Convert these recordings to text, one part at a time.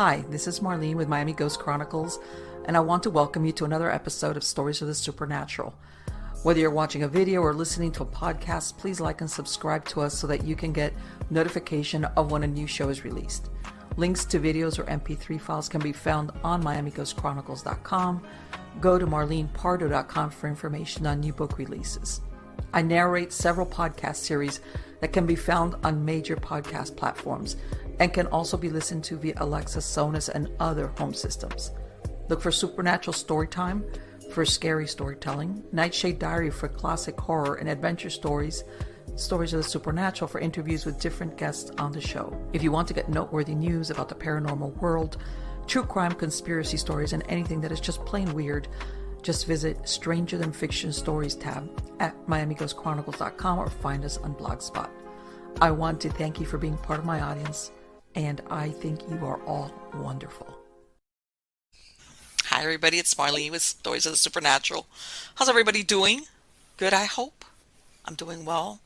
Hi, this is Marlene with Miami Ghost Chronicles, and I want to welcome you to another episode of Stories of the Supernatural. Whether you're watching a video or listening to a podcast, please like and subscribe to us so that you can get notification of when a new show is released. Links to videos or MP3 files can be found on miamighostchronicles.com. Go to marlenepardo.com for information on new book releases. I narrate several podcast series that can be found on major podcast platforms and can also be listened to via Alexa, Sonos, and other home systems. Look for Supernatural Storytime for scary storytelling, Nightshade Diary for classic horror and adventure stories, Stories of the Supernatural for interviews with different guests on the show. If you want to get noteworthy news about the paranormal world, true crime, conspiracy stories, and anything that is just plain weird, just visit Stranger Than Fiction Stories tab at miamighostchronicles.com or find us on Blogspot. I want to thank you for being part of my audience, and I think you are all wonderful. Hi everybody, it's Marlene with Stories of the Supernatural. How's everybody doing? Good, I hope. I'm doing well.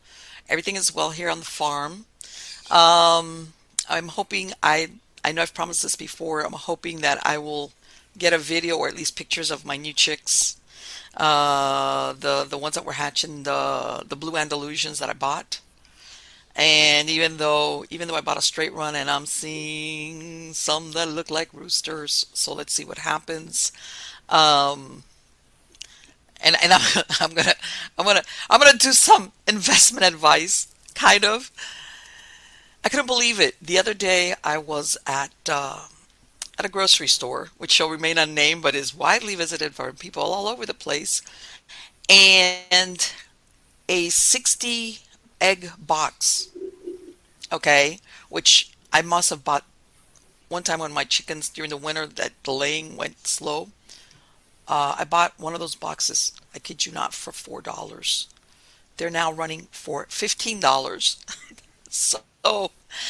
Everything is well here on the farm. I'm hoping, I know I've promised this before, I'm hoping that I will get a video or at least pictures of my new chicks. The ones that were hatching, the blue Andalusians that I bought. And even though I bought a straight run and I'm seeing some that look like roosters, so let's see what happens. And I'm gonna do some investment advice, kind of. I couldn't believe it. The other day I was at a grocery store, which shall remain unnamed, but is widely visited by people all over the place, and a 60 egg box, okay, which I must have bought one time when my chickens during the winter that the laying went slow. I bought one of those boxes, I kid you not, for $4. They're now running for $15. So,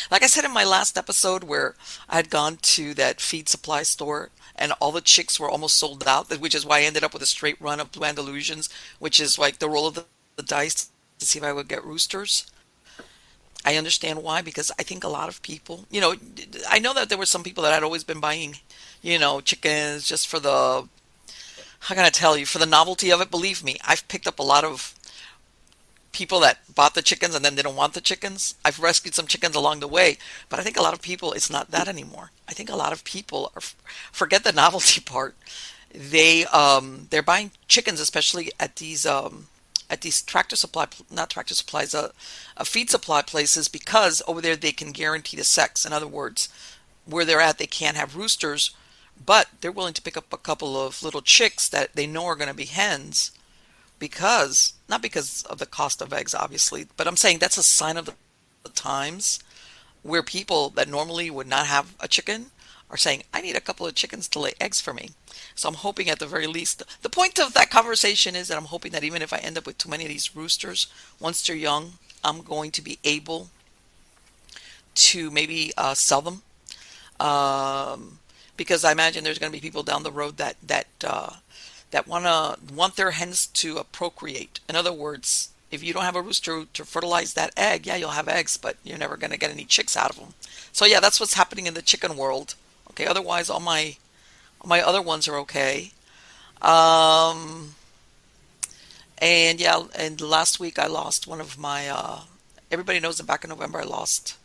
like I said in my last episode where I had gone to that feed supply store and all the chicks were almost sold out, which is why I ended up with a straight run of blue Andalusians, which is like the roll of the dice to see if I would get roosters. I understand why, because I think a lot of people, I know that there were some people that had always been buying, chickens just for the, how can I tell you, for the novelty of it. Believe me, I've picked up a lot of people that bought the chickens and then didn't want the chickens. I've rescued some chickens along the way, but I think a lot of people, it's not that anymore. I think a lot of people forget the novelty part. They're buying chickens, especially at these tractor supply, not tractor supplies, feed supply places, because over there they can guarantee the sex. In other words, where they're at, they can't have roosters, but they're willing to pick up a couple of little chicks that they know are going to be hens, because, not because of the cost of eggs, obviously, but I'm saying that's a sign of the times where people that normally would not have a chicken are saying, I need a couple of chickens to lay eggs for me. So I'm hoping at the very least, the point of that conversation is that I'm hoping that even if I end up with too many of these roosters, once they're young, I'm going to be able to maybe sell them. Because I imagine there's going to be people down the road that want their hens to procreate. In other words, if you don't have a rooster to fertilize that egg, yeah, you'll have eggs, but you're never going to get any chicks out of them. So yeah, that's what's happening in the chicken world. Okay, otherwise all my other ones are okay. And yeah, and last week I lost one of my everybody knows that back in November I lost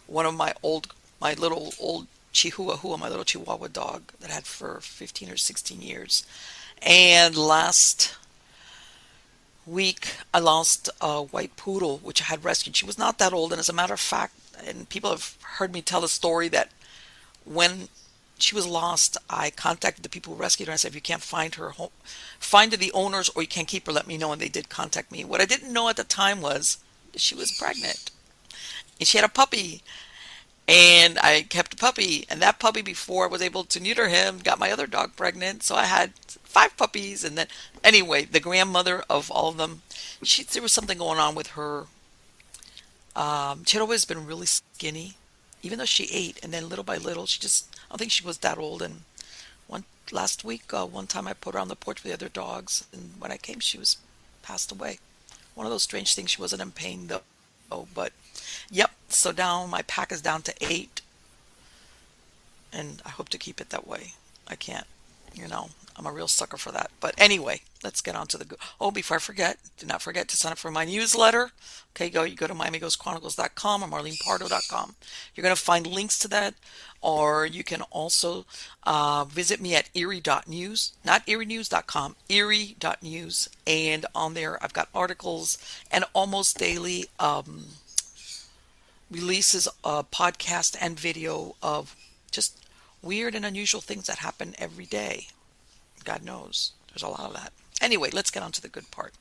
one of my little old Chihuahua, my little Chihuahua dog that I had for 15 or 16 years. And last week I lost a white poodle which I had rescued. She was not that old, and as a matter of fact, and people have heard me tell the story that when she was lost, I contacted the people who rescued her and I said, if you can't find her, find the owners, or you can't keep her, let me know. And they did contact me. What I didn't know at the time was she was pregnant and she had a puppy, and I kept a puppy, and that puppy, before I was able to neuter him, got my other dog pregnant. So I had 5 puppies. And then anyway, the grandmother of all of them, there was something going on with her. She had always been really skinny, even though she ate, and then little by little, I don't think she was that old. And last week, one time I put her on the porch with the other dogs, and when I came, she was passed away. One of those strange things. She wasn't in pain though, but yep. So now my pack is down to 8. and I hope to keep it that way. I can't, you know, I'm a real sucker for that. But anyway, let's get on to the oh, before I forget, do not forget to sign up for my newsletter. Okay, you go to miamighostchronicles.com or marlenepardo.com. You're going to find links to that, or you can also visit me at erie.news, not erienews.com, erie.news, and on there I've got articles and almost daily releases a podcast and video of just weird and unusual things that happen every day. God knows. There's a lot of that. Anyway, let's get on to the good part.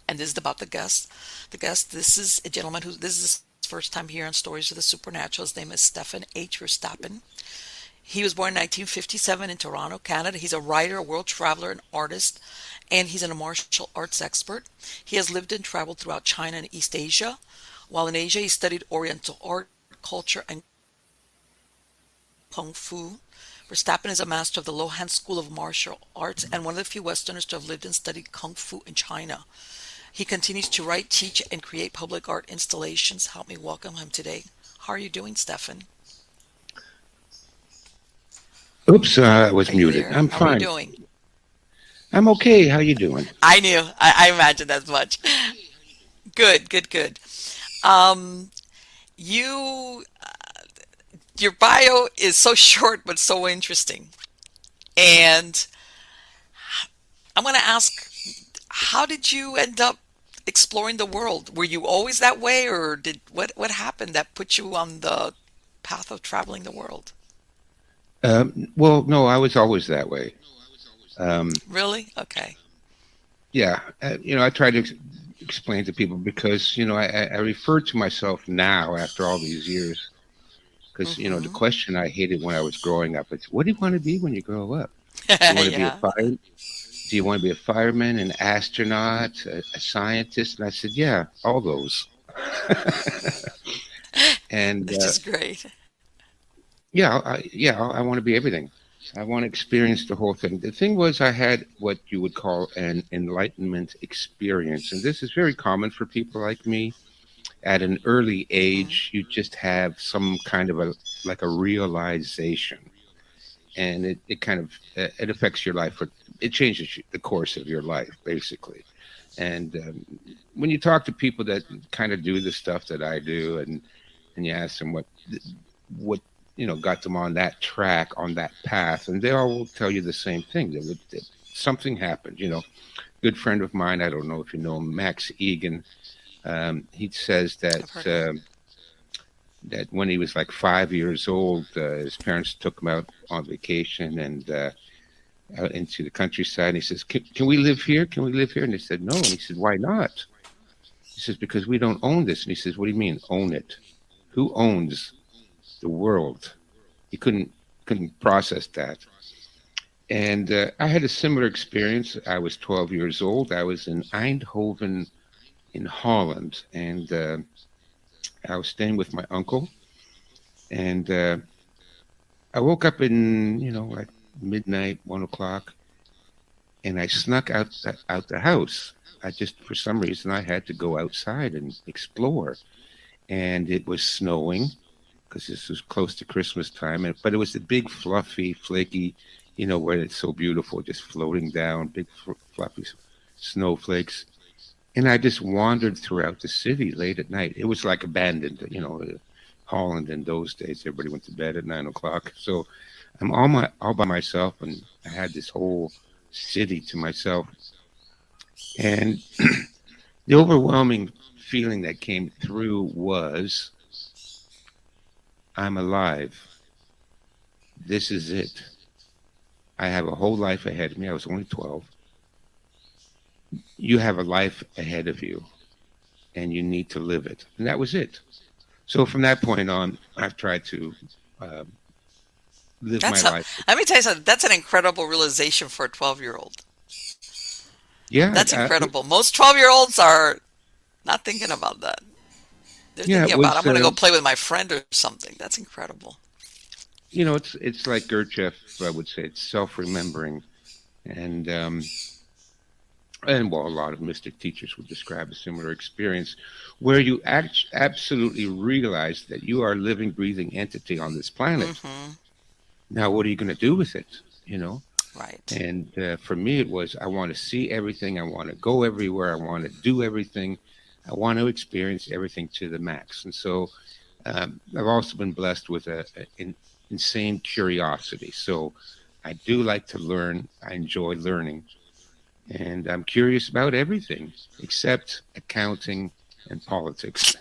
And this is about the guest. The guest, this is a gentleman this is his first time here on Stories of the Supernatural. His name is Stefan H Verstappen. He was born in 1957 in Toronto, Canada. He's a writer, a world traveler, an artist, and he's a martial arts expert. He has lived and traveled throughout China and East Asia. While in Asia, he studied oriental art, culture, and kung fu. Verstappen is a master of the Lohan School of Martial Arts and one of the few Westerners to have lived and studied kung fu in China. He continues to write, teach, and create public art installations. Help me welcome him today. How are you doing, Stefan? Oops, I was muted. There? I'm How fine. are you doing? I'm okay. How you doing? I knew. I imagined as much. Good, good, good. You, your bio is so short but so interesting. And I'm going to ask, how did you end up exploring the world? Were you always that way, or did what happened that put you on the path of traveling the world? Well, no, I was always that way. Really? Okay. Yeah, I try to explain to people because, I refer to myself now after all these years because, the Mm-hmm. question I hated when I was growing up, it's what do you want to be when you grow up? Do you want to be a Yeah, fire? Do you want to be a fireman, an astronaut, a scientist? And I said, yeah, all those. And which is great. yeah, I want to be everything. I want to experience the whole thing. The thing was, I had what you would call an enlightenment experience, and this is very common for people like me. At an early Mm-hmm. age, you just have some kind of a realization, and it kind of it affects your life. It changes the course of your life, basically. And when you talk to people that kind of do the stuff that I do, and you ask them what got them on that track, on that path, and they all will tell you the same thing, that something happened. Good friend of mine, I don't know if you know him, Max Egan. He says I've heard of him. that when he was like 5 years old, his parents took him out on vacation and out into the countryside, and he says, can we live here, can we live here? And they said no, and he said, why not? He says, because we don't own this. And he says, what do you mean own it? Who owns the world? He couldn't process that. And I had a similar experience. I was 12 years old. I was in Eindhoven in Holland, and I was staying with my uncle. And I woke up in like midnight, 1 o'clock, and I snuck out the house. I just, for some reason, I had to go outside and explore, and it was snowing because this was close to Christmas time. But it was the big, fluffy, flaky, where it's so beautiful, just floating down, big, fluffy snowflakes. And I just wandered throughout the city late at night. It was like abandoned, Holland in those days. Everybody went to bed at 9 o'clock. So I'm all by myself, and I had this whole city to myself. And the overwhelming feeling that came through was, I'm alive. This is it. I have a whole life ahead of me. I was only 12. You have a life ahead of you, and you need to live it. And that was it. So from that point on, I've tried to uh, live my That's a, life. let me tell you something. That's an incredible realization for a 12-year-old. Yeah, That's incredible. Most 12-year-olds are not thinking about that. They're yeah. thinking It about, I'm was, going to go play with my friend or something. That's incredible. it's like Gurdjieff would say, it's self-remembering, and well, a lot of mystic teachers would describe a similar experience, where you absolutely realize that you are a living, breathing entity on this planet. Mm-hmm. Now, what are you going to do with it? You know? Right. And for me, it was I want to see everything. I want to go everywhere. I want to do everything. I want to experience everything to the max. And so I've also been blessed with an insane curiosity. So I do like to learn. I enjoy learning. And I'm curious about everything except accounting and politics.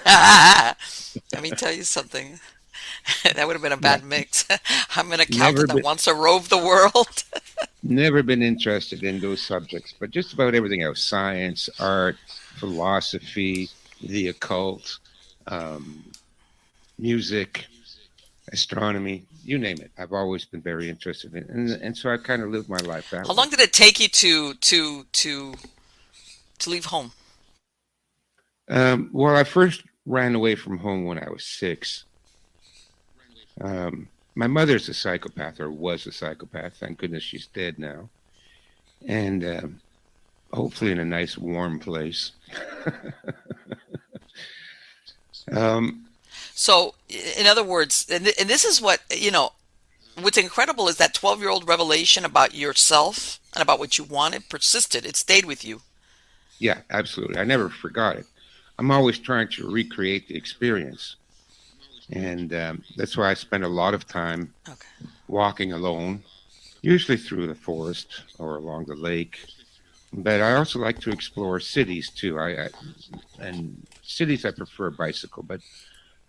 Let me tell you something. That would have been a Yeah, bad mix. I'm an never accountant that been wants to rove the world. never been interested in those subjects, but just about everything else: science, art, philosophy, the occult, um, music, astronomy, you name it. I've always been very interested in, and so I kind of lived my life that How way. long did it take you to leave home? Well, I first ran away from home when I was 6. My mother's a psychopath, or was a psychopath. Thank goodness she's dead now, and hopefully in a nice warm place. um, So, in other words, and this is what, what's incredible is that 12-year-old revelation about yourself and about what you wanted persisted. It stayed with you. yeah, absolutely. I never forgot it. I'm always trying to recreate the experience, and that's why I spend a lot of time Okay. walking alone, usually through the forest or along the lake. But I also like to explore cities too. And cities I prefer bicycle, but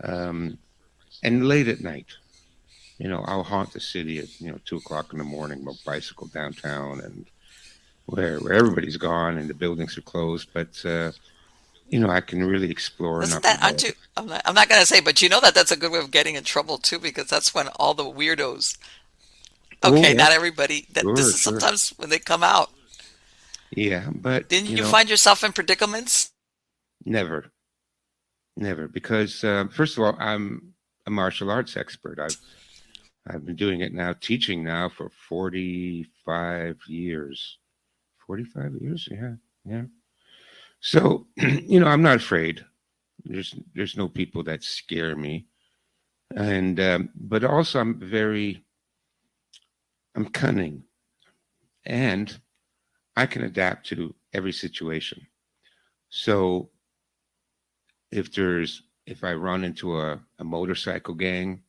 um, and late at night, I'll haunt the city at 2 o'clock in the morning, bicycle downtown, and where everybody's gone and the buildings are closed. But I can really explore Isn't enough that, of aren't you, I'm not going to say, but you know that that's a good way of getting in trouble too, because that's when all the weirdos, Oh okay, yeah, not everybody, that this sure, is sure, sometimes when they come out. yeah. But Didn't you find yourself in predicaments? never, never, because first of all, I'm a martial arts expert. I've been doing it now, teaching now for 45 years. 45 years, yeah, yeah. So, I'm not afraid. There's no people that scare me, and but also I'm cunning, and I can adapt to every situation. So if I run into a motorcycle gang,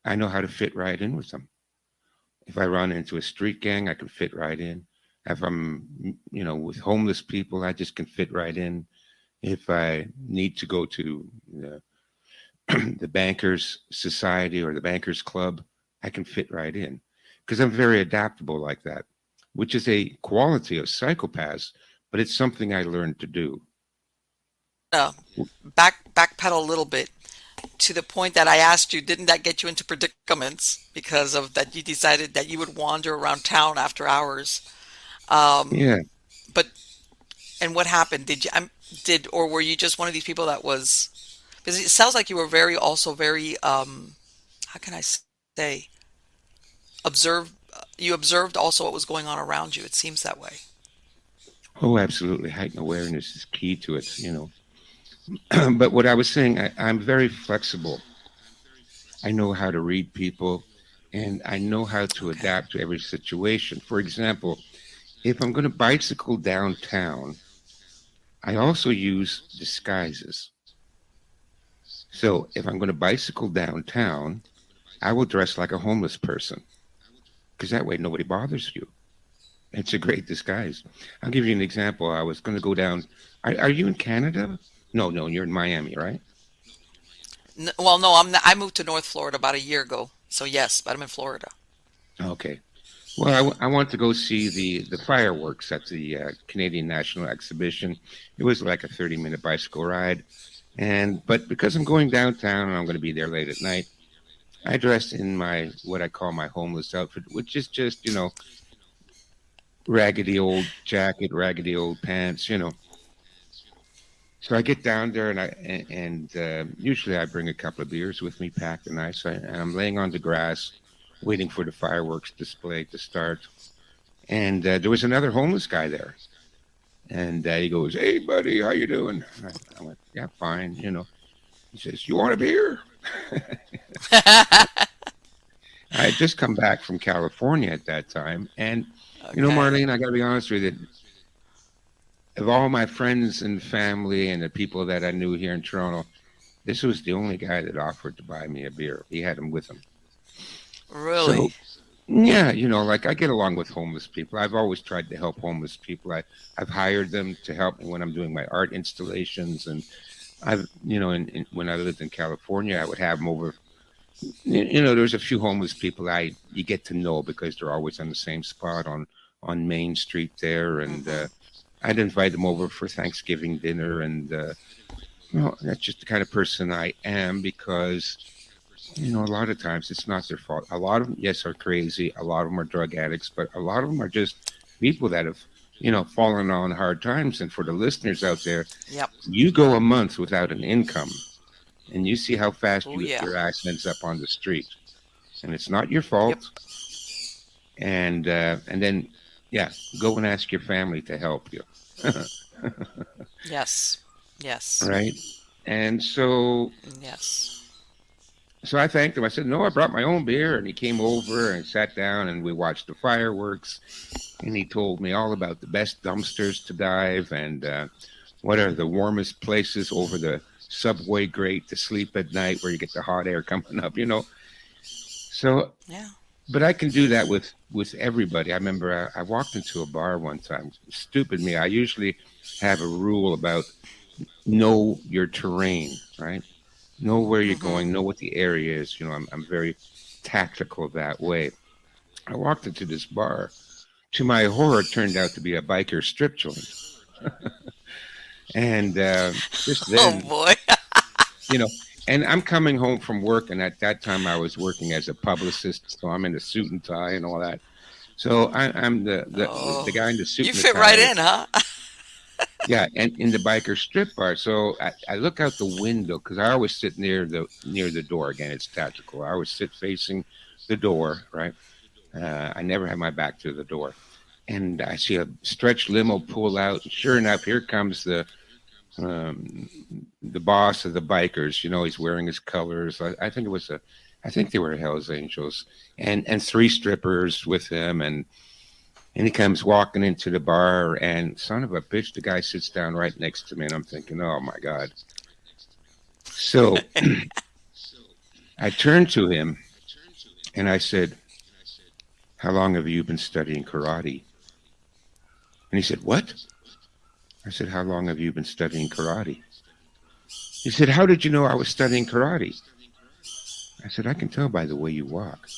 I know how to fit right in with them. If I run into a street gang, I can fit right in. If I'm, with homeless people, I just can fit right in. If I need to go to the bankers society or the bankers club, I can fit right in because I'm very adaptable like that, which is a quality of psychopaths, but it's something I learned to do. Uh, backpedal a little bit to the point that I asked you, didn't that get you into predicaments because of that you decided that you would wander around town after hours? Um, Yeah. but and what happened? Or were you just one of these people that was? Because it sounds like you were also very how can I say observe. You observed also what was going on around you. It seems that way. Oh, absolutely. Heightened awareness is key to it. But what I was saying, I'm very flexible. I know how to read people and I know how to Okay. adapt to every situation. For example, if I'm going to bicycle downtown, I also use disguises. So if I'm going to bicycle downtown, I will dress like a homeless person because that way nobody bothers you. It's a great disguise. I'll give you an example. I was going to go down. Are you in Canada? No, no, you're in Miami, right? Well, no, I'm not, I moved to North Florida about a year ago. So yes, but I'm in Florida. Okay. Well, I want to go see the fireworks at the Canadian National Exhibition. It was like a 30-minute bicycle ride, but because I'm going downtown and I'm going to be there late at night, I dressed in my what I call my homeless outfit, which is just raggedy old jacket, raggedy old pants. So I get down there and usually I bring a couple of beers with me, packed and nice, and I'm laying on the grass, waiting for the fireworks display to start. And there was another homeless guy there, and he goes, "Hey, buddy, how you doing?" I went, "Yeah, fine." He says, "You want a beer?" I had just come back from California at that time, and Okay. Marlene, I got to be honest with you. Of all my friends and family and the people that I knew here in Toronto, this was the only guy that offered to buy me a beer. He had him with him. So Really? yeah, like I get along with homeless people. I've always tried to help homeless people. I've hired them to help me when I'm doing my art installations, and I've when I lived in California, I would have them over. There's a few homeless people you get to know because they're always on the same spot on Main Street there, and Mm-hmm. I'd invite them over for Thanksgiving dinner, and that's just the kind of person I am because a lot of times it's not their fault. A lot of them, yes, are crazy. A lot of them are drug addicts, but a lot of them are just people that have, fallen on hard times. And for the listeners out there, Yep. you go a month without an income, and you see how fast Oh yeah. your ass ends up on the street, and it's not your Yep. fault. And then, yeah, go and ask your family to help you, Yes. Yes. right? And so Yes. So I thanked him. I said, "No, I brought my own beer." And he came over and sat down and we watched the fireworks. And he told me all about the best dumpsters to dive and what are the warmest places over the subway grate to sleep at night where you get the hot air coming up. So, Yeah. but I can do that with everybody. I remember I walked into a bar one time. Stupid me. I usually have a rule about know your terrain, right? Know where you're Mm-hmm. going, know what the area is. I'm very tactical that way. I walked into this bar. To my horror, it turned out to be a biker strip joint. And just Oh then, boy. you know, and I'm coming home from work, and at that time I was working as a publicist, so I'm in a suit and tie and all that. So I'm the Oh, guy in the suit you and the fit right tie. in, huh? Yeah, and in the biker strip bar. So I look out the window because I always sit near the door. Again, it's tactical. I always sit facing the door, right? I never have my back to the door. And I see a stretch limo pull out. Sure enough, here comes um, the boss of the bikers. He's wearing his colors. I think they were Hell's Angels, and three strippers with him, and he comes walking into the bar, and son of a bitch, the guy sits down right next to me, and I'm thinking, oh my God. So I turned to him and I said, "How long have you been studying karate?" And he said, "What?" I said, "How long have you been studying karate?" He said, "How did you know I was studying karate?" I said, "I can tell by the way you walk."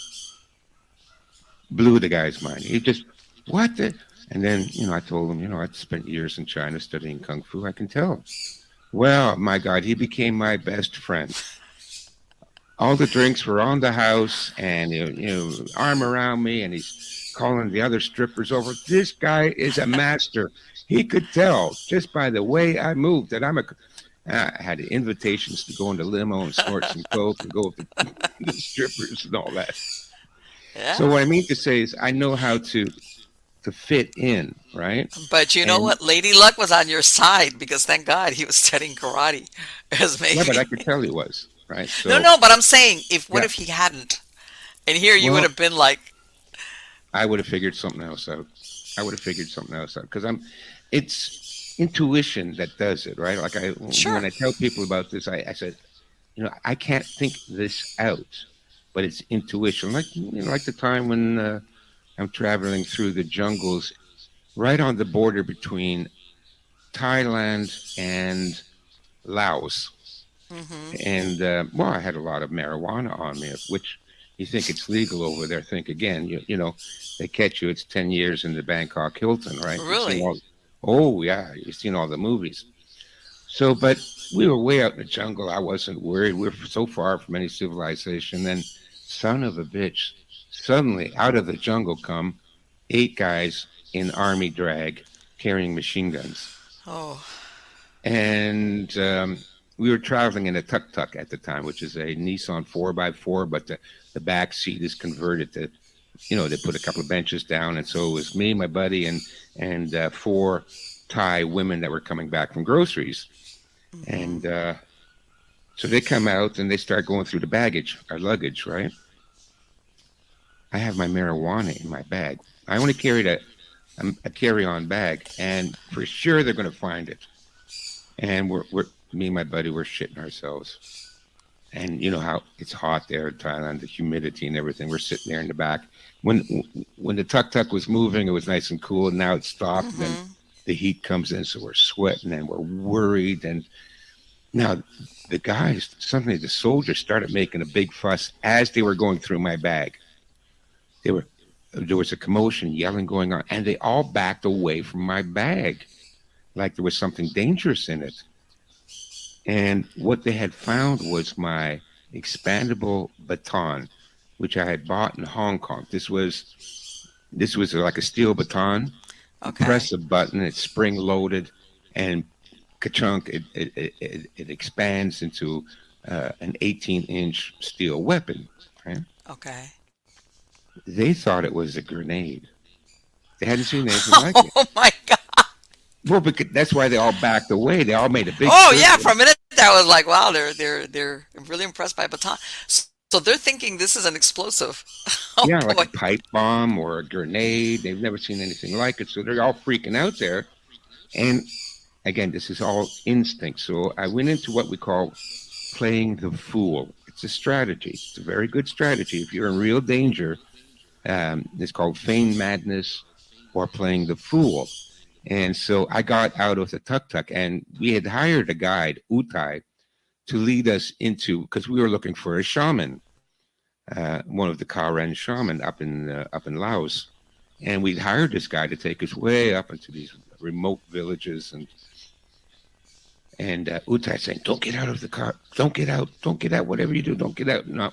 Blew the guy's mind. He just, what the? And then, I told him, I'd spent years in China studying Kung Fu. I can tell. Well, my God, he became my best friend. All the drinks were on the house, and arm around me, and he's calling the other strippers over. This guy is a master. He could tell just by the way I moved that I had invitations to go in the limo and snort some coke and go with the strippers and all that. So Yeah. what I mean to say is I know how to fit in, right? But you know And what? Lady Luck was on your side because thank God he was studying karate. As yeah, but maybe. I could tell he was, right? No, So no, but I'm saying if what yeah, if he hadn't? And here you would well, have been like, I would have figured something else out. I would have figured something else out because it's intuition that does it, right? Like when sure. I tell people about this, I said, I can't think this out, but it's intuition. Like the time when I'm traveling through the jungles right on the border between Thailand and Laos. Hmm. And I had a lot of marijuana on me, which you think it's legal over there. Think again, they catch you, it's 10 years in the Bangkok Hilton, right? You've seen Really? all, oh, yeah, you've seen all the movies. So, but we were way out in the jungle. I wasn't worried. We were so far from any civilization. Then, son of a bitch, suddenly out of the jungle come 8 guys in army drag carrying machine guns. Oh, And we were traveling in a tuk-tuk at the time, which is a Nissan 4x4, but the back seat is converted to, they put a couple of benches down. And so it was me, my buddy, and 4 Thai women that were coming back from groceries. hmm. And so they come out and they start going through the baggage, our luggage, right? I have my marijuana in my bag. I only carried a carry-on bag, and for sure they're going to find it. And we're me and my buddy were shitting ourselves. And you know how it's hot there in Thailand, the humidity and everything. We're sitting there in the back. When the tuk-tuk was moving, it was nice and cool. And now it stopped. And then the heat comes in, so we're sweating and we're worried. And now the guys, suddenly the soldiers started making a big fuss as they were going through my bag. There was a commotion, yelling going on, and they all backed away from my bag, like there was something dangerous in it. And what they had found was my expandable baton, which I had bought in Hong Kong. This was like a steel baton. Okay. Press a button, it's spring loaded, and ka-chunk, it expands into an 18-inch steel weapon. Right? Okay. They thought it was a grenade. They hadn't seen anything like it. Oh my God. Well, because that's why they all backed away. They all made a big. Oh yeah, for a minute I was like, wow, they're really impressed by a baton. So they're thinking this is an explosive. Oh, yeah, boy. like a pipe bomb or a grenade. They've never seen anything like it, so they're all freaking out there. And again, this is all instinct. So I went into what we call playing the fool. It's a strategy. It's a very good strategy. If you're in real danger, it's called feigned madness or playing the fool. And so I got out of the tuk-tuk, and we had hired a guide, Utai, to lead us into, because we were looking for a shaman, one of the Karen shaman up in Laos. And we'd hired this guy to take us way up into these remote villages. And Utai saying, don't get out of the car. Don't get out. Don't get out. Whatever you do, don't get out. No.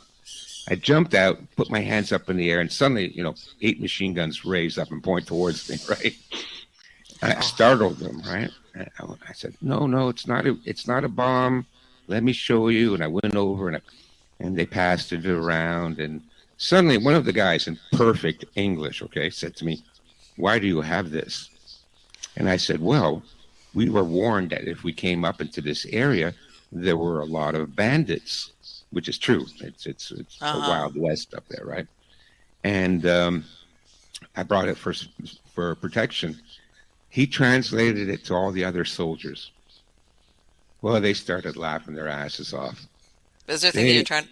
I jumped out, put my hands up in the air, and suddenly, 8 machine guns raised up and point towards me, right? I startled them, right? I said, "No, it's not a bomb. Let me show you." And I went over and they passed it around. And suddenly, one of the guys in perfect English, said to me, "Why do you have this?" And I said, "Well, we were warned that if we came up into this area, there were a lot of bandits," which is true. It's the Wild West up there, right? And I brought it for protection. He translated it to all the other soldiers. Well, they started laughing their asses off. Is there thinking you're trying?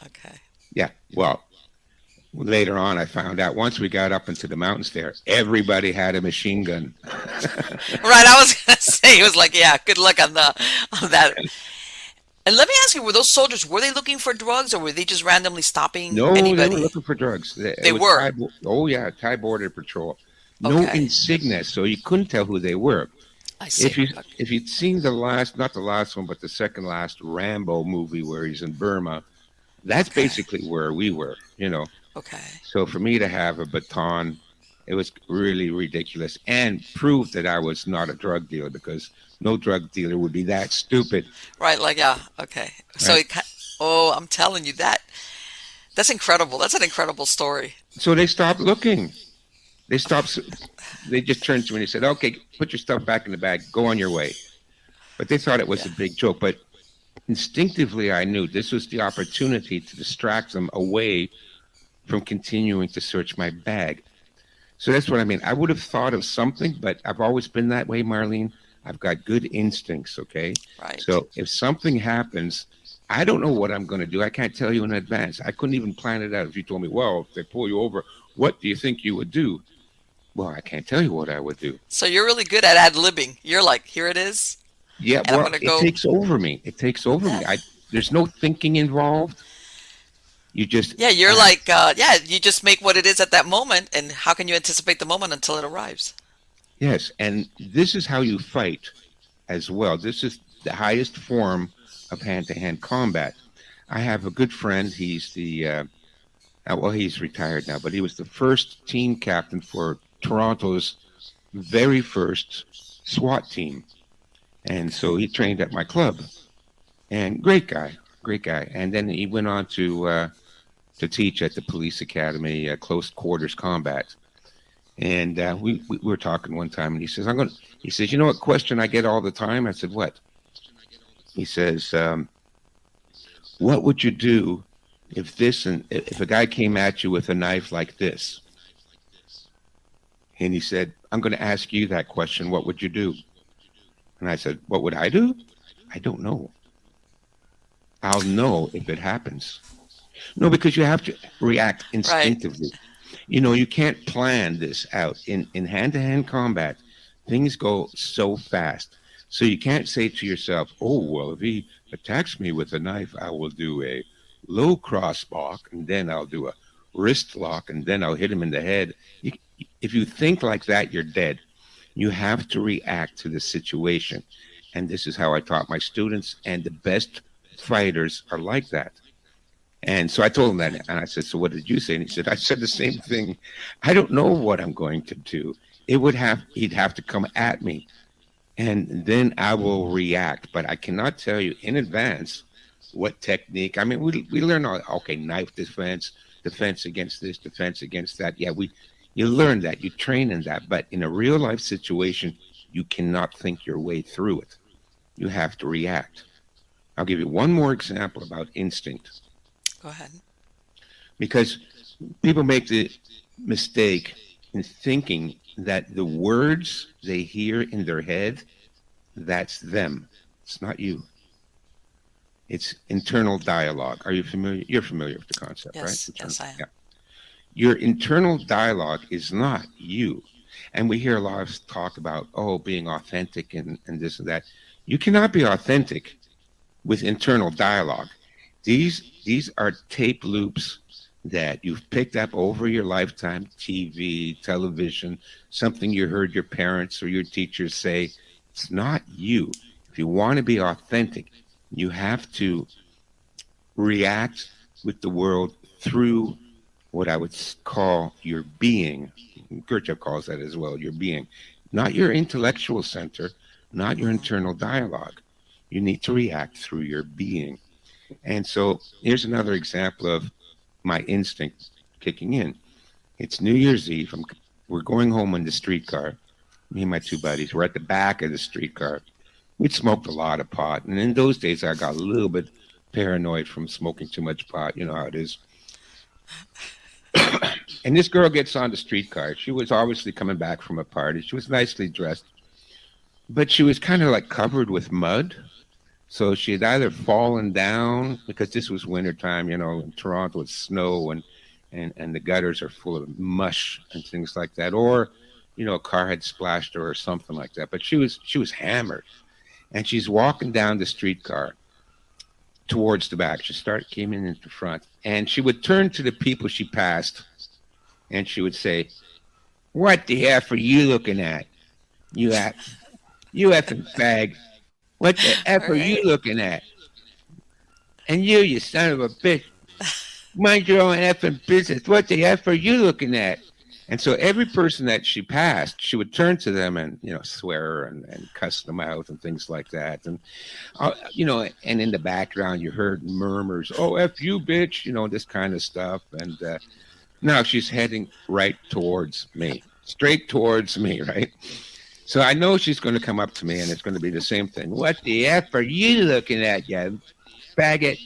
Okay. Yeah. Well, later on, I found out once we got up into the mountains there, everybody had a machine gun. Right. I was gonna say, he was like, "Yeah, good luck on that." And let me ask you: were those soldiers, were they looking for drugs, or were they just randomly stopping anybody? No, they were looking for drugs. They were. Thai Border Patrol. No insignia, so you couldn't tell who they were. I see. If you'd seen not the last one, but the second last Rambo movie where he's in Burma, that's basically where we were, Okay. So for me to have a baton, it was really ridiculous and proved that I was not a drug dealer, because no drug dealer would be that stupid. Right, okay. So I'm telling you that's incredible. That's an incredible story. So they stopped looking. They just turned to me and they said, "Okay, put your stuff back in the bag, go on your way." But they thought it was a big joke. But instinctively, I knew this was the opportunity to distract them away from continuing to search my bag. So that's what I mean. I would have thought of something, but I've always been that way, Marlene. I've got good instincts, okay? Right. So if something happens, I don't know what I'm going to do. I can't tell you in advance. I couldn't even plan it out. If you told me, well, if they pull you over, what do you think you would do? Well, I can't tell you what I would do. So you're really good at ad-libbing. You're like, here it is. Yeah, well, it takes over me. It takes over me. There's no thinking involved. You just... Yeah, you're you just make what it is at that moment, and how can you anticipate the moment until it arrives? Yes, and this is how you fight as well. This is the highest form of hand-to-hand combat. I have a good friend. He's he's retired now, but he was the first team captain for Toronto's very first SWAT team. And so he trained at my club. And great guy. And then he went on to teach at the police academy, close quarters combat. And we were talking one time, and he says, "You know what question I get all the time?" I said, "What?" He says, "What would you do if a guy came at you with a knife like this, and he said, I'm going to ask you that question, what would you do? And I said, what would I do? I don't know. I'll know if it happens. No, because you have to react Right. instinctively. You can't plan this out. In hand-to-hand combat, things go so fast. So you can't say to yourself, oh, well, if he attacks me with a knife, I will do a low cross lock, and then I'll do a wrist lock, and then I'll hit him in the head. If you think like that, you're dead. You have to react to the situation. And this is how I taught my students, and the best fighters are like that. And so I told him that, and I said, so what did you say? And he said, I said the same thing. I don't know what I'm going to do. He'd have to come at me, and then I will react. But I cannot tell you in advance what technique. I mean, we learn, okay, knife defense, defense against this, defense against that. Yeah, you learn that, you train in that. But in a real life situation, you cannot think your way through it. You have to react. I'll give you one more example about instinct. Go ahead. Because people make the mistake in thinking that the words they hear in their head, that's them. It's not you. It's internal dialogue. Are you familiar? You're familiar with the concept, Yes, right? yes, I am. Yeah. Your internal dialogue is not you. And we hear a lot of talk about, being authentic and this and that. You cannot be authentic with internal dialogue. These are tape loops that you've picked up over your lifetime, TV, television, something you heard your parents or your teachers say. It's not you. If you want to be authentic, you have to react with the world through what I would call your being. Gurdjieff calls that as well, your being. Not your intellectual center, not your internal dialogue. You need to react through your being. And so here's another example of my instinct kicking in. It's New Year's Eve. We're going home in the streetcar. Me and my two buddies. We're at the back of the streetcar. We'd smoked a lot of pot. And in those days, I got a little bit paranoid from smoking too much pot. You know how it is. And this girl gets on the streetcar. She was obviously coming back from a party. She was nicely dressed. But she was kind of like covered with mud. So she had either fallen down, because this was wintertime, in Toronto it's snow and the gutters are full of mush and things like that, or, a car had splashed her or something like that. But she was hammered, and she's walking down the streetcar towards the back. Came in the front, and she would turn to the people she passed, and she would say, "What the F are you looking at? You effing fag. What the F are you looking at? And you son of a bitch, mind your own effing business. What the F are you looking at?" And so every person that she passed, she would turn to them and, swear and cuss them out and things like that. And, and in the background, you heard murmurs, "Oh, F you, bitch," this kind of stuff. And now she's heading right towards me, straight towards me, right? So I know she's going to come up to me, and it's going to be the same thing. "What the F are you looking at, you faggot?"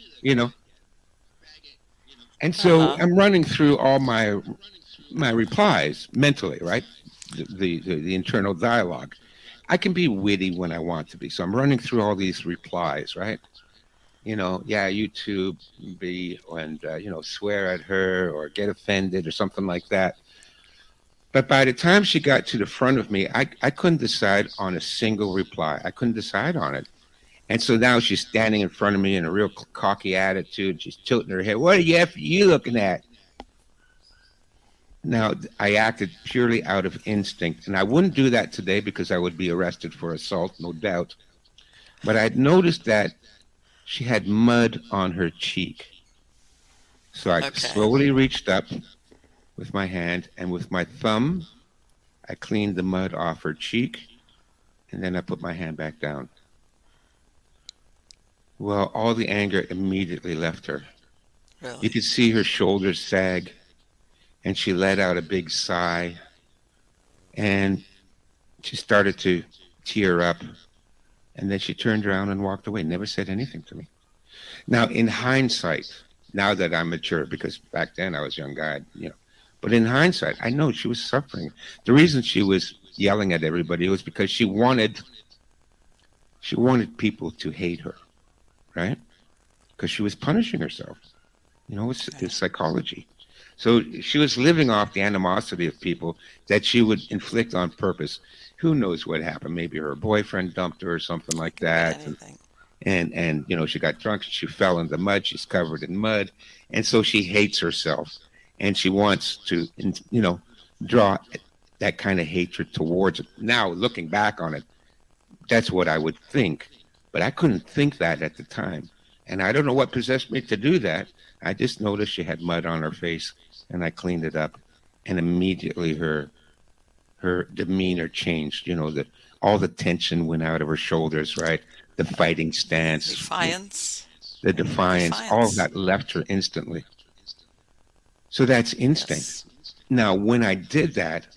And so I'm running through all my replies mentally, right? The internal dialogue. I can be witty when I want to be. So I'm running through all these replies, right? Yeah, you too, be, and, swear at her or get offended or something like that. But by the time she got to the front of me, I couldn't decide on a single reply. I couldn't decide on it. And so now she's standing in front of me in a real cocky attitude. She's tilting her head. "What are you looking at?" Now, I acted purely out of instinct, and I wouldn't do that today because I would be arrested for assault, no doubt. But I'd noticed that she had mud on her cheek. So I slowly reached up with my hand, and with my thumb, I cleaned the mud off her cheek, and then I put my hand back down. Well, all the anger immediately left her. Really? You could see her shoulders sag, and she let out a big sigh, and she started to tear up, and then she turned around and walked away, never said anything to me. Now, in hindsight, now that I'm mature, because back then I was a young guy, But in hindsight, I know she was suffering. The reason she was yelling at everybody was because she wanted people to hate her, right? Because she was punishing herself. It's psychology. So she was living off the animosity of people that she would inflict on purpose. Who knows what happened? Maybe her boyfriend dumped her or something like that. Anything. And she got drunk. She fell in the mud. She's covered in mud. And so she hates herself. And she wants to, draw that kind of hatred towards it. Now, looking back on it, that's what I would think. But I couldn't think that at the time. And I don't know what possessed me to do that. I just noticed she had mud on her face, and I cleaned it up. And immediately her demeanor changed. All the tension went out of her shoulders, right? The fighting stance. Defiance. The defiance. All of that left her instantly. So that's instinct. Yes. Now, when I did that,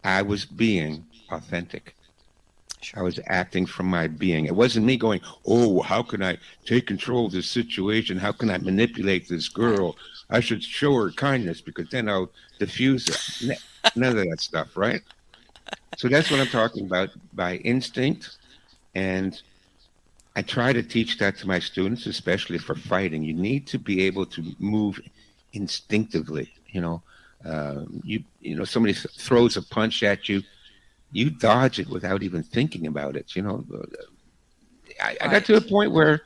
I was being authentic. Sure. I was acting from my being. It wasn't me going, oh, how can I take control of this situation? How can I manipulate this girl? I should show her kindness because then I'll diffuse her. None of that stuff, right? So that's what I'm talking about by instinct. And I try to teach that to my students, especially for fighting. You need to be able to move instinctively. Somebody throws a punch at you, you dodge it without even thinking about it. I got to a point where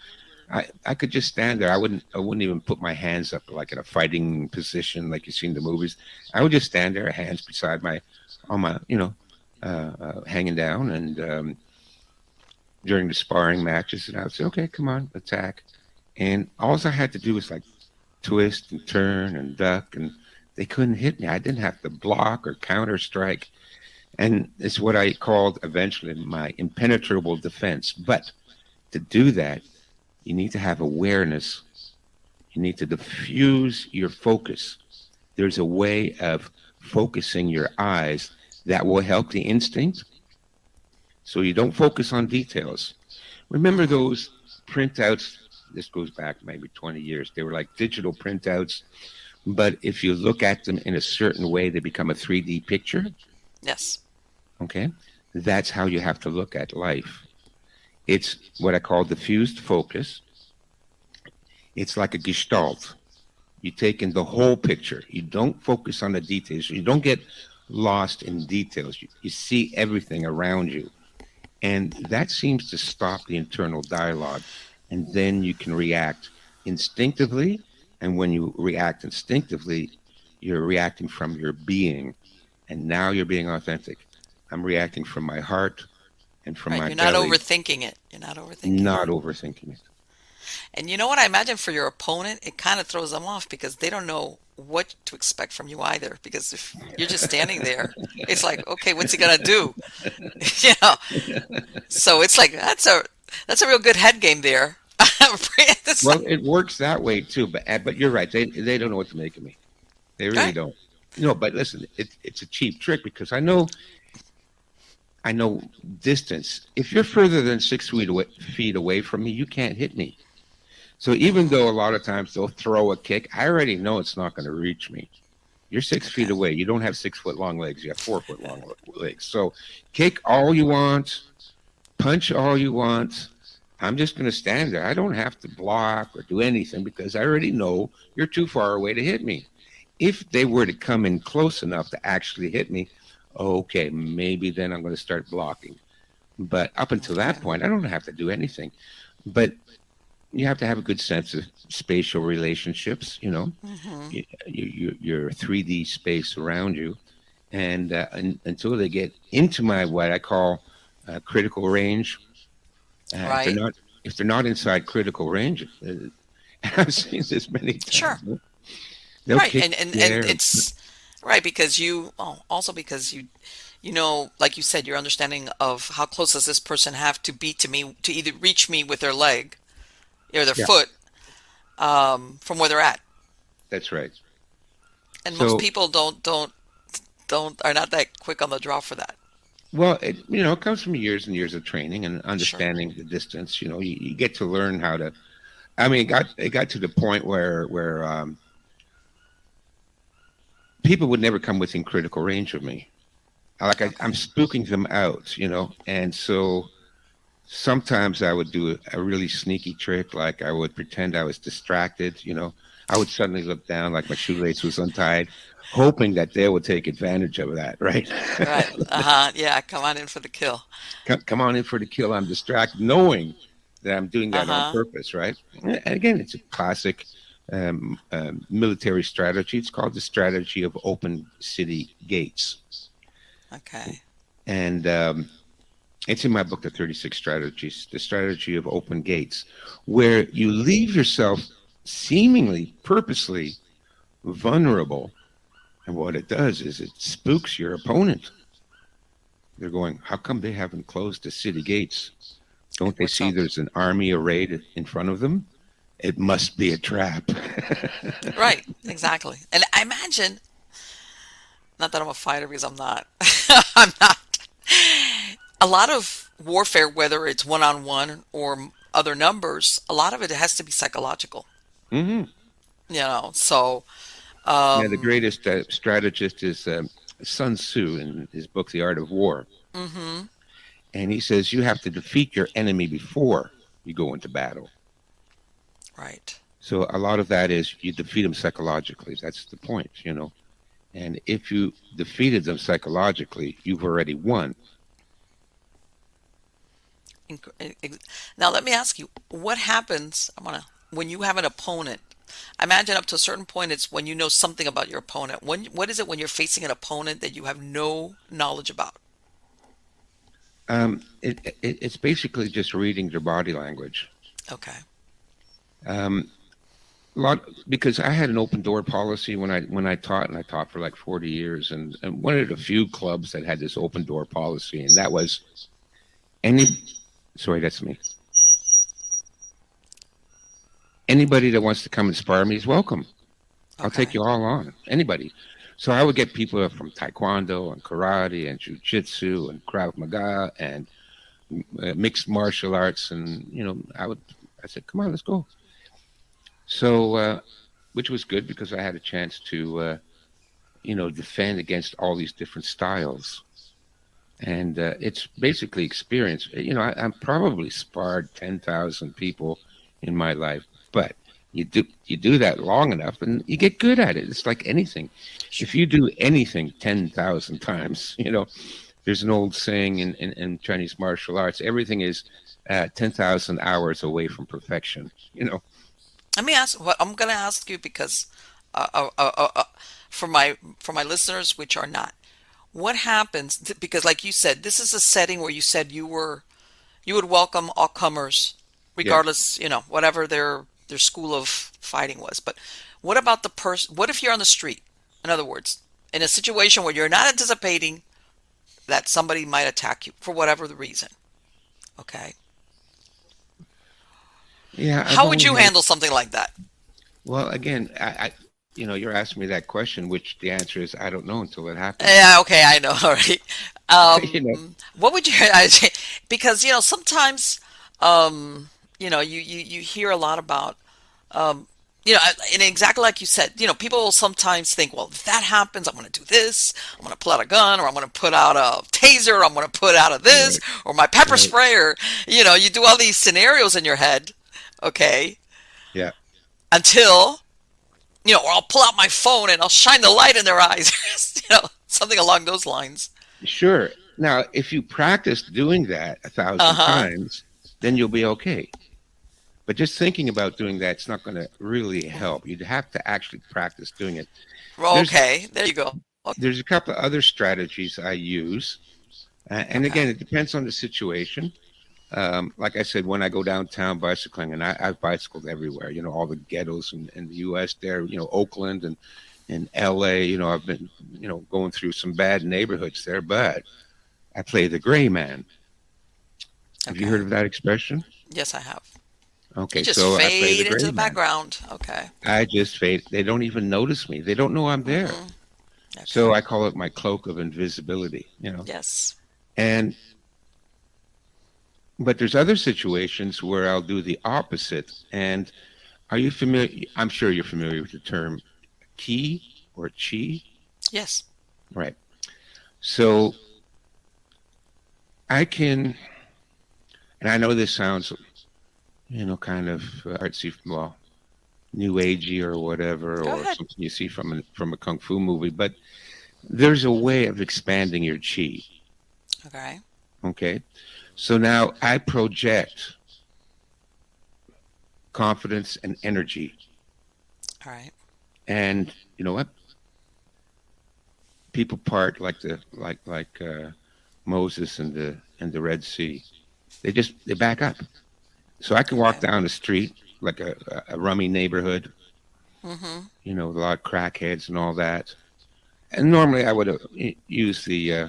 I could just stand there. I wouldn't even put my hands up like in a fighting position like you see in the movies. I would just stand there, hands beside hanging down, and during the sparring matches, and I would say, okay, come on, attack. And all I had to do was like twist and turn and duck, and they couldn't hit me. I didn't have to block or counter strike. And it's what I called eventually my impenetrable defense. But to do that, you need to have awareness. You need to diffuse your focus. There's a way of focusing your eyes that will help the instinct so you don't focus on details. Remember those printouts? This goes back maybe 20 years. They were like digital printouts, but if you look at them in a certain way, they become a 3D picture. Yes. Okay? That's how you have to look at life. It's what I call diffused focus. It's like a gestalt. You take in the whole picture. You don't focus on the details. You don't get lost in details. You see everything around you. And that seems to stop the internal dialogue. And then you can react instinctively. And when you react instinctively, you're reacting from your being. And now you're being authentic. I'm reacting from my heart and from my You're belly. not overthinking it. Not overthinking it. And you know what I imagine for your opponent, it kind of throws them off because they don't know what to expect from you either. Because if you're just standing there, it's like, okay, what's he gonna do? So it's like that's a real good head game there. Well, it works that way too, but you're right. They don't know what to make of me. They really don't. But listen, it's a cheap trick because I know distance. If you're further than 6 feet away from me, you can't hit me. So even though a lot of times they'll throw a kick, I already know it's not going to reach me. You're 6 feet away. You don't have 6 foot long legs. You have 4 foot long legs. So kick all you want, punch all you want. I'm just going to stand there. I don't have to block or do anything because I already know you're too far away to hit me. If they were to come in close enough to actually hit me, okay, maybe then I'm going to start blocking. But up until that point, I don't have to do anything. But you have to have a good sense of spatial relationships, your 3D space around you. And until they get into my, what I call critical range, right. If they're not inside critical range, I've seen this many times. Sure. Right. And it's right because because you know, like you said, your understanding of how close does this person have to be to me to either reach me with their leg or their foot from where they're at. That's right. And most people are not that quick on the draw for that. Well, it comes from years and years of training and understanding the distance. You get to learn how to I mean, it got to the point where people would never come within critical range of me. I'm Okay. spooking them out, and so sometimes I would do a really sneaky trick, like I would pretend I was distracted. I would suddenly look down like my shoelace was untied, hoping that they would take advantage of that, right? Right. Uh-huh. Yeah, come on in for the kill. Come on in for the kill. I'm distracted, knowing that I'm doing that on Uh-huh. purpose, right? And again, it's a classic military strategy. It's called the strategy of open city gates. Okay. And it's in my book, The 36 Strategies, the strategy of open gates, where you leave yourself seemingly purposely vulnerable. And what it does is it spooks your opponent. They're going, how come they haven't closed the city gates? Don't Like they what's see up? there's an army arrayed in front of them? It must be a trap. Right. Exactly. And I imagine, not that I'm a fighter because I'm not. I'm not. A lot of warfare, whether it's one-on-one or other numbers, a lot of it has to be psychological. Hmm. So Yeah, the um greatest strategist is Sun Tzu in his book, The Art of War. mhm. And he says you have to defeat your enemy before you go into battle. Right. So a lot of that is you defeat them psychologically. That's the point. And if you defeated them psychologically, you've already won. Now let me ask you, what happens? When you have an opponent. I imagine up to a certain point, it's when you know something about your opponent. What is it when you're facing an opponent that you have no knowledge about? It's basically just reading their body language. Okay. Um, a lot because I had an open door policy when I taught, and I taught for like 40 years, and one of the few clubs that had this open door policy, and that was any. Sorry, that's me. Anybody that wants to come and spar me is welcome. I'll take Okay. you all on. Anybody. So I would get people from Taekwondo and karate and Jiu-Jitsu and Krav Maga and mixed martial arts, and I said, come on, let's go. So, which was good because I had a chance to, defend against all these different styles. And it's basically experience. I'm probably sparred 10,000 people in my life, but you do that long enough and you get good at it. It's like anything. If Sure. you do anything 10,000 times, there's an old saying in Chinese martial arts, everything is 10,000 hours away from perfection. Let me ask what I'm going to ask you because uh, uh, uh, uh, uh, for my listeners, which are not, what happens? Because, like you said, this is a setting where you said you would welcome all comers, Yeah. regardless, whatever their school of fighting was. But what about the person? What if you're on the street? In other words, in a situation where you're not anticipating that somebody might attack you for whatever the reason. Okay, Yeah, I've how would only you had handle something like that? well, again, you're asking me that question, which the answer is I don't know until it happens. Yeah, okay, I know. All right. you know, What would you? Because sometimes, you hear a lot about, um, and exactly like you said, people will sometimes think, well, if that happens, I'm going to do this. I'm going to pull out a gun, or I'm going to put out a taser, or I'm going to put out of this, right, or my pepper right, spray, or you do all these scenarios in your head, okay, yeah, until or I'll pull out my phone and I'll shine the light in their eyes, something along those lines. sure. Now, if you practice doing that a thousand Uh-huh. times, then you'll be okay. But just thinking about doing that's not going to really help. You'd have to actually practice doing it. Well, There's okay, there you go. there's a couple of other strategies I use, and Okay. again, it depends on the situation. Like I said, when I go downtown bicycling, and I've bicycled everywhere, all the ghettos in the U.S. there, Oakland and L.A. I've been, going through some bad neighborhoods there, but I play the gray man. Have you heard Okay. of that expression? Yes, I have. You Okay, just so I play the fade into gray the man. background. Okay. I just fade. They don't even notice me. They don't know I'm there. Mm-hmm. So Okay. I call it my cloak of invisibility. Yes. And but there's other situations where I'll do the opposite. And are you familiar? I'm sure you're familiar with the term ki or chi, Yes. right? So I can, and I know this sounds, kind of artsy, well, new agey or whatever, Go or ahead. something you see from a kung fu movie, but there's a way of expanding your chi. Okay. Okay, so now I project confidence and energy, All right. and you know what? People part like Moses and the Red Sea. They back up. So I can walk Okay. down the street like a rummy neighborhood, Mm-hmm. with a lot of crackheads and all that. And normally I would have used the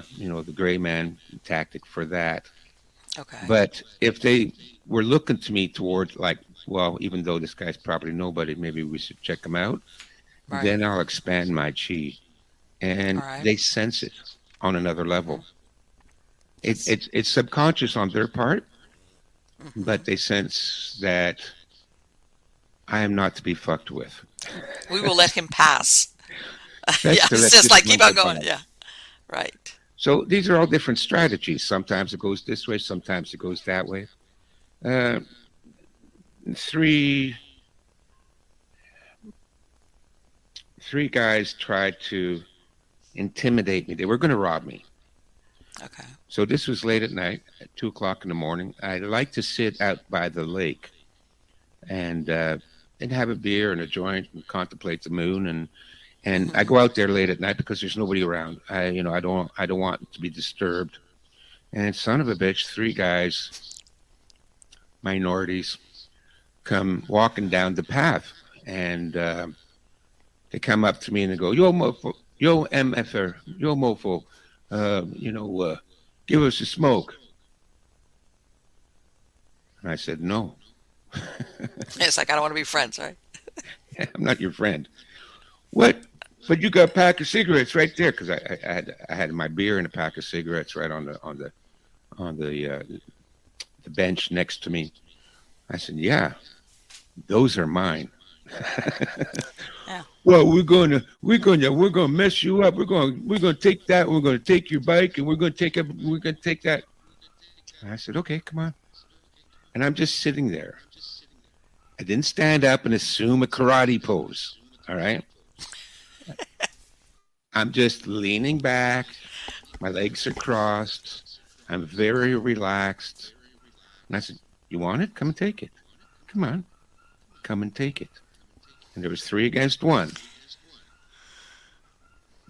gray man tactic for that. Okay. But if they were looking to me toward like, well, even though this guy's probably nobody, maybe we should check him out. Right. Then I'll expand my chi, and All right. they sense it on another Mm-hmm. level. That's. It's subconscious on their part, Mm-hmm. but they sense that I am not to be fucked with. We will let him pass. Yeah. Best to It's let just this like one keep on go going. by. Yeah. Right. So these are all different strategies. Sometimes it goes this way, sometimes it goes that way. Uh, three three guys tried to intimidate me. They were going to rob me. Okay. So this was late at night, at 2 o'clock in the morning. I like to sit out by the lake and have a beer and a joint and contemplate the moon, and I Mm-hmm. go out there late at night because there's nobody around. I don't want to be disturbed. And son of a bitch, three guys, minorities, come walking down the path, and they come up to me and they go, "Yo, mofo, yo, mf'er, yo, mofo, give us a smoke." And I said, "No, It's like I don't want to be friends, right? I'm not your friend." What? But you got a pack of cigarettes right there, because I had my beer and a pack of cigarettes right on the bench next to me. I said, "Yeah, those are mine." Yeah. Well, we're gonna mess you up. We're gonna take that. We're gonna take your bike, and we're gonna take that. And I said, "Okay, come on." And I'm just sitting there. I didn't stand up and assume a karate pose. All right. I'm just leaning back. My legs are crossed. I'm very relaxed. And I said, "You want it? Come and take it. Come on, come and take it." And there was three against one.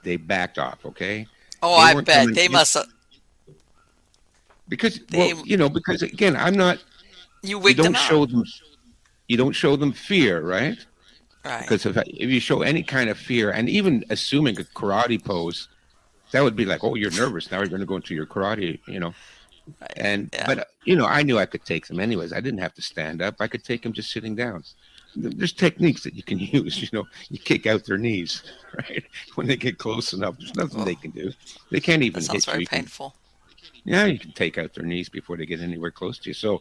They backed off. Okay. Oh, They I weren't bet coming they must have. because, They. because again, I'm not. You You wigged them don't out. show them. You don't show them fear, right? Right. Because if you show any kind of fear, and even assuming a karate pose, that would be like, "Oh, you're nervous now. You're going to go into your karate." Right. And Yeah. but I knew I could take them anyways. I didn't have to stand up. I could take them just sitting down. There's techniques that you can use. You kick out their knees, right? When they get close enough, there's nothing they Oh, can do. They can't that even sounds hit you. very You can, painful. yeah, you can take out their knees before they get anywhere close to you. So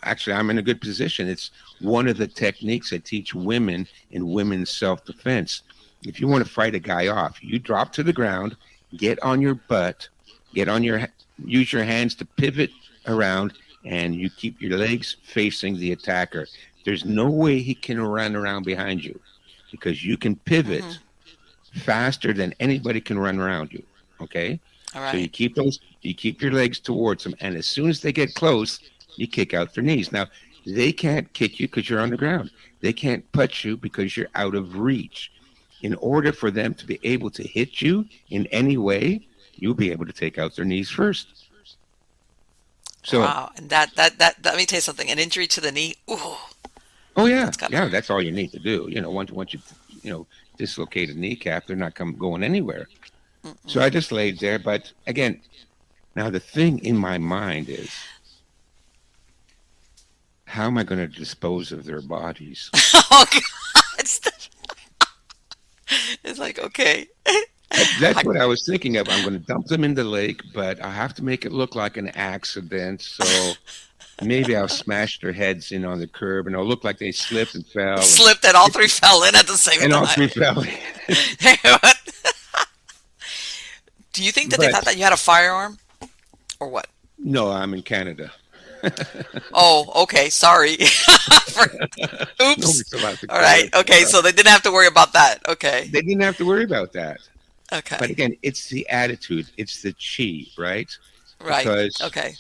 actually, I'm in a good position. It's one of the techniques I teach women in women's self-defense. If you want to fight a guy off, you drop to the ground, get on your butt, get on your, use your hands to pivot around, and you keep your legs facing the attacker. There's no way he can run around behind you because you can Mm-hmm. pivot faster than anybody can run around you. Okay, All so right. you keep your legs towards them, and as soon as they get close, you kick out their knees. Now they can't kick you because you're on the ground. They can't punch you because you're out of reach. In order for them to be able to hit you in any way, you'll be able to take out their knees first. So, Wow. And that let me tell you something. An injury to the knee. Ooh, oh yeah, that's gotta yeah, hurt. that's all you need to do. Once you dislocate a kneecap, they're not going anywhere. So Mm-mm. I just laid there. But again, now the thing in my mind is, how am I going to dispose of their bodies? Oh God. It's, it's like okay. That's I, what I was thinking of. I'm going to dump them in the lake, but I have to make it look like an accident. So maybe I'll smash their heads in on the curb, and it'll look like they slipped and fell, Slipped and all three fell in at the same and all time. three fell in. Do you think that they But thought that you had a firearm? Or what? no, I'm in Canada. Oh, okay. Sorry. Oops. Nobody's allowed to All right. carry Okay. a So they didn't have to worry about that. Okay. They didn't have to worry about that. Okay. But again, it's the attitude, it's the chi, right? Right. Because, Okay.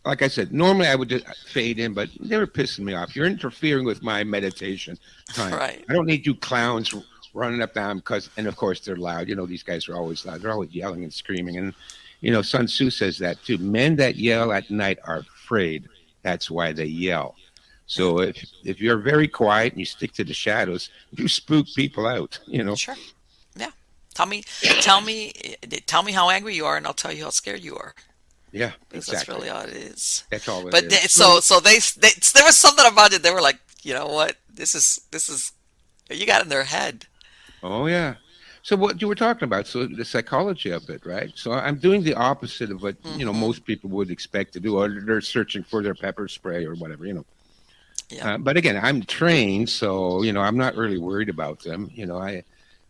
like I said, normally I would just fade in, but they were pissing me off. You're interfering with my meditation time. Right. I don't need you clowns running up down and of course they're loud. These guys are always loud. They're always yelling and screaming. And, Sun Tzu says that too. Men that yell at night are afraid. That's why they yell. So if you're very quiet and you stick to the shadows, you spook people out, Sure. Yeah. Tell me how angry you are, and I'll tell you how scared you are. Yeah, Because exactly. that's really all it is. That's all it But is. so they there was something about it. They were like, you know what? This is you got in their head. Oh, yeah. So what you were talking about, so the psychology of it, right? So I'm doing the opposite of what, most people would expect to do, or they're searching for their pepper spray or whatever, Yeah. But again, I'm trained, so, I'm not really worried about them.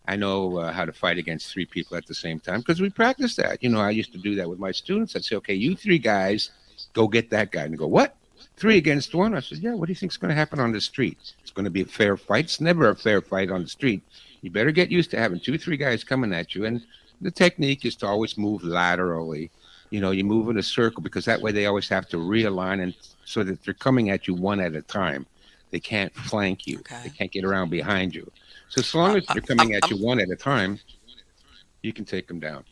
I know how to fight against three people at the same time because we practice that. I used to do that with my students. I'd say, okay, you three guys, go get that guy. And they go, what? 3 against 1? I said, yeah, what do you think's going to happen on the street? It's going to be a fair fight. It's never a fair fight on the street. You better get used to having 2, 3 guys coming at you. And the technique is to always move laterally. You move in a circle because that way they always have to realign and so that they're coming at you one at a time. They can't flank you. Okay. They can't get around behind you. So as long as they're coming at you one at a time, you can take them down.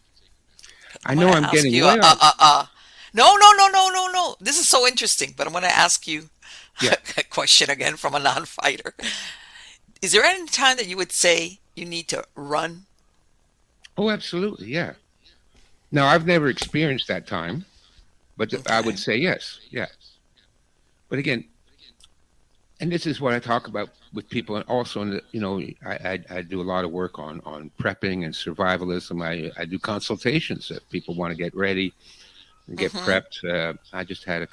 I know I'm getting way off. No. This is so interesting, but I'm going to ask you a question again from a non-fighter. Is there any time that you would say you need to run? Oh, absolutely, yeah. Now, I've never experienced that time, but I would say yes, yeah. But again, and this is what I talk about with people, and also, I do a lot of work on prepping and survivalism. I do consultations if people want to get ready and get prepped. I just had a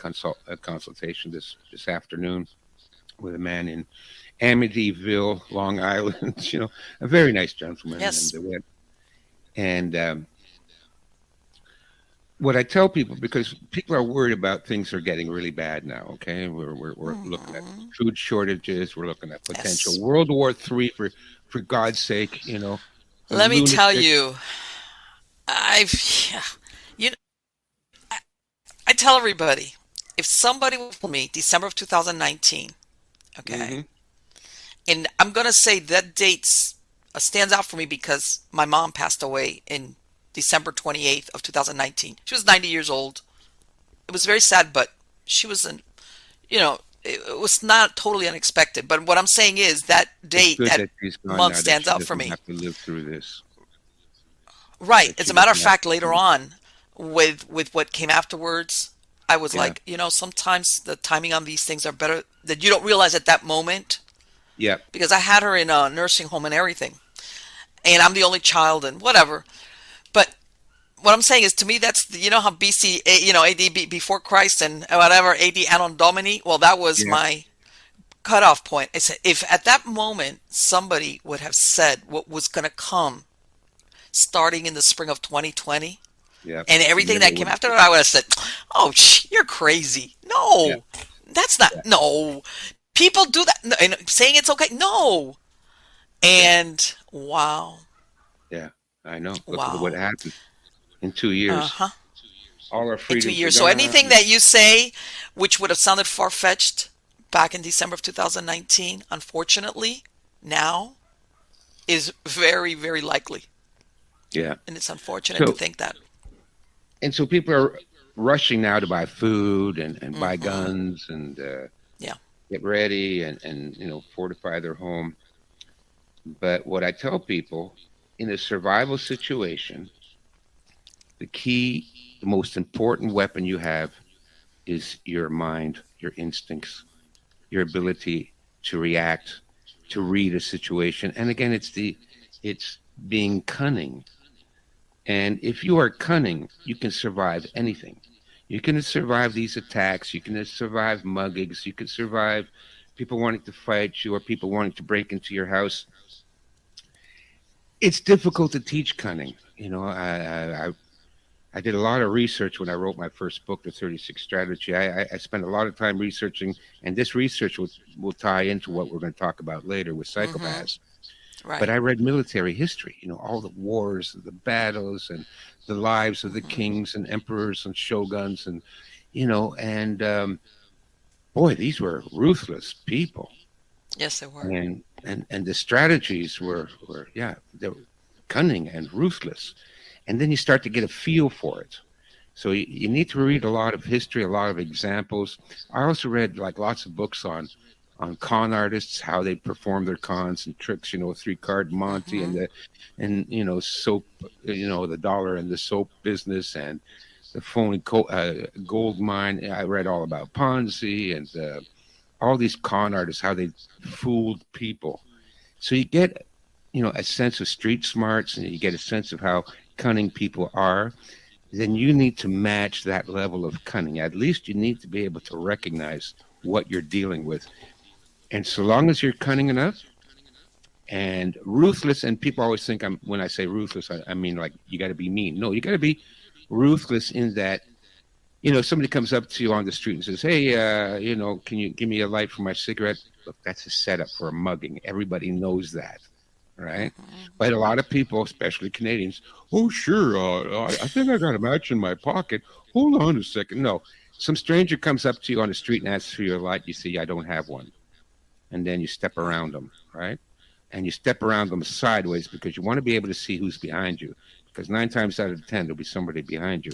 consultation this afternoon with a man in Amityville, Long Island. A very nice gentleman. Yes. And what I tell people, because people are worried about things are getting really bad now. Okay, we're looking at food shortages. We're looking at potential World War III for God's sake. Let me tell you, I tell everybody, if somebody will tell me December of 2019, okay, and I'm gonna say that date stands out for me because my mom passed away in December 28th of 2019. She was 90 years old. It was very sad, but she wasn't, it was not totally unexpected. But what I'm saying is that date, that month stands out for me. Have to live through this. Right. As a matter of fact, later on, with what came afterwards, I was like, sometimes the timing on these things are better that you don't realize at that moment. Yeah. Because I had her in a nursing home and everything. And I'm the only child and whatever. But what I'm saying is, to me, that's, how BC, AD before Christ and whatever, AD Anno Domini, well, that was my cutoff point. I said, if at that moment somebody would have said what was going to come starting in the spring of 2020, and everything that came after it, I would have said, oh, you're crazy. No, that's not, no. People do that. No, and saying it's okay. No. And wow. Yeah, I know. Look at what happened in 2 years. All our freedoms. In 2 years. So anything that you say, which would have sounded far-fetched back in December of 2019, unfortunately, now is very, very likely. Yeah. And it's unfortunate to think that. And so people are rushing now to buy food and buy guns and get ready and fortify their home. But what I tell people, in a survival situation, the most important weapon you have is your mind, your instincts, your ability to react, to read a situation. And again, it's being cunning. And if you are cunning, you can survive anything. You can survive these attacks. You can survive muggings. You can survive people wanting to fight you or people wanting to break into your house. It's difficult to teach cunning. I did a lot of research when I wrote my first book, The 36 Strategy. I spent a lot of time researching, and this research will tie into what we're going to talk about later with Mm-hmm. psychopaths. But Right. I read military history, all the wars, the battles, and the lives of the Mm-hmm. kings and emperors and shoguns, and boy, these were ruthless people, Yes, they were. and the strategies were yeah, they were cunning and ruthless, and then you start to get a feel for it. So you need to read a lot of history, a lot of examples. I also read like lots of books on con artists, how they perform their cons and tricks. Three card Monte and Mm-hmm. the and soap, the dollar and the soap business and the phony gold mine. I read all about Ponzi and all these con artists, how they fooled people. So you get a sense of street smarts, and you get a sense of how cunning people are. Then you need to match that level of cunning. At least you need to be able to recognize what you're dealing with. And so long as you're cunning enough and ruthless, and people always think when I say ruthless, I mean like you got to be mean. No, you got to be ruthless in that, somebody comes up to you on the street and says, "Hey, can you give me a light for my cigarette?" Look, that's a setup for a mugging. Everybody knows that, right? Mm-hmm. But a lot of people, especially Canadians, oh, sure, I think I got a match in my pocket. Hold on a second. No, some stranger comes up to you on the street and asks for your light. You say, I don't have one. And then you step Right. around them, right? And you step around them sideways because you want to be able to see who's behind you. Because 9 times out of 10, there'll be somebody behind you.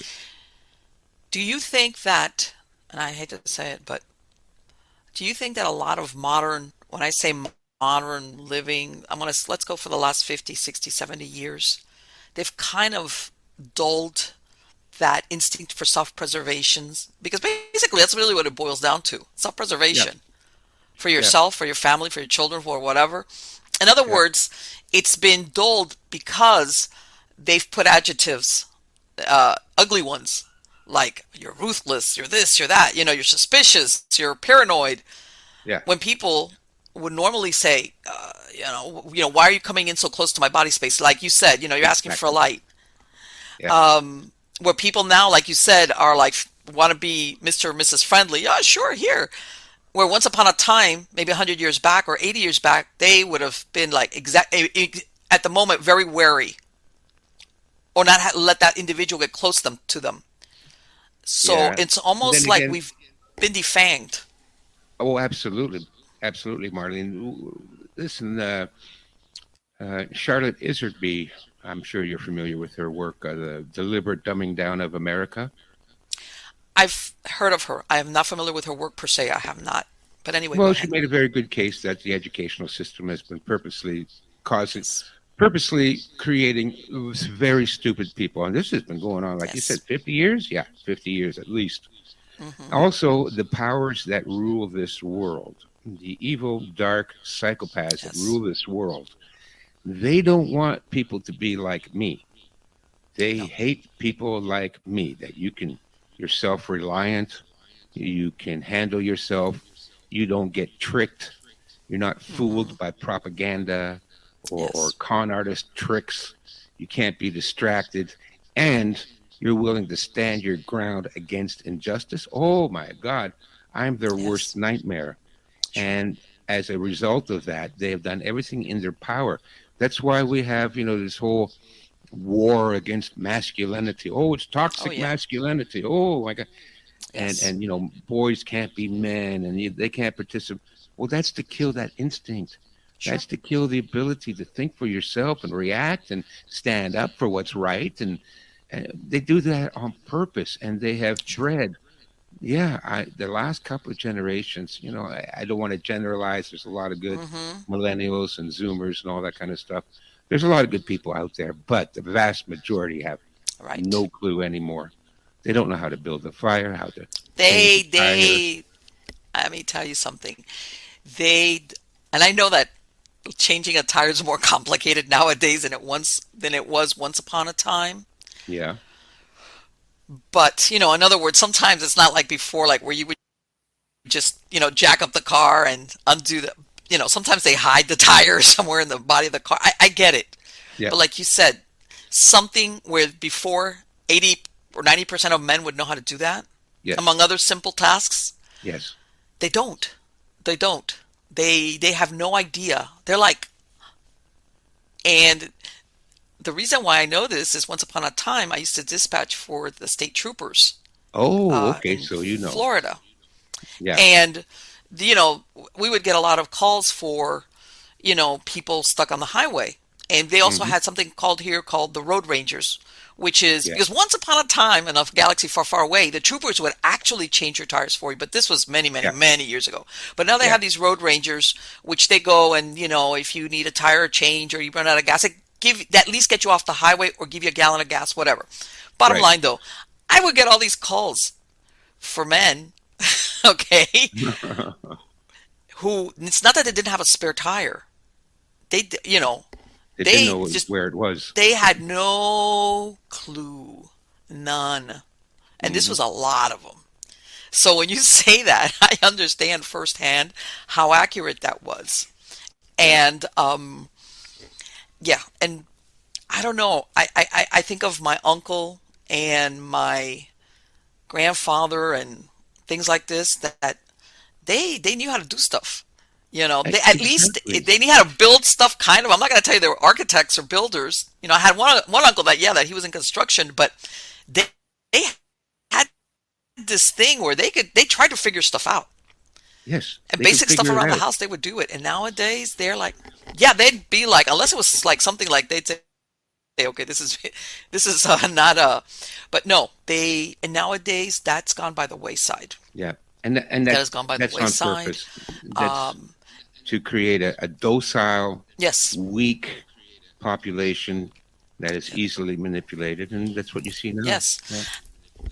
Do you think that, and I hate to say it, but do you think that a lot of modern, when I say modern living, let's go for the last 50, 60, 70 years, they've kind of dulled that instinct for self-preservation? Because basically that's really what it boils down to. Yeah, Self-preservation for yeah, yourself, for your family, for your children, for whatever. In other yeah, words, it's been dulled because they've put adjectives, ugly ones, like you're ruthless, you're this, you're that, you're suspicious, you're paranoid. yeah, When people would normally say, why are you coming in so close to my body space? Like you said, you're asking for a exactly. light. Yeah, Where people now, like you said, are like want to be Mr. or Mrs. Friendly. Yeah, sure, here. Where once upon a time, maybe 100 years back or 80 years back, they would have been like at the moment very wary or not let that individual get close to them. So yeah. it's And then almost like again, we've been defanged. oh, absolutely. Absolutely, Marlene. Listen, Charlotte Iserby, I'm sure you're familiar with her work, The Deliberate Dumbing Down of America. I've heard of her. I am not familiar with her work per se. I have not. But anyway, go Well, she ahead. made a very good case that the educational system has been causing, Yes. purposely creating very stupid people. And this has been going on, like you Yes. said, 50 years? Yeah, 50 years at least. Hmm. Also, the powers that rule this world, the evil, dark psychopaths that Yes. rule this world, they don't want people to be like me. They No. hate people like me, that you're self reliant, you can handle yourself, you don't get tricked, you're not Hmm. fooled by propaganda or Yes. con artist tricks, you can't be distracted, and you're willing to stand your ground against injustice. Oh my God, I'm their worst Yes. nightmare. True. And as a result of that, they have done everything in their power. That's why we have, this whole war against masculinity. Oh, it's Oh toxic yeah. masculinity. Oh my God. And Yes. boys can't be men and they can't participate. Well, that's to kill that instinct. Sure. That's to kill the ability to think for yourself and react and stand up for what's right. And they do that on purpose, and they have Sure. bred. Yeah, the last couple of generations, I don't want to generalize. There's a lot of good Hmm. millennials and Zoomers and all that kind of stuff. There's a lot of good people out there, but the vast majority have Right. no clue anymore. They don't know how to build a fire, how to change a They tire. they let me tell you something. They and I know that changing a tire is more complicated nowadays than it was once upon a time. Yeah, But, in other words, sometimes it's not like before, like where you would just, jack up the car and undo sometimes they hide the tire somewhere in the body of the car. I get it. Yeah. But like you said, something where before 80 or 90% of men would know how to do that, Yes. among other simple tasks, Yes. they don't. They don't. They have no idea. They're like, and the reason why I know this is once upon a time I used to dispatch for the state troopers Oh, okay. in So you know. Florida. Yeah. And, we would get a lot of calls for, people stuck on the highway. And they also Hmm. had something called the Road Rangers, which is Yeah. because once upon a time in a galaxy far, far away, the troopers would actually change your tires for you. But this was many, many, Yeah. many years ago. But now they Yeah. have these Road Rangers, which they go and, if you need a tire change or you run out of gas, they at least get you off the highway or give you a gallon of gas, whatever. Bottom Right. line though, I would get all these calls for men, okay, who it's not that they didn't have a spare tire. They, They didn't they know just where it was. they had no clue, none, and this Hmm. was a lot of them. So when you say that, I understand firsthand how accurate that was, Yeah. and yeah, and I don't know. I think of my uncle and my grandfather and things like this that they knew how to do stuff. They at least Exactly. they knew how to build stuff. Kind of. I'm not going to tell you they were architects or builders. I had one uncle that he was in construction, but they they had this thing where they tried to figure stuff out Yes. and They could basic stuff figure it around the out. house. They would do it, and nowadays they're like, yeah, they'd be like, unless it was like something like they'd say, okay, this is not a, but no, and nowadays that's gone by the wayside. Yeah. And That has gone by the that's on wayside. purpose. That's Um, to create a docile, yes, weak population that is easily manipulated, and that's what you see now. yes. Yeah.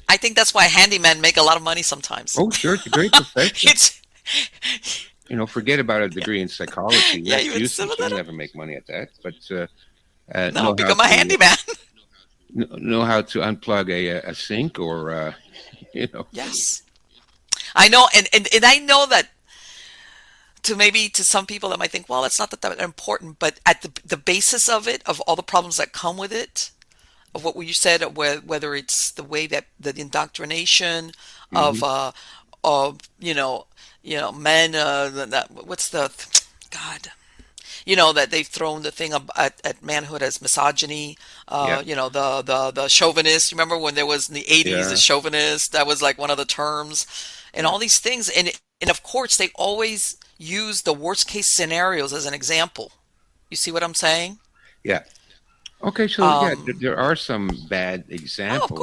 I think that's why handymen make a lot of money sometimes. Oh, sure, it's a great profession. It's Forget about a degree in psychology. yeah, That's even useless. some You'll of never make money at that. But no, know how become a to handyman. know how to unplug a sink, or Yes, I know, and I know that to some people that might think, well, it's not that important, but at the basis of it, of all the problems that come with it, of what you said, whether it's the way that the indoctrination Hmm. of men, what's the God, that they've thrown the thing at manhood as misogyny, Yeah, the chauvinist. Remember when there was in the 80s the yeah, chauvinist? That was like one of the terms, and yeah, all these things, and of course they always use the worst case scenarios as an example. You see what I'm saying? yeah. Okay, so yeah, Um, there are some bad oh, examples,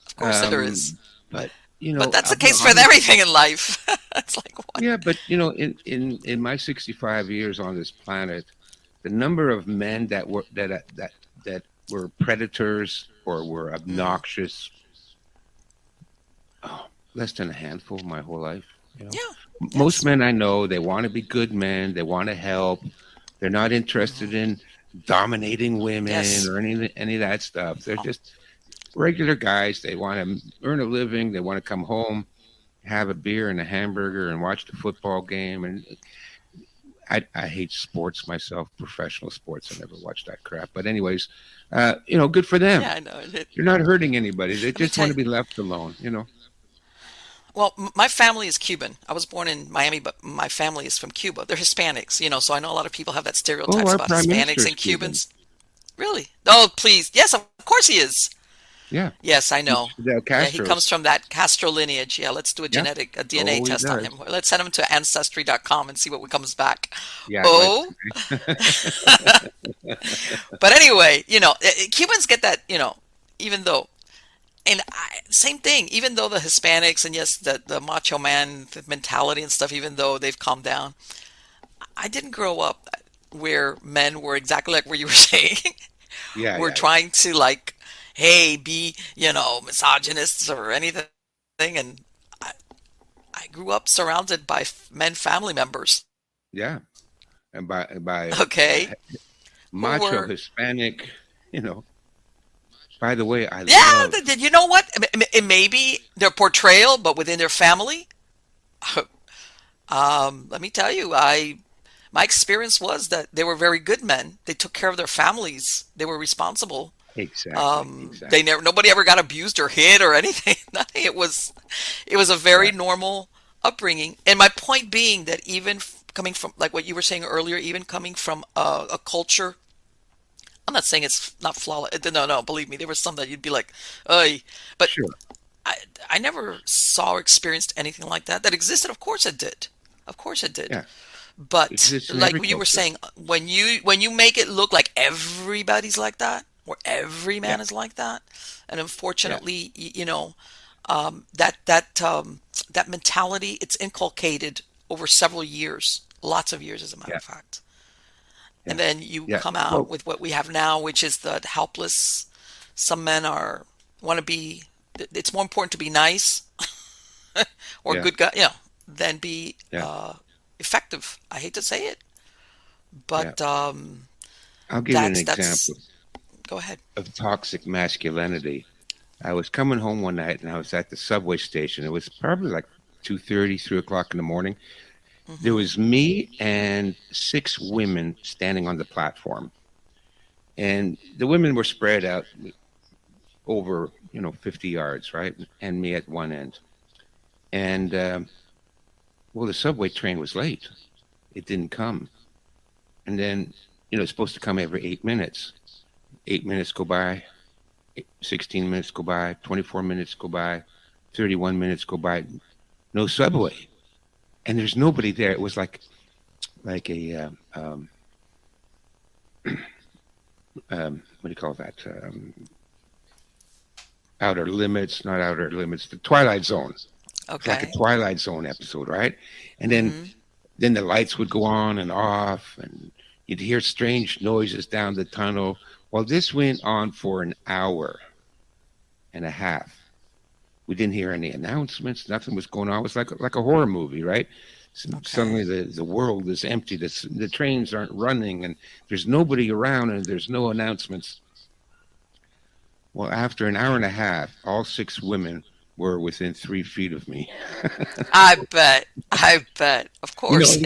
of course there is. but But that's the I'll be case with honest. everything in life. It's like what? Yeah, but in my 65 years on this planet, the number of men that were predators or were Mm, obnoxious, oh, less than a handful my whole life. yeah. Most Yes. men I know, they want to be good men, they want to help. They're not interested Hmm. in dominating women Yes. or any of that stuff. They're just regular guys. They want to earn a living. They want to come home, have a beer and a hamburger, and watch the football game. And I hate sports myself, professional sports. I never watch that crap. But anyways, good for them. Yeah, I know. They're not hurting anybody. They Let me just tell want you. to be left alone. Well, my family is Cuban. I was born in Miami, but my family is from Cuba. They're Hispanics, so I know a lot of people have that Oh, stereotypes our about prime minister Hispanics is and Cuban. Cubans. Really? Oh, please. Yes, of course he is. Yeah, Yes, I he's know. Fidel Yeah, he comes Castro's. from that Castro lineage. Yeah, let's do Yeah. a DNA Oh, he test on does. him. Let's send him to ancestry.com and see what comes back. Yeah, I'd like Oh, to. but anyway, Cubans get that, even though, and same thing, even though the Hispanics and yes, the macho man mentality and stuff, even though they've calmed down, I didn't grow up where men were exactly like what you were saying. Yeah, Were yeah, yeah. trying to like, hey, be, misogynists or anything. And I, I grew up surrounded by men family members, Yeah. And by okay, who macho were, Hispanic, you know, By the way, I Yeah, love. you know what? It may be their portrayal, but within their family, let me tell you, my experience was that they were very good men. They took care of their families. They were responsible. Exactly, They exactly. never, nobody ever got abused or hit or anything. Nothing. It was a very Yeah, normal upbringing. And my point being that even coming from, like what you were saying earlier, even coming from a culture, I'm not saying it's not flawless. No, no, believe me, there was some that you'd be like, "Ay," but sure. I, I never saw or experienced anything like that. That existed, of course it did. Of course it did. Yeah, But exists in every like you were culture. saying, when you make it look like everybody's like that, or every Yeah, man is like that, and yeah, unfortunately, that mentality, it's inculcated over several years, lots of years, as a matter yeah, of fact. And yeah, then you yeah. come out Well, with what we have now, which is the helpless. Some men are want to be. It's more important to be nice or yeah, good guy, than be yeah, effective. I hate to say it, yeah. but I'll give you an that's. example Go ahead. of toxic masculinity. I was coming home one night and I was at the subway station. It was probably like 2:30, 3 o'clock in the morning. There Hmm. was me and six women standing on the platform. And the women were spread out over, 50 yards, right? And me at one end. And, well, the subway train was late. It didn't come. And then, it's supposed to come every 8 minutes. 8 minutes go by, 16 minutes go by, 24 minutes go by, 31 minutes go by. No subway. And there's nobody there. It was like a what do you call that? Outer Limits, not Outer Limits, the Twilight Zone. It's like a Okay. Twilight Zone episode, right? And then Hmm. then the lights would go on and off, and you'd hear strange noises down the tunnel. Well, this went on for an hour and a half. We didn't hear any announcements. Nothing was going on. It was like a horror movie, right? Okay. Suddenly the world is empty. The trains aren't running, and there's nobody around, and there's no announcements. Well, after an hour and a half, all six women were within 3 feet of me. I bet. I bet. Of You know, course.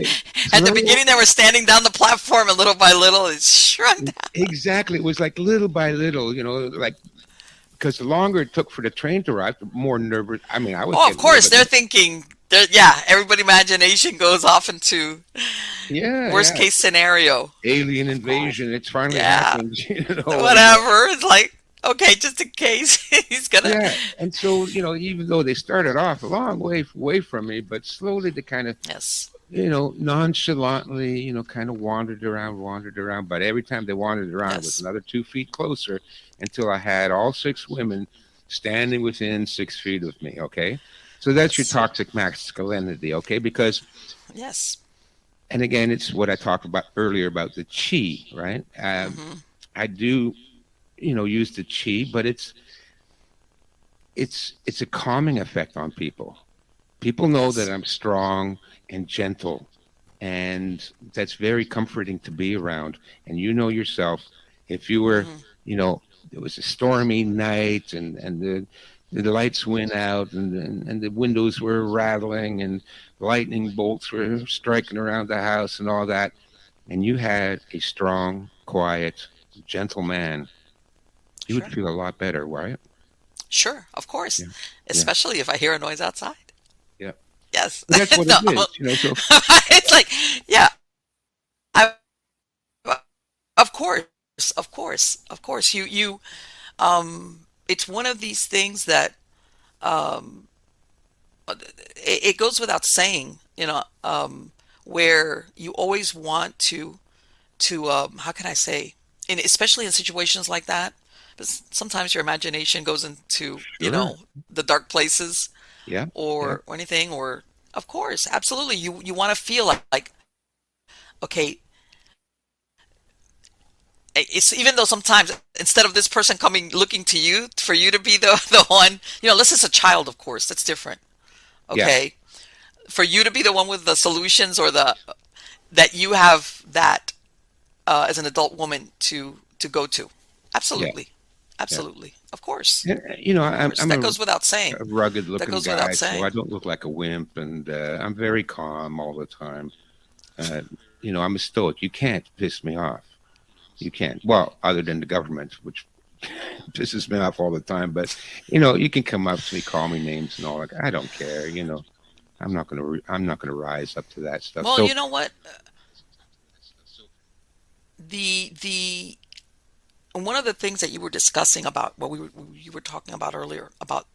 At the slowly, beginning, they were standing down the platform, and little by little, it's shrunk down. exactly. It was like little by little, like because the longer it took for the train to arrive, the more nervous. I mean, I was Oh, of getting a little course, bit. they're thinking. Yeah, everybody' imagination goes off into Yeah, worst yeah. case scenario. Alien Of course. invasion. It's finally Yeah. happened. And Whatever. It's like, okay, just in case he's gonna. yeah. And so, even though they started off a long way away from me, but slowly they kind of, Yes. nonchalantly, kind of wandered around, wandered around. But every time they wandered around, it was Yes. another 2 feet closer until I had all six women standing within 6 feet of me. Okay. So that's your Yes. toxic masculinity. Okay. Because, Yes. and again, it's what I talked about earlier about the chi, right? Hmm. I do, use the chi, but it's a calming effect on people. People know that Yes. I'm strong and gentle, and that's very comforting to be around. And you know yourself, if you were, Hmm. it was a stormy night, and the lights went out, and the windows were rattling, and lightning bolts were striking around the house, and all that, and you had a strong, quiet, gentle man, you would Sure. feel a lot better, right? Sure. Of course. Yeah, yeah, Especially if I hear a noise outside. yeah. Yes. And that's what No. it is, So It's like, yeah. I, of course. Of course. Of course. It's one of these things that um, it goes without saying, where you always want to how can I say, especially in situations like that, but sometimes your imagination goes into, sure, the dark places yeah, yeah, or anything, or of course, absolutely, you want to feel like, okay, it's even though sometimes instead of this person coming looking to you for you to be the one, unless it's a child, of course, that's different. yeah, Okay, for you to be the one with the solutions or the that you have as an adult woman to go to. yeah, Absolutely. yeah. Absolutely. Of course. And, Of course. I'm That goes without saying. a That rugged-looking goes without guy, so I saying. don't look like a wimp, and I'm very calm all the time. Uh, I'm a stoic. You can't piss me off. You can't. Well, other than the government, which pisses me off all the time. But you can come up to me, call me names and all that. I don't care. I'm not gonna rise up to that stuff. Well, So you know what? The one of the things that you were discussing about what you were talking about earlier about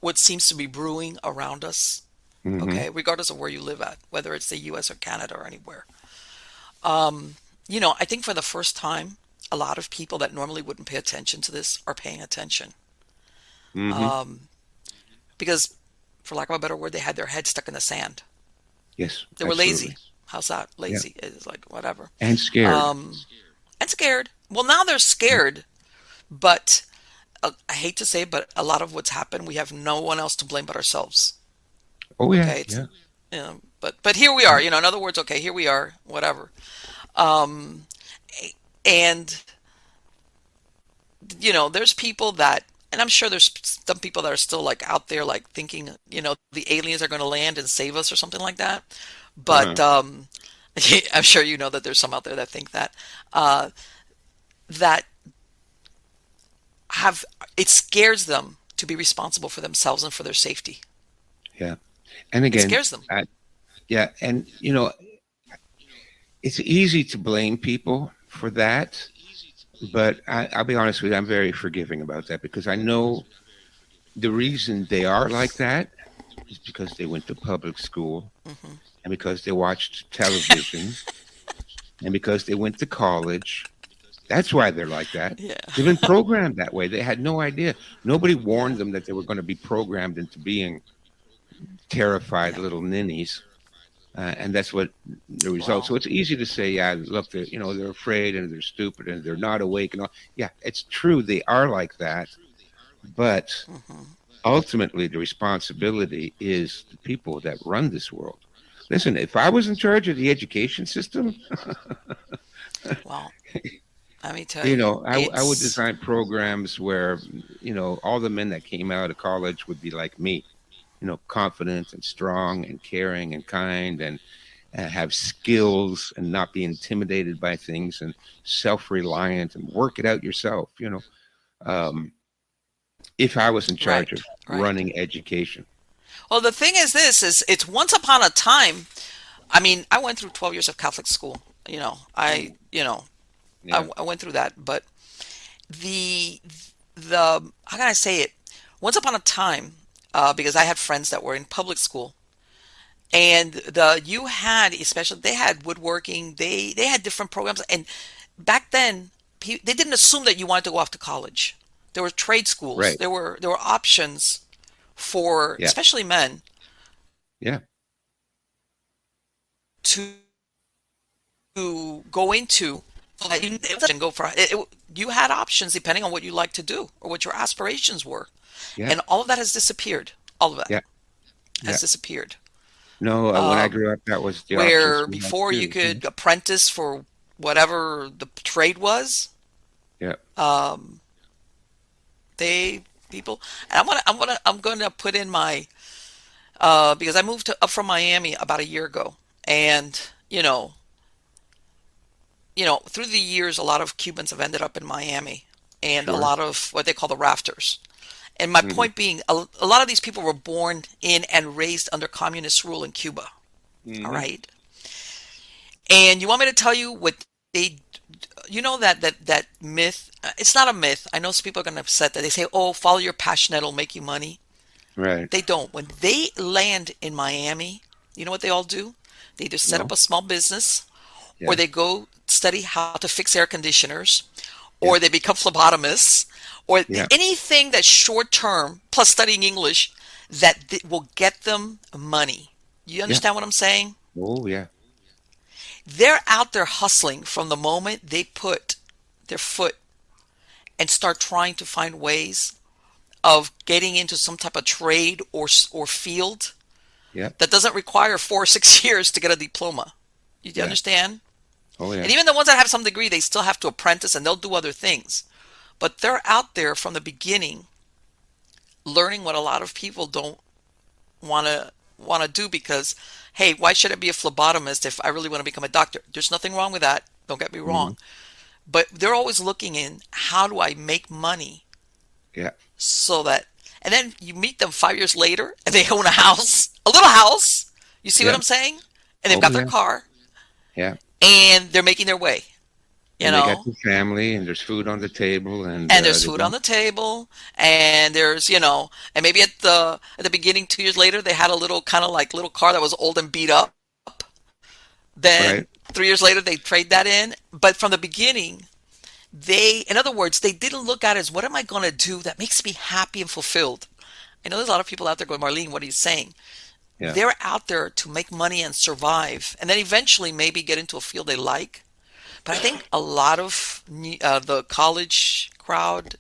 what seems to be brewing around us, hmm okay, regardless of where you live at, whether it's the US or Canada or anywhere. I think for the first time, a lot of people that normally wouldn't pay attention to this are paying attention. hmm Um, because, for lack of a better word, they had their head stuck in the sand. yes, They were absolutely. lazy. How's that? Yeah, Lazy. It's like, whatever. and scared. Um, and scared. Well, now they're scared, but I hate to say it, but a lot of what's happened, we have no one else to blame but ourselves. Oh yeah, Okay, it's yeah. but here we are. In other words, okay, here we are. Whatever. Um, and there's people that, and I'm sure there's some people that are still like out there, like thinking, the aliens are going to land and save us or something like that. But Uh-huh. I'm sure that there's some out there that think that uh, that have it scares them to be responsible for themselves and for their safety. Yeah. And It again, scares them. yeah, and it's easy to blame people for that, but I'll be honest with you, I'm very forgiving about that because I know the reason they are like that is because they went to public school Hmm. and because they watched television and because they went to college. That's why they're like that. Yeah. They've been programmed that way. They had no idea. Nobody warned Yeah. them that they were going to be programmed into being terrified Yeah. little ninnies. And that's what the result. Well. So it's easy to say, yeah, look, they're afraid and they're stupid and they're not awake and all. Yeah, it's true. They are like that. But Hmm. ultimately, the responsibility is the people that run this world. Listen, if I was in charge of the education system, Well, let me tell you, I would it's design programs where, all the men that came out of college would be like me, confident and strong and caring and kind and have skills and not be intimidated by things and self-reliant and work it out yourself, um, if I was in charge right, of right. running education. Well, the thing is, this is it's once upon a time. I mean, I went through 12 years of Catholic school. Yeah. I went through that, but the the how can I say it? Once upon a time, because I had friends that were in public school, and you had, especially, they had woodworking, they had different programs, and back then they didn't assume that you wanted to go off to college. There were trade schools. Right. There were options for Yeah. especially men Yeah. to go into. Like, you didn't go for you had options depending on what you like to do or what your aspirations were, Yeah. and all of that has disappeared. All of that Yeah. Yeah. has disappeared. No, when I grew up, that was the options Where we had before you too. could apprentice for whatever the trade was, Yeah. um, they people. And I'm gonna put in my because I moved up from Miami about a year ago, and through the years, a lot of Cubans have ended up in Miami, and a Sure. lot of what they call the rafters. And my hmm point being, a lot of these people were born in and raised under communist rule in Cuba. All hmm right. And you want me to tell you what they, that myth? It's not a myth. I know some people are going to upset that they say, "Oh, follow your passion; it'll make you money." Right. They don't. When they land in Miami, you know what they all do? They either set up No. a small business, or Yeah. they go study how to fix air conditioners, Yeah. or they become phlebotomists, or Yeah. anything that's short term plus studying English that will get them money. You Yeah. understand what I'm saying? Oh, yeah. They're out there hustling from the moment they put their foot and start trying to find ways of getting into some type of trade or field Yeah. that doesn't require 4 or 6 years to get a diploma. You Yeah. understand? Oh, And yeah. even the ones that have some degree, they still have to apprentice and they'll do other things. but they're out there from the beginning learning what a lot of people don't want to do because, hey, why should I be a phlebotomist if I really want to become a doctor? There's nothing wrong with that. Don't get me Hmm. wrong. But they're always looking in, how do I make money Yeah. so that, and then you meet them 5 years later and they own a house, a little house. You see what Yeah. I'm saying? And they've Oh got their yeah. car Yeah. and they're making their way, you And they got know? the family, and there's food on the table, and And there's they food on don't. the table and there's, and maybe at the beginning 2 years later they had a little kind of like little car that was old and beat up. Then Right. 3 years later they trade that in. But from the beginning, in other words, they didn't look at it as what am I going to do that makes me happy and fulfilled. I know there's a lot of people out there going, Marlene, what are you saying? Yeah. They're out there to make money and survive, and then eventually maybe get into a field they like. But I think a lot of the college crowd,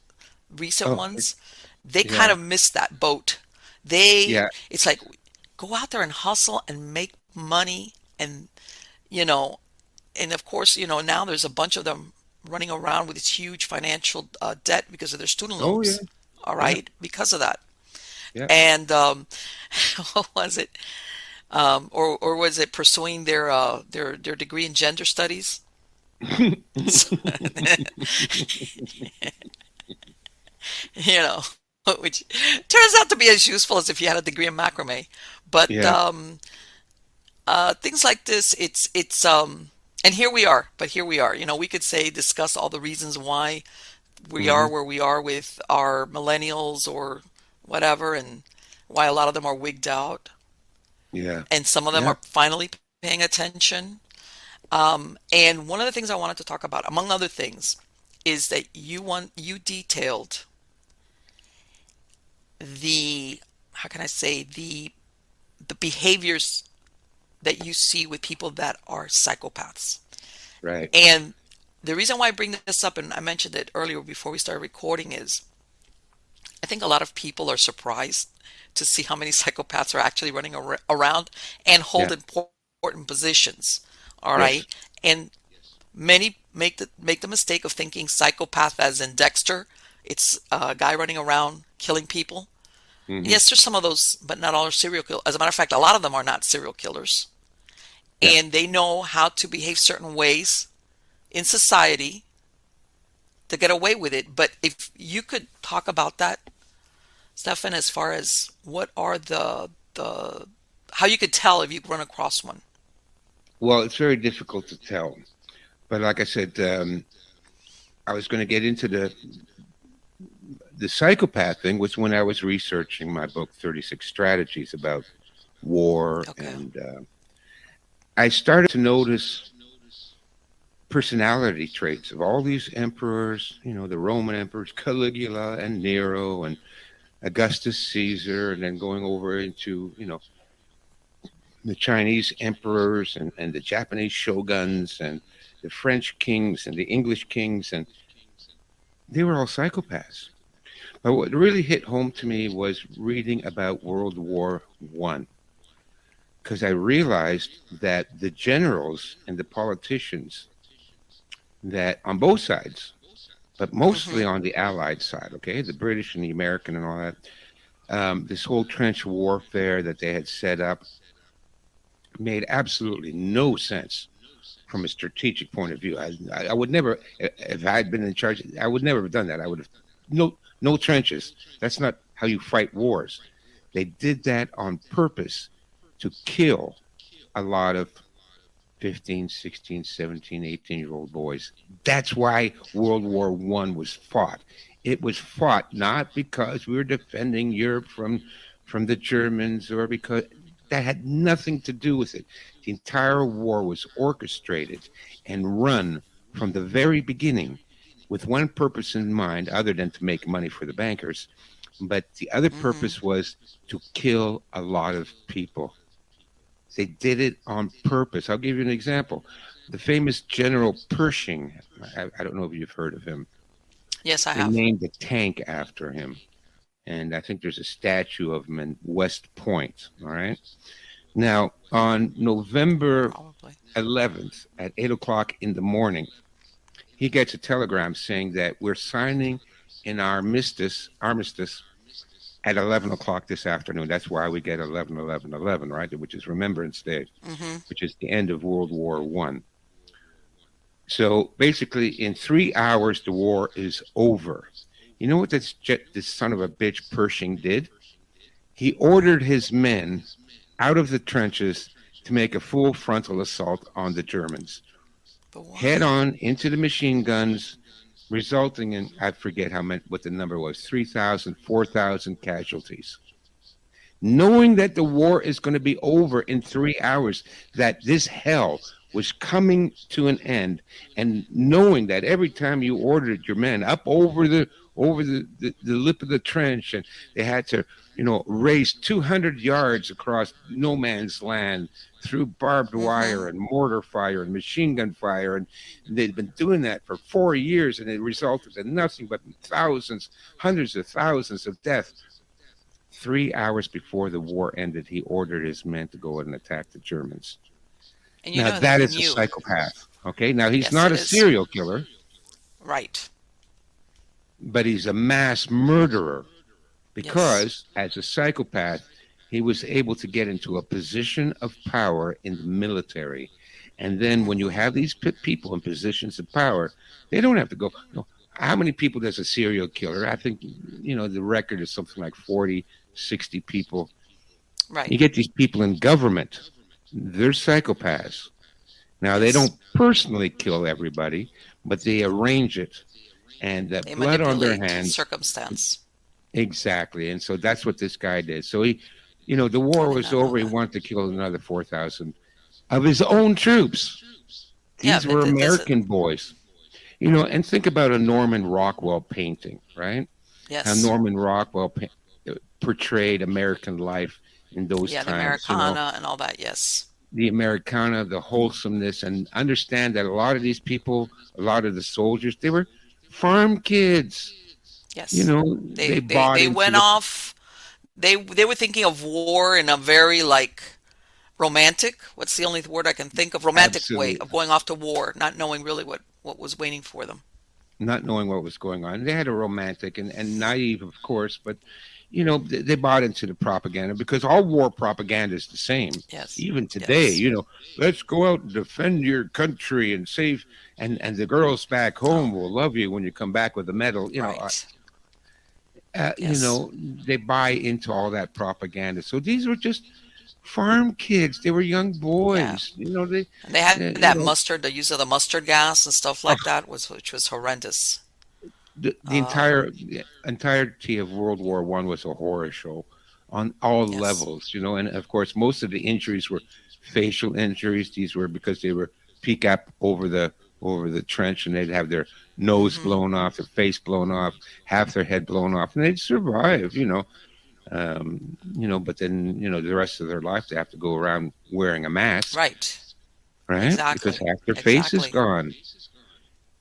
recent Oh, ones, they kind yeah. of missed that boat. Yeah. It's like, go out there and hustle and make money, and you know, and of course, now there's a bunch of them running around with this huge financial debt because of their student Oh yeah. loans. All Yeah. right, because of that. Yeah. And what was it? Or was it pursuing their degree in gender studies? you know, which turns out to be as useful as if you had a degree in macrame. But Yeah. things like this, it's and here we are. But here we are. We could say discuss all the reasons why we are Hmm. where we are with our millennials or whatever, and why a lot of them are wigged out, Yeah. and some of them Yeah. are finally paying attention. And one of the things I wanted to talk about, among other things, is that you detailed the how can I say the behaviors that you see with people that are psychopaths. Right. And the reason why I bring this up, and I mentioned it earlier before we started recording, is I think a lot of people are surprised to see how many psychopaths are actually running around and hold Yeah. important positions. All Yes. right. And many make the mistake of thinking psychopath as in Dexter. It's a guy running around killing people. Hmm. Yes, there's some of those, but not all are serial killers. As a matter of fact, a lot of them are not serial killers. Yeah. And they know how to behave certain ways in society to get away with it. But if you could talk about that, Stefan, as far as what are the how you could tell if you run across one. Well, it's very difficult to tell, but like I said, I was going to get into the psychopath thing was when I was researching my book, 36 Strategies about war, Okay. and I started to notice personality traits of all these emperors, the Roman emperors, Caligula and Nero and Augustus Caesar, and then going over into, the Chinese emperors and the Japanese shoguns and the French kings and the English kings, and they were all psychopaths. But what really hit home to me was reading about World War I, because I realized that the generals and the politicians that on both sides, but mostly Mm-hmm. on the Allied side, okay, the British and the American and all that, this whole trench warfare that they had set up made absolutely no sense from a strategic point of view. I would never, if I had been in charge, I would never have done that. I would have no trenches. That's not how you fight wars. They did that on purpose to kill a lot of 15, 16, 17, 18-year-old boys. That's why World War I was fought. It was fought not because we were defending Europe from the Germans, or because that had nothing to do with it. The entire war was orchestrated and run from the very beginning with one purpose in mind, other than to make money for the bankers. But the other Mm-hmm. purpose was to kill a lot of people. They did it on purpose. I'll give you an example. The famous General Pershing, I don't know if you've heard of him. Yes, I They have. named a tank after him. And I think there's a statue of him in West Point. All right. Now, on November Probably. 11th at 8 o'clock in the morning, he gets a telegram saying that we're signing in our armistice at 11 o'clock this afternoon. That's why we get 11/11/11, right? Which is Remembrance Day, which is the end of World War One. So basically, in 3 hours, the war is over. You know what this son of a bitch Pershing did? He ordered his men out of the trenches to make a full frontal assault on the Germans, head on into the machine guns, resulting in, I forget what the number was, 3,000, 4,000 casualties. Knowing that the war is going to be over in 3 hours, that this hell was coming to an end, and knowing that every time you ordered your men up over the lip of the trench, and they had to, race 200 yards across no man's land through barbed wire and mortar fire and machine gun fire, and they'd been doing that for 4 years, and it resulted in nothing but thousands, hundreds of thousands of deaths. 3 hours before the war ended, he ordered his men to go and attack the Germans. And now that is a psychopath. Okay, now he's not a serial killer, right? But he's a mass murderer, because as a psychopath, he was able to get into a position of power in the military. And then when you have these people in positions of power, they don't have to go. How many people does a serial killer? I think, the record is something like 40, 60 people. Right. You get these people in government. They're psychopaths. Now, they don't personally kill everybody, but they arrange it. And that blood on their hands. Circumstance. Exactly. And so that's what this guy did. So he, the war was over. He wanted to kill another 4,000 of his own troops. These were American boys. And think about a Norman Rockwell painting, right? Yes. How Norman Rockwell portrayed American life in those times. Yeah, the Americana and all that, yes. The Americana, the wholesomeness, and understand that a lot of these people, a lot of the soldiers, they were farm kids. Yes. They went off. They were thinking of war in a very romantic. What's the only word I can think of? Romantic way of going off to war, not knowing really what was waiting for them. Not knowing what was going on. They had a romantic and naive, of course, but they bought into the propaganda, because all war propaganda is the same. Yes. Even today, let's go out and defend your country and save, and the girls back home will love you when you come back with a medal. Right. They buy into all that propaganda. So these were just farm kids. They were young boys. Yeah. They had that mustard, the use of the mustard gas and stuff like that, which was horrendous. The entirety of World War I was a horror show on all levels, and of course most of the injuries were facial injuries. These were because they were peek up over the trench, and they'd have their nose blown off, their face blown off, half their head blown off, and they'd survive, but then, the rest of their life they have to go around wearing a mask. Right. Exactly. Because half their face is gone.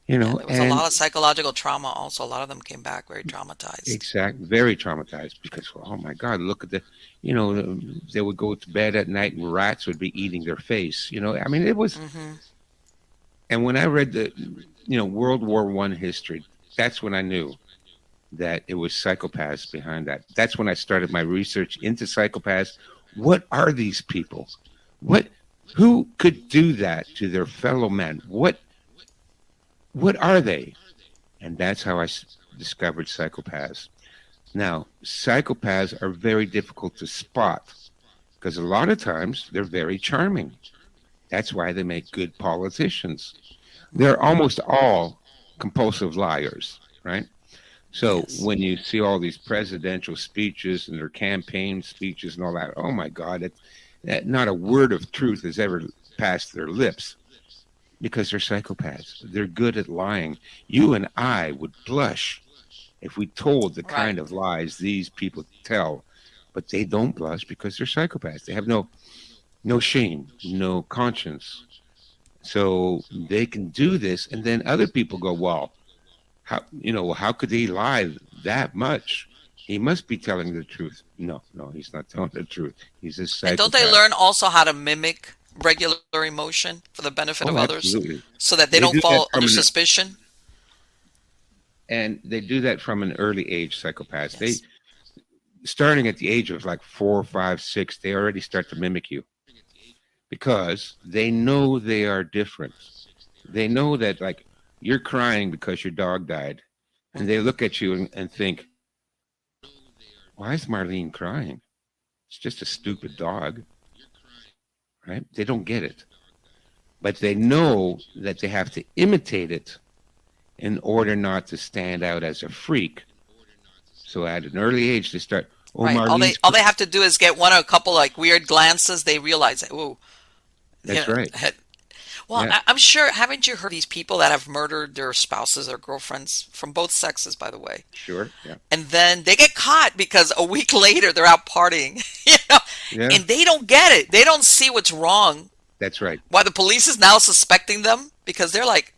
There was a lot of psychological trauma also. A lot of them came back very traumatized. Exactly. Very traumatized, because, oh my God, look at they would go to bed at night and rats would be eating their face. It was, and when I read the, World War I history, that's when I knew that it was psychopaths behind that. That's when I started my research into psychopaths. What are these people? Who could do that to their fellow men? What are they? And that's how I discovered psychopaths. Now, psychopaths are very difficult to spot, because a lot of times they're very charming. That's why they make good politicians. They're almost all compulsive liars, right? So when you see all these presidential speeches and their campaign speeches and all that, oh my God, that not a word of truth has ever passed their lips. Because they're psychopaths. They're good at lying. You and I would blush if we told the kind of lies these people tell. But they don't blush because they're psychopaths. They have no shame, no conscience. So they can do this, and then other people go, well, how could he lie that much? He must be telling the truth. No, he's not telling the truth. He's a psychopath. And don't they learn also how to mimic regular emotion for the benefit of others, absolutely. So that they don't fall under suspicion? And they do that from an early age, psychopaths. They, Yes. starting at the age of like 4, 5, 6, they already start to mimic you because they know they are different. They know that, like, you're crying because your dog died, and they Hmm. look at you and think, why is Marlene crying? It's just a stupid dog, right? They don't get it, but they know that they have to imitate it in order not to stand out as a freak. So at an early age, they start, oh, Right. All they Marlene's, all they have to do is get one or a couple like weird glances. They realize that. Ooh, you that's know. right. Well, Yeah, I'm sure. Haven't you heard these people that have murdered their spouses or girlfriends from both sexes, by the way? sure. Yeah, And then they get caught because a week later they're out partying, you know, yeah, and they don't get it. They don't see what's wrong. that's right. Why the police is now suspecting them because they're like,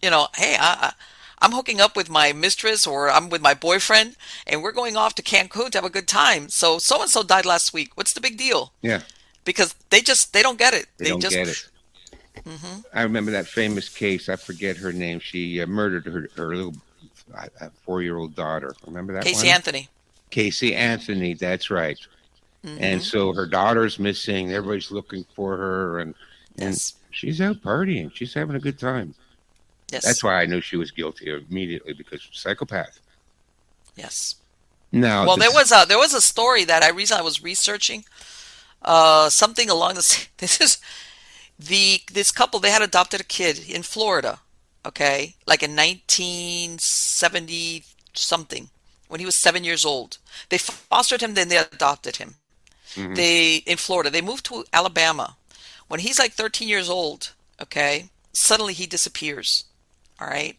hey, I'm hooking up with my mistress or I'm with my boyfriend and we're going off to Cancun to have a good time. So and so died last week. What's the big deal? Yeah, Because they don't get it. they They don't just, get it. I remember that famous case. I forget her name. She murdered her little 4-year-old daughter. Remember that Casey one? Anthony. Casey Anthony. That's right. And Hmm. so her daughter's missing. Everybody's looking for her, and Yes. she's out partying. She's having a good time. That's Yes. why I knew she was guilty immediately, because psychopath. Yes. Now Well, this. there was a story that I recently was researching. Something along the this is this couple, they had adopted a kid in Florida, okay, like in 1970 something, when he was 7 years old. They fostered him, then they adopted him. Mhm. They in Florida. They moved to Alabama. When he's like 13 years old, okay, suddenly he disappears. All right.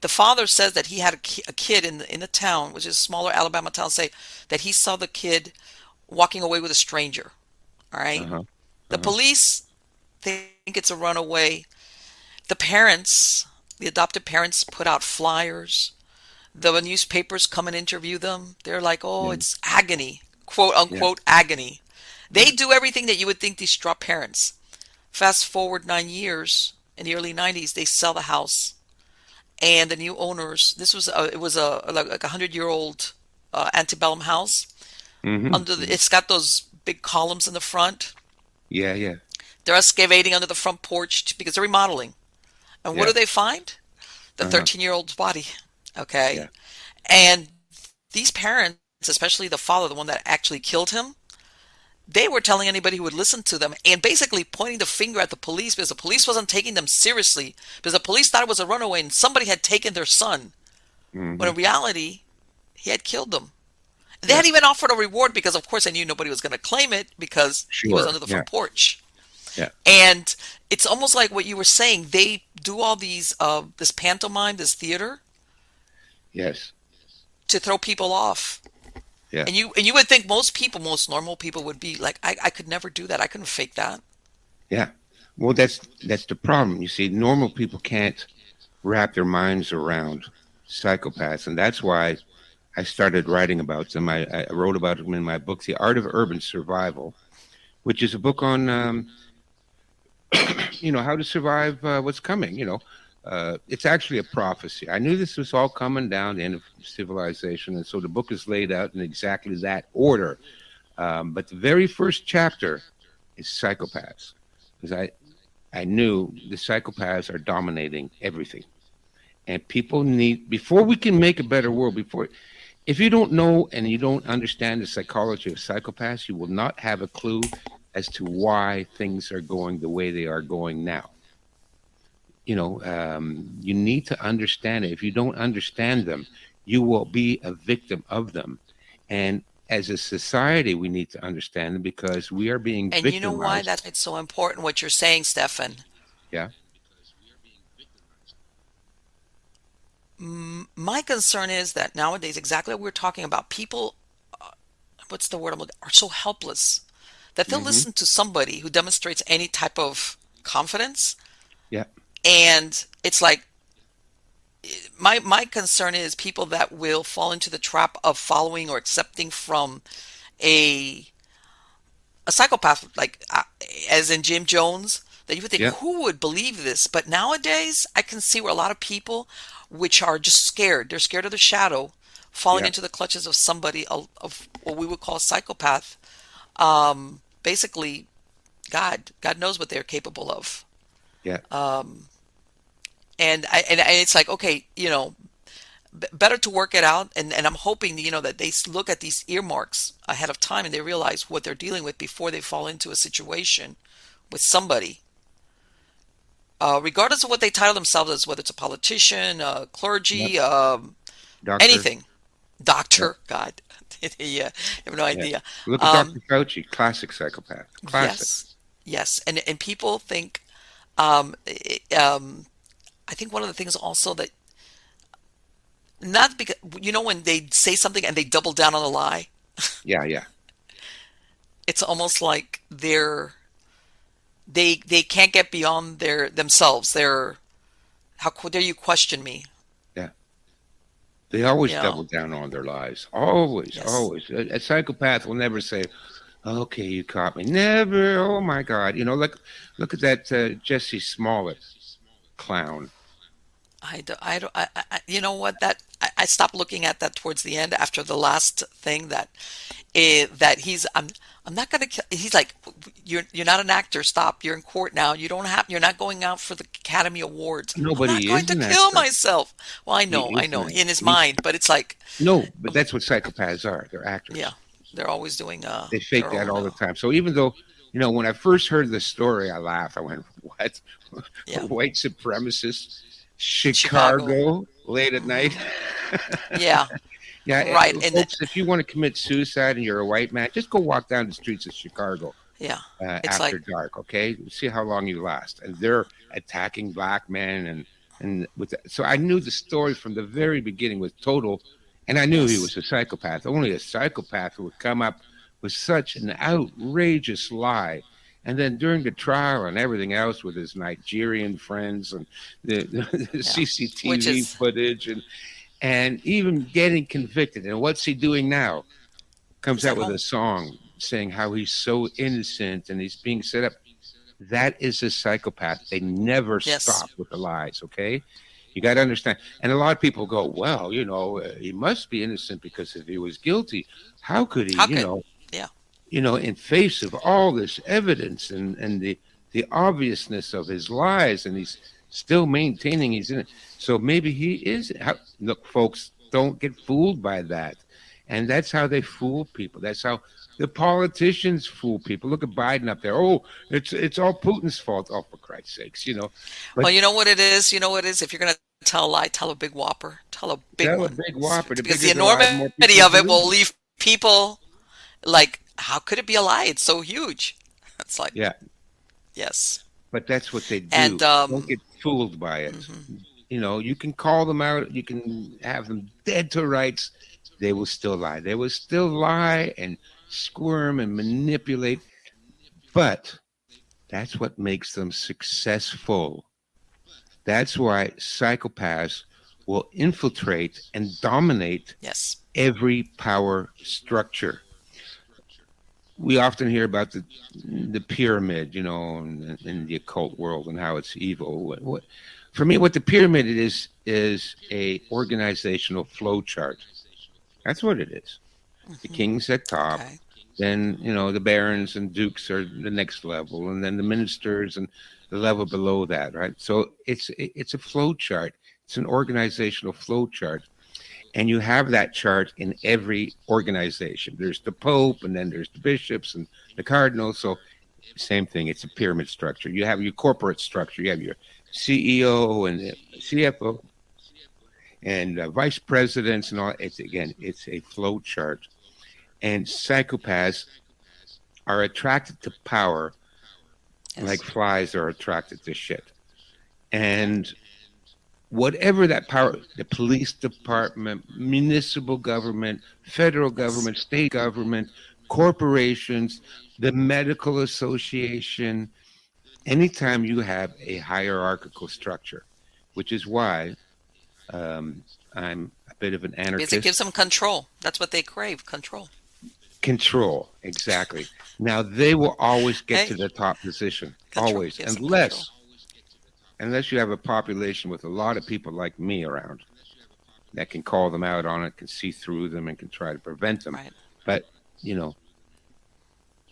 The father says that he had a kid in the town, which is a smaller Alabama town, say that he saw the kid walking away with a stranger. All right. Uh-huh. The Uh-huh. police think it's a runaway. The parents, the adopted parents, put out flyers. The newspapers come and interview them. They're like, oh, Yeah. it's agony, quote Yeah. unquote agony. They Yeah. do everything that you would think distraught parents. Fast forward 9 years, in the early 90s, they sell the house. And the new owners, it was a like 100-year-old antebellum house. Mm-hmm. It's got those big columns in the front. Yeah. Yeah. They're excavating under the front porch because they're remodeling. And what Yeah. do they find? The Uh-huh. 13-year-old's body. Yeah. Okay. And these parents, especially the father, the one that actually killed him, they were telling anybody who would listen to them and basically pointing the finger at the police because the police wasn't taking them seriously because the police thought it was a runaway and somebody had taken their son. When Mm-hmm. in reality, he had killed them. They Yeah. had even offered a reward because, of course, I knew nobody was going to claim it because he was Sure. under the Yeah. front porch. Yeah. And it's almost like what you were saying. They do all these, this pantomime, this theater, Yes. to throw people off. Yeah. And you would think most people, most normal people, would be like, I could never do that. I couldn't fake that. Yeah. Well, that's the problem. You see, normal people can't wrap their minds around psychopaths, and that's why I started writing about them. I wrote about them in my book, The Art of Urban Survival, which is a book on how to survive what's coming. It's actually a prophecy. I knew this was all coming down, the end of civilization, and so the book is laid out in exactly that order. But the very first chapter is psychopaths, because I knew the psychopaths are dominating everything, and people need, before we can make a better world, before, if you don't know and you don't understand the psychology of psychopaths, you will not have a clue as to why things are going the way they are going now. You need to understand it. If you don't understand them, you will be a victim of them. And as a society, we need to understand them because we are being And you know why victimized. that's it's so important what you're saying, Stefan? Yeah. My concern is that nowadays, exactly what we're talking about, people, what's the word I'm looking, are so helpless that they'll Hmm. listen to somebody who demonstrates any type of confidence, Yeah. and it's like my concern is people that will fall into the trap of following or accepting from a a psychopath, like as in Jim Jones, that you would think, Yeah. who would believe this? But nowadays, I can see where a lot of people which are just scared. They're scared of the shadow, falling Yeah. into the clutches of somebody of what we would call a psychopath. Basically, God knows what they're capable of. Yeah. And it's like, okay, better to work it out. And I'm hoping, that they look at these earmarks ahead of time and they realize what they're dealing with before they fall into a situation with somebody. Regardless of what they title themselves as, whether it's a politician, Yep. clergy, Doctor. anything, Yep. doctor, God, yeah, I have no Yeah. idea. Look at Um, Dr. Fauci, classic psychopath. Classic. yes, yes, and people think, um, I think one of the things also that not because when they say something and they double down on a lie, Yeah, yeah, it's almost like they can't get beyond themselves. How dare you question me? yeah. They always You double know, down on their lies. Always, yes, always. A psychopath will never say, "Okay, you caught me." Never. Oh my God. Look at that Jesse Smollett clown. you know what, that I stopped looking at that towards the end after the last thing that I'm not gonna kill. He's like, you're not an actor. Stop. You're in court now. You're not going out for the Academy Awards. I'm not Nobody going is to an kill actor. myself. Well, He I is an know, actor. in his mind, but it's like, No, but that's what psychopaths are. They're yeah, actors. they're always doing They fake their that own all the time. So even though, when I first heard the story, I laughed. I went, "What? yeah, White supremacists, Chicago. Chicago, late at night?" Hmm. Yeah, Yeah, right, and folks, if you want to commit suicide and you're a white man, just go walk down the streets of Chicago yeah, it's after like, dark. Okay, see how long you last. And they're attacking black men so I knew the story from the very beginning was total, and I knew he yes, was a psychopath. Only a psychopath would come up with such an outrageous lie. And then during the trial and everything else with his Nigerian friends and the yeah, which CCTV is footage and even getting convicted. And what's he doing now? Comes he's at out with home. a song saying how he's so innocent and he's being set up. That is a psychopath. They never Yes, stop with the lies, okay? You got to understand. And a lot of people go, well, he must be innocent because if he was guilty, how could he, how could, yeah, in face of all this evidence and the obviousness of his lies, and he's still maintaining he's in it. So maybe he is. Look, folks, don't get fooled by that. And that's how they fool people. That's how the politicians fool people. Look at Biden up there. Oh, it's all Putin's fault. Oh, for Christ's sakes. well, But you know what it is. You know what it is. If you're gonna tell a lie, tell a big whopper. Tell a big tell a one. big whopper. The Because bigger the the lie, the more people enormity will of it believe will it. leave people like, how could it be a lie? It's so huge. It's like, Yeah. yes. But that's what they And do. Don't get fooled by it. mhm. You can call them out, you can have them dead to rights. They will still lie. They will still lie and squirm and manipulate. But that's what makes them successful. That's why psychopaths will infiltrate and dominate Yes. every power structure. We often hear about the pyramid, in the occult world and how it's evil. For me, what the pyramid is a organizational flow chart. That's what it is. The Hmm. kings at top, Okay. then the barons and dukes are the next level, and then the ministers and the level below that, right? So it's a flow chart. It's an organizational flow chart, and you have that chart in every organization. There's the Pope, and then there's the bishops and the cardinals. So same thing. It's a pyramid structure. You have your corporate structure. You have your CEO and the CFO and vice presidents and all. It's a flow chart. And psychopaths are attracted to power like Yes. flies are attracted to shit. Okay. And whatever that power, the police department, municipal government, federal Yes. government, state government, corporations, the medical association, anytime you have a hierarchical structure, which is why I'm a bit of an Because it gives anarchist. them control. That's what they crave, control. Control, exactly. Now they will always get to Hey, the top position, control always, gives them control. unless unless you have a population with a lot of people like me around that can call them out on it, can see through them, and can try to prevent them. Right. But you know,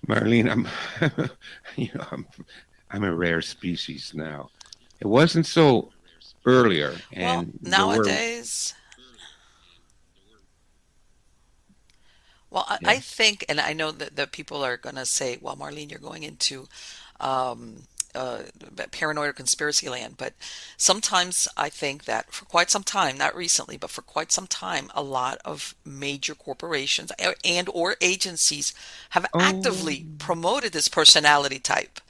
Marlene, I'm a rare species now. It wasn't so earlier, Well, and there were nowadays, well, I yeah. think, and I know that people are going to say, well, Marlene, you're going into um, uh, paranoid or conspiracy land. But sometimes I think that for quite some time, not recently, but for quite some time, a lot of major corporations and or agencies have Oh, actively promoted this personality type.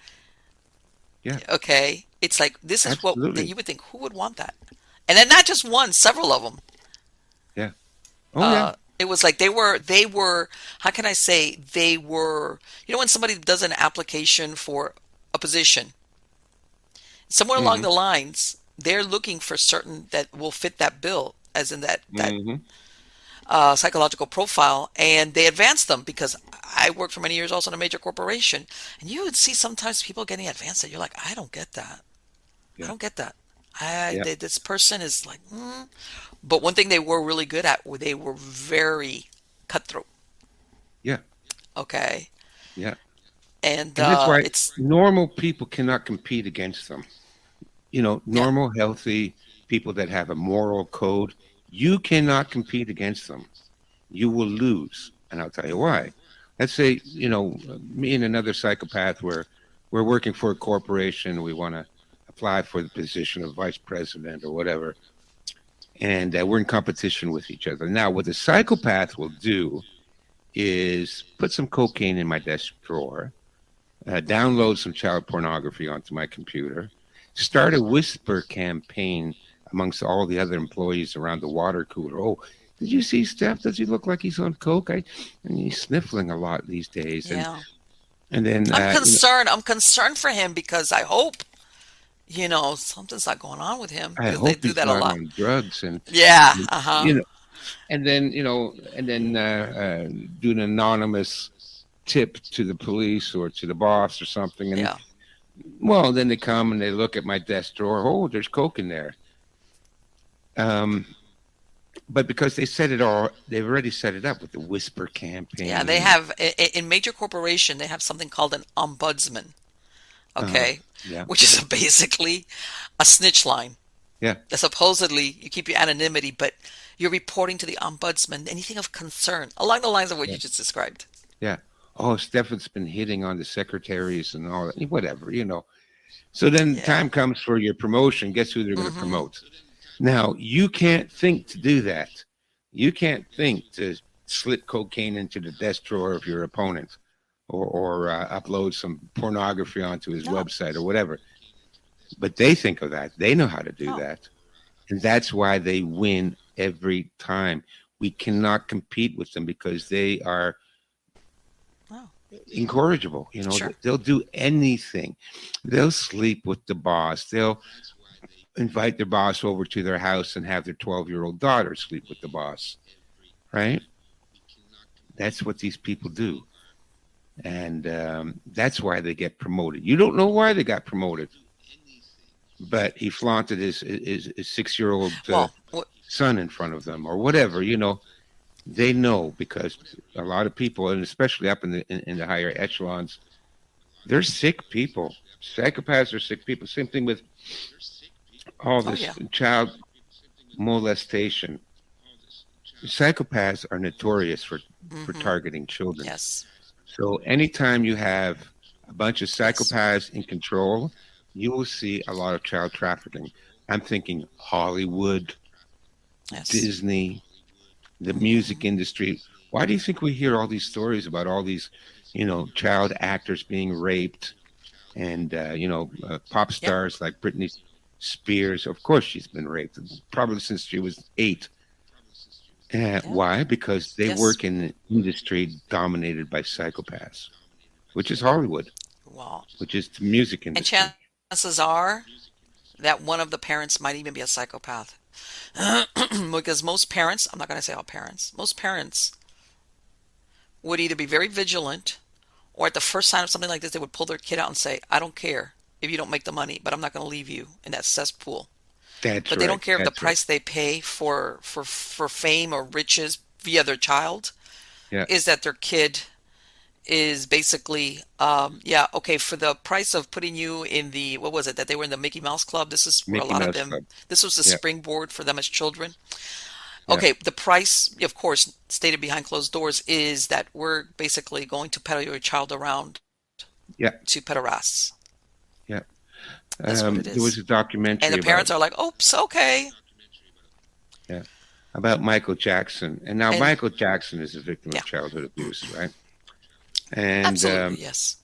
yeah, Okay. It's like, this is what that absolutely, you would think, who would want that? And then not just one, several of them. yeah. Oh, yeah. It was like they were, how can I say, they were, when somebody does an application for a position, somewhere along Hmm. the lines, they're looking for certain that will fit that bill, as in that Hmm. psychological profile, and they advance them because I worked for many years also in a major corporation, and you would see sometimes people getting advanced that you're like, I don't get that. I Yeah, don't get that. yeah, This person is like, But one thing they were really good at, they were very cutthroat. yeah, Okay, yeah. and And that's why it's normal people cannot compete against them. yeah, Normal, healthy people that have a moral code, you cannot compete against them. You will lose. And I'll tell you hmm why. Let's say, me and another psychopath, we're working for a corporation. We want to apply for the position of vice president or whatever. And we're in competition with each other. Now, what the psychopath will do is put some cocaine in my desk drawer, hmm download some child pornography onto my computer, start a whisper campaign amongst all the other employees around the water cooler. Oh, did you see Steph? Does he look like he's on coke? And he's sniffling a lot these days. And yeah. and then I'm concerned. I'm concerned for him because I hope something's not going on with him I because they hope do he's that a not lot. on drugs. And Yeah. you Uh-huh. know, do an anonymous tip to the police or to the boss or something. And Yeah. well, then they come and they look at my desk drawer. Oh, there's coke in there. Um, but because they've already set it up with the whisper Yeah. They campaign. have in major corporation. They have something called an ombudsman. Uh, Okay, yeah, which is basically a snitch line. yeah, That supposedly you keep your anonymity, but you're reporting to the ombudsman anything of concern along the lines of what yeah, you just described. yeah. Oh, Stefan's been hitting on the secretaries and all that, whatever. So then Yeah. time comes for your promotion. Guess who they're going to Mm-hmm. promote? Now, you can't think to do that. You can't think to slip cocaine into the desk drawer of your opponent or upload some pornography onto his No. website or whatever. But they think of that. They know how to do No. that. And that's why they win every time. We cannot compete with them because they are No. incorrigible. Sure. They'll do anything. They'll sleep with the boss. They'll invite their boss over to their house and have their 12-year-old daughter sleep with the boss, right? That's what these people do. And that's why they get promoted. You don't know why they got promoted, but he flaunted his 6-year-old Well, son in front of them or whatever. They know because a lot of people, and especially up in the higher echelons, they're sick people. Psychopaths are sick people. Same thing with all oh this yeah. child molestation. Psychopaths are notorious for Mm-hmm. targeting children. Yes. So anytime you have a bunch of Yes. psychopaths in control, you will see a lot of child trafficking. I'm thinking Hollywood, Yes. Disney, the music Mm-hmm. industry. Why do you think we hear all these stories about all these, child actors being raped and, pop Yep. stars like Britney Spears? Of course, she's been raped, probably since she was 8. Yeah. Why? Because they Yes. work in an industry dominated by psychopaths, which is Hollywood, Well, which is the music and industry. chances are that one of the parents might even be a psychopath. Because most parents, I'm not going to say all parents, most parents would either be very vigilant or at the first sign of something like this, they would pull their kid out and say, I don't care if you don't make the money, but I'm not going to leave you in that cesspool. That's But they right. don't care if the That's right. price they pay for fame or riches via their child Yeah. is that their kid is basically, yeah, okay, for the price of putting you in the, what was it, that they were in the Mickey Mouse Club? This is where a Mickey lot of Mouse them, Club. this was the Yeah. springboard for them as children. Yeah. Okay, the price, of course, stated behind closed doors, is that we're basically going to peddle your child around Yeah. to pederasts. Yeah. That's what it There was is. a And documentary the about parents are like, oops, okay. yeah about Michael Jackson, and now And Michael Jackson is a victim yeah, of childhood abuse, right? And absolutely, yes.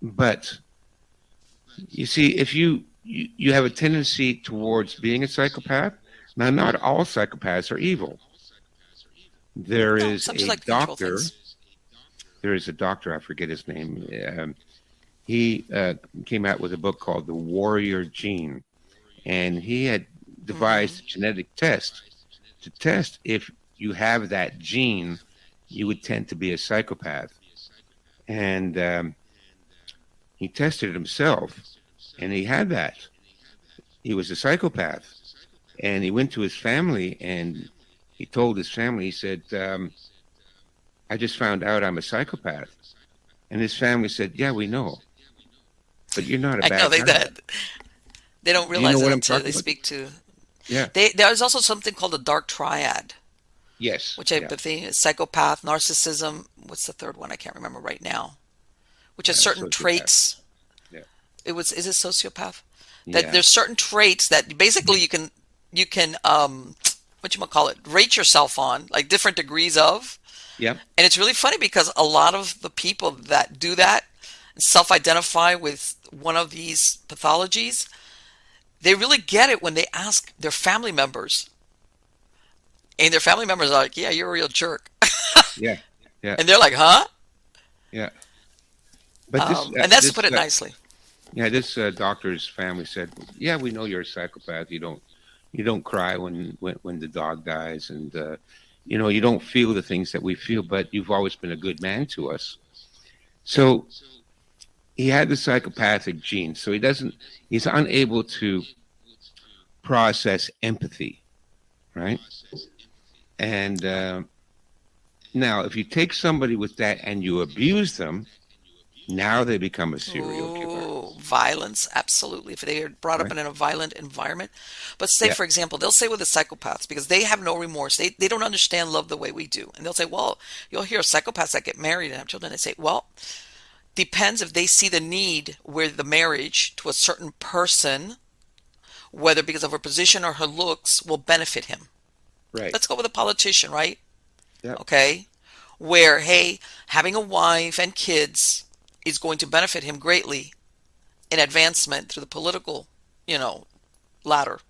but you see, if you have a tendency towards being a psychopath. Now, not all psychopaths are evil. There No, is some just a like to control doctor. things. There is a doctor. I forget his name. He came out with a book called The Warrior Gene, and he had Hmm. devised a genetic test to test if you have that gene, you would tend to be a psychopath. And he tested it himself, and he had that. He was a psychopath, and he went to his family, and he told his family, he said, "I just found out I'm a psychopath." And his family said, "Yeah, we know, but you're not a I know bad they guy." that they don't Do you know realize it what I'm until talking they about? speak to. Yeah. There's also something called the dark triad, Yes. which I Yeah. think is psychopath, narcissism. What's the third one? I can't remember right now. Which has certain Sociopath. traits. Yeah. It was is it sociopath? That Yeah. there's certain traits that basically you can what you call it, rate yourself on, like different degrees of. Yep. And it's really funny because a lot of the people that do that self-identify with one of these pathologies, they really get it when they ask their family members. And their family members are like, yeah, you're a real jerk. Yeah. Yeah. And they're like, huh? Yeah. But And that's to put it nicely. yeah, this doctor's family said, "Yeah, we know you're a psychopath. You don't cry when the dog dies, and you don't feel the things that we feel, but you've always been a good man to us." So he had the psychopathic gene, so he's unable to process empathy, right? And now, if you take somebody with that and you abuse them, now they become a serial killer, Ooh, violence, absolutely. If they are brought up right? in a violent environment. But say, Yeah, for example, they'll say with the psychopaths, because they have no remorse, they don't understand love the way we do. And they'll say, well, you'll hear psychopaths that get married and have children. They say, well, depends if they see the need where the marriage to a certain person, whether because of her position or her looks, will benefit him. right. Let's go with a politician, right? Yeah, Okay. Where, hey, having a wife and kids is going to benefit him greatly in advancement through the political, you know, ladder.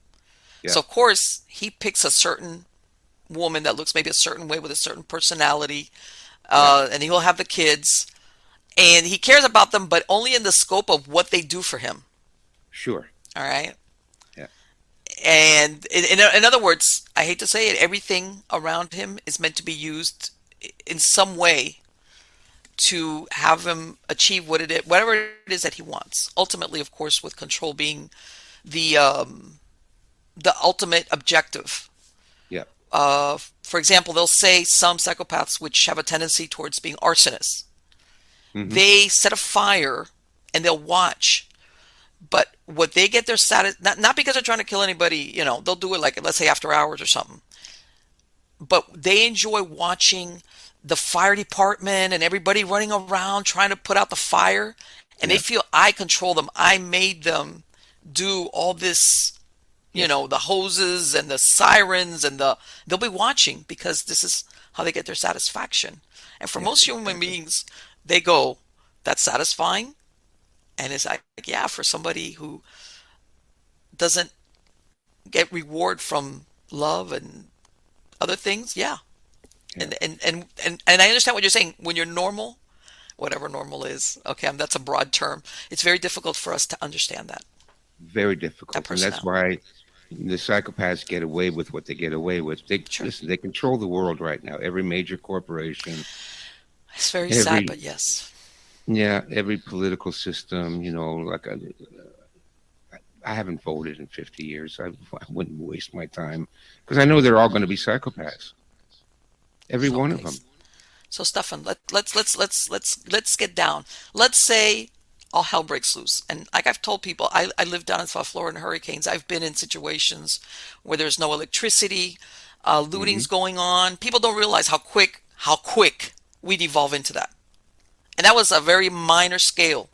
yeah, So of course he picks a certain woman that looks maybe a certain way with a certain personality, yeah, and he'll have the kids, and he cares about them, but only in the scope of what they do for him. sure. All right. Yeah, And in other words, I hate to say it, everything around him is meant to be used in some way to have him achieve whatever it is that he wants. Ultimately, of course, with control being the um, the ultimate objective. yeah, For example, they'll say some psychopaths, which have a tendency towards being arsonists, hmm, they set a fire and they'll watch. But what they get their status, not because they're trying to kill anybody, they'll do it like, let's say after hours or something. But they enjoy watching the fire department and everybody running around trying to put out the fire. And they yeah, feel I control them. I made them do all this, yes, the hoses and the sirens they'll be watching because this is how they get their satisfaction. And for yes, most human exactly. beings, they go, that's satisfying. And it's like, yeah, for somebody who doesn't get reward from love and other things, yeah. Yeah, And I understand what you're saying. When you're normal, whatever normal is, okay, that's a broad term. It's very difficult for us to understand very that difficult, and that's personality. why the psychopaths get away with what they get away with. They Sure. listen. They control the world right now. Every major corporation, It's very sad, every but yes. Yeah, every political system, like I haven't voted in 50 years. I wouldn't waste my time because I know they're all going to be psychopaths. Every one of Okay. them. So Stefan, let's get down. Let's say all hell breaks loose. And like I've told people, I live down in South Florida in hurricanes. I've been in situations where there's no electricity, Hmm. looting's going on. People don't realize how quick we devolve into that. And that was a very minor scale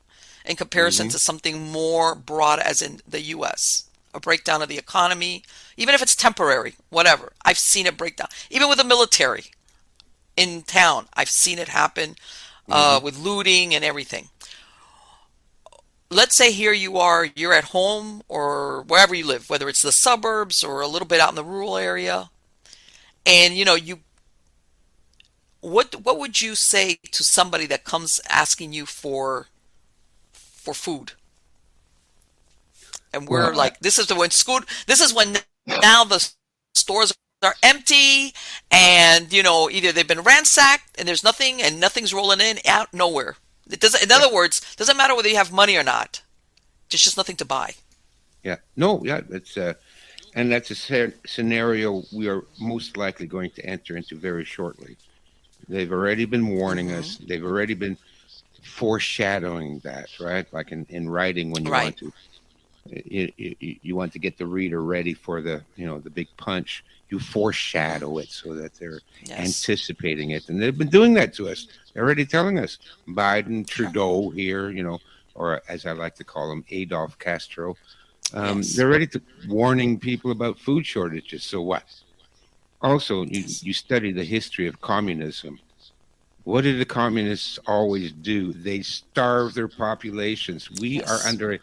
in comparison Hmm. to something more broad as in the US. A breakdown of the economy, even if it's temporary, whatever. I've seen it break down. Even with the military in town, I've seen it happen Hmm. with looting and everything. Let's say here you are, you're at home or wherever you live, whether it's the suburbs or a little bit out in the rural area, and what would you say to somebody that comes asking you for food? And Well, we're like, this is when now the stores are empty, and either they've been ransacked and there's nothing, and nothing's rolling in out nowhere. It doesn't, in yeah, other words, doesn't matter whether you have money or not. There's just nothing to buy. yeah, no, yeah, and that's a scenario we are most likely going to enter into very shortly. They've already been warning Hmm. us. They've already been foreshadowing that, right? Like in writing, when Right. you want to get the reader ready for the big punch, you Hmm. foreshadow it so that they're Yes. anticipating it, and they've been doing that to us. They're already telling us. Biden, Yeah. Trudeau here, or as I like to call him, Adolf Castro. Yes. They're ready to warning people about food shortages. So what? Also, Yes. you study the history of communism. What did the communists always do? They starve their populations. We are Yes. under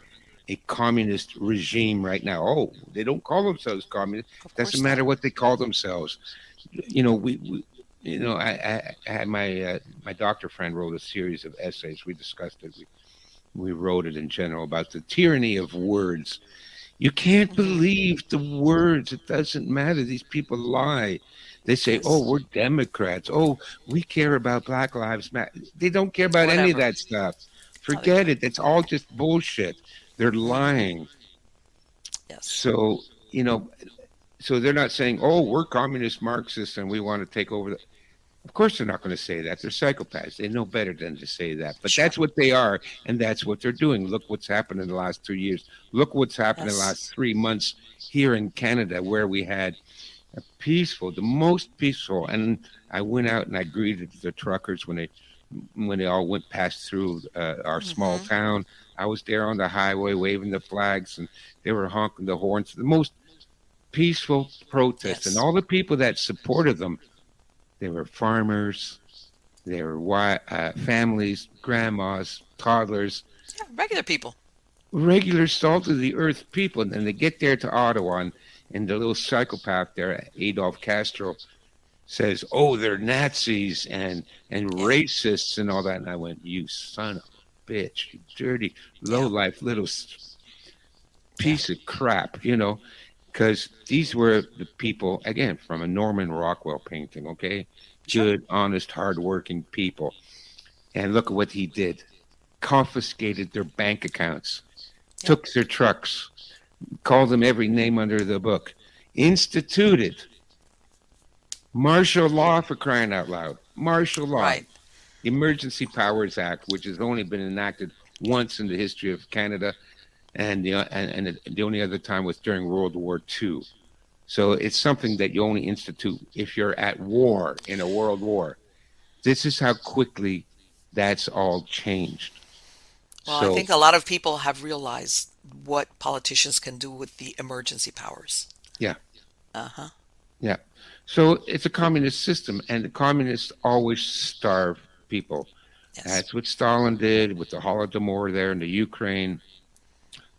a communist regime right now. Oh, they don't call themselves communists. Of Doesn't course not. matter what they call themselves. We I had my doctor friend wrote a series of essays. We discussed it. We wrote it in general about the tyranny of words. You can't Hmm. believe the words. It doesn't matter. These people lie. They say, "Oh, Yes. we're Democrats. Oh, we care about Black Lives Matter." They don't care about any of Whatever. that stuff. No, they Forget don't. it. It's all just bullshit. They're Hmm. lying. Yes. So, you know, so they're not saying, "Oh, we're communist Marxists and we want to take over." Of course, they're not going to say that. They're psychopaths. They know better than to say that. But Sure. that's what they are, and that's what they're doing. Look what's happened in the last 2 years. Look what's happened in the last Yes. 3 months here in Canada, where we had the most peaceful. And I went out and I greeted the truckers when they all went past through our small Hmm. town. I was there on the highway waving the flags, and they were honking the horns. The most peaceful protest, and Yes. all the people that supported them, they were farmers, they were families, grandmas, toddlers, Yeah. Regular people. regular salt of the earth people. And then they get there to Ottawa, and the little psychopath there, Adolf Castro, says, "Oh, they're Nazis and Yeah. racists and all that." And I went, "You son of a bitch, you dirty, low Yeah. life little Yeah. piece of crap," because these were the people, again, from a Norman Rockwell painting, okay? Sure. Good, honest, hardworking people. And look at what he did: confiscated their bank accounts, Yeah. took their trucks, called them every name under the book, instituted martial law, for crying out loud. Martial law. Right. Emergency Powers Act, which has only been enacted once in the history of Canada, and the only other time was during World War II. So it's something that you only institute if you're at war, in a world war. This is how quickly that's all changed. Well, I So think a lot of people have realized what politicians can do with the emergency powers. yeah, Uh-huh. yeah. So it's a communist system, and the communists always starve people. Yes. That's what Stalin did with the Holodomor there in the Ukraine,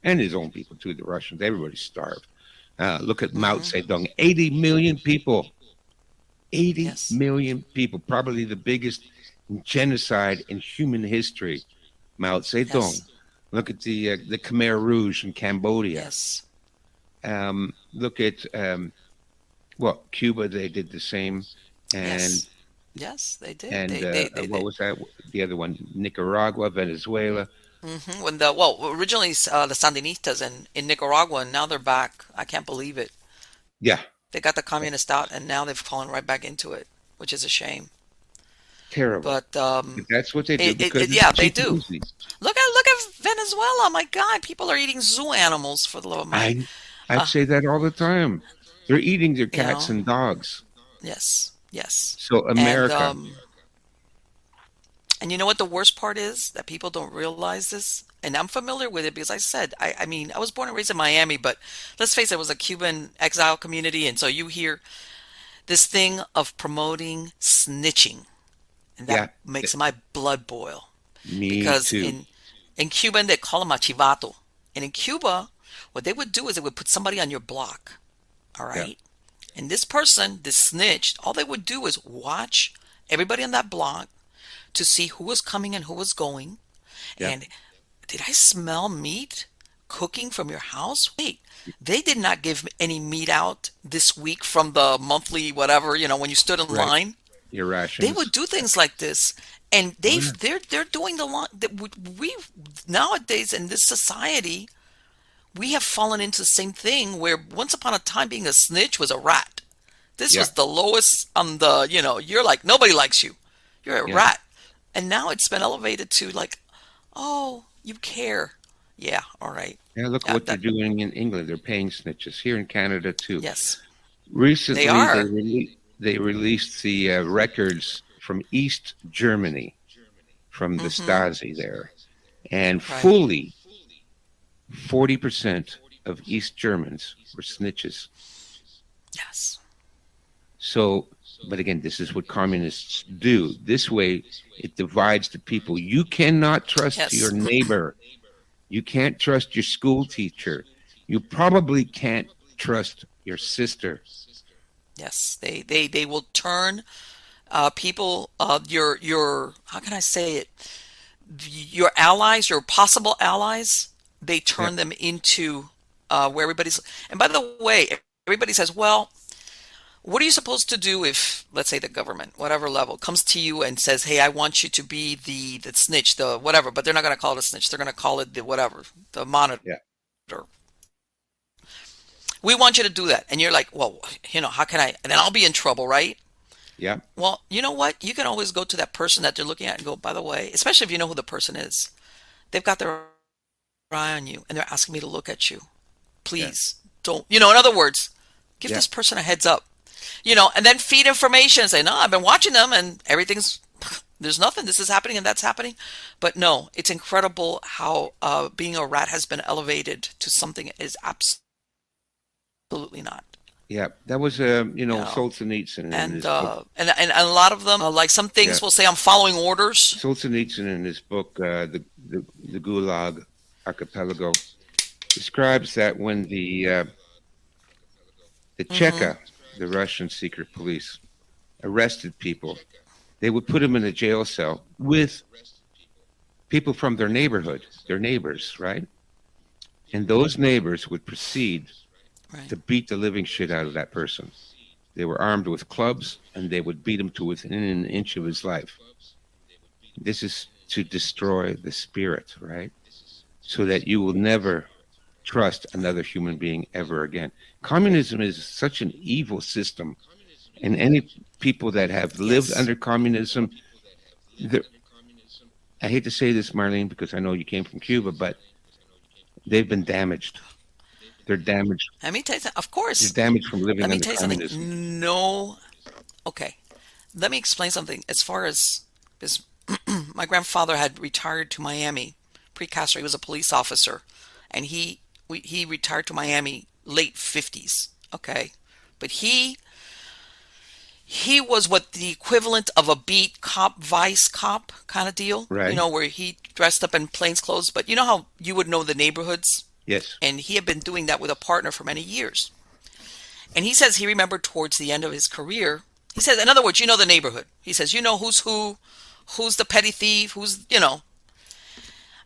and his own people too, the Russians. Everybody starved. Look at Mao Hmm. Zedong, 80 million people. 80 Yes. million people, probably the biggest genocide in human history. Mao Yes. Zedong. Look at the Khmer Rouge in Cambodia. Yes. Look at Cuba. They did the same, and Yes. Yes, they did. And what They was that? The other one, Nicaragua, Venezuela. when the well originally the Sandinistas in Nicaragua, and now they're back. I can't believe it. Yeah, They got the communists out, and now they've fallen right back into it, which is a shame. terrible. But But that's what they do because it's yeah, they cheap and do. easy. Look at Venezuela. My God, people are eating zoo animals for the love of Mike. I Uh, say that all the time. They're eating their you cats know, and dogs. yes, yes, So and America, and you know what the worst part is that people don't realize this, and I'm familiar with it because I said I mean I was born and raised in Miami, but let's face it, it was a Cuban exile community, and so you hear this thing of promoting snitching, and that yeah, makes my blood boil me because too. in Cuban they call them archivato, and in Cuba what they would do is they would put somebody on your block, all Yeah, right, and this person, this snitch, all they would do is watch everybody on that block to see who was coming and who was going. yeah, And did I smell meat cooking from your house? Wait, they did not give any meat out this week from the monthly whatever, when you stood in right. line. Your They would rations. do things like this. And Oh yeah, they're doing the line that we nowadays in this society, we have fallen into the same thing where once upon a time being a snitch was a rat. This yeah, was the lowest on the, you're like nobody likes you. You're a yeah. rat. And now it's been elevated to like, oh, you care. Yeah, all right. Yeah, look Yeah, what they're doing in England. They're paying snitches here in Canada too. yes, they Recently, are. they released the records from East Germany, from the Mm-hmm. Stasi there, and Right. fully 40% of East Germans were snitches. Yes. So, but again, this is what communists do. This way, it divides the people. You cannot trust your Yes. neighbor. You can't trust your school teacher. You probably can't trust your sister. Yes. They will turn people your how can I say it? Your allies, your possible allies, they Yeah, turn them into where everybody's and by the way, everybody says, well, what are you supposed to do if, let's say, the government, whatever level, comes to you and says, "Hey, I want you to be the snitch, the whatever," but they're not going to call it a snitch. They're going to call it the whatever, the monitor. yeah, We want you to do that, and you're like, "Well, how can I?" And then I'll be in trouble, right? yeah, Well, you know what? You can always go to that person that they're looking at and go, "By the way," especially if you know who the person is. They've got their eye on you, and they're asking me to look at you. yeah, Please don't. In other words, give yeah, this person a heads up. And then feed information and say, no, I've been watching them and everything's, there's nothing. This is happening and that's happening. But no, it's incredible how being a rat has been elevated to something it is absolutely not. yeah. That was, You know, Solzhenitsyn in and his book. and a lot of them, like some Yeah, things will say, I'm following orders. Solzhenitsyn in his book, the Gulag Archipelago, describes that when the Hmm. Cheka, the Russian secret police, arrested people, they would put them in a jail cell with people from their neighborhood, their neighbors, right? And those neighbors would proceed Right. to beat the living shit out of that person. They were armed with clubs and they would beat him to within an inch of his life. This is to destroy the spirit, right? So that you will never trust another human being ever again. Communism is such an evil system, and any people that have lived Yes. under communism, I hate to say this, Marlene, because I know you came from Cuba, but they've been damaged. They're damaged. Let me tell you something. Of They're course. damaged from living Let me under tell you communism. something. No. Okay. Let me explain something. As far as this, my grandfather had retired to Miami pre-Castro. He was a police officer, and he retired to Miami late 50s. Okay, but he was what the equivalent of a beat cop, vice cop kind of deal. Right? Where he dressed up in plainclothes. But you know how you would know the neighborhoods, Yes. and he had been doing that with a partner for many years. And he says he remembered towards the end of his career. He says, in other words, you know the neighborhood. He says, you know who's who, who's the petty thief, who's.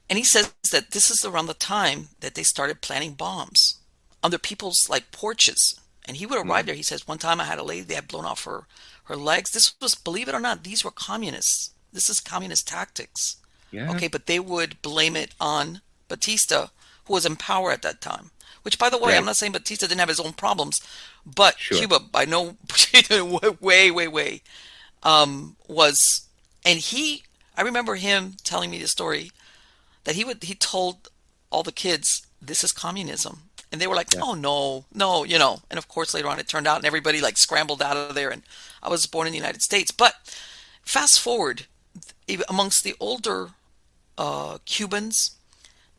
And he says that this is around the time that they started planting bombs under people's like porches. And he would arrive there. He says, one time I had a lady, they had blown off her legs. This was, believe it or not, these were communists. This is communist tactics. Yeah. Okay, but they would blame it on Batista, who was in power at that time. Which, by the way, Right. I'm not saying Batista didn't have his own problems, but Sure. Cuba, by no way, was, and I remember him telling me the story that he told all the kids, this is communism. And they were like, Yeah. oh, no, And of course, later on, it turned out, and everybody like scrambled out of there. And I was born in the United States. But fast forward, amongst the older Cubans,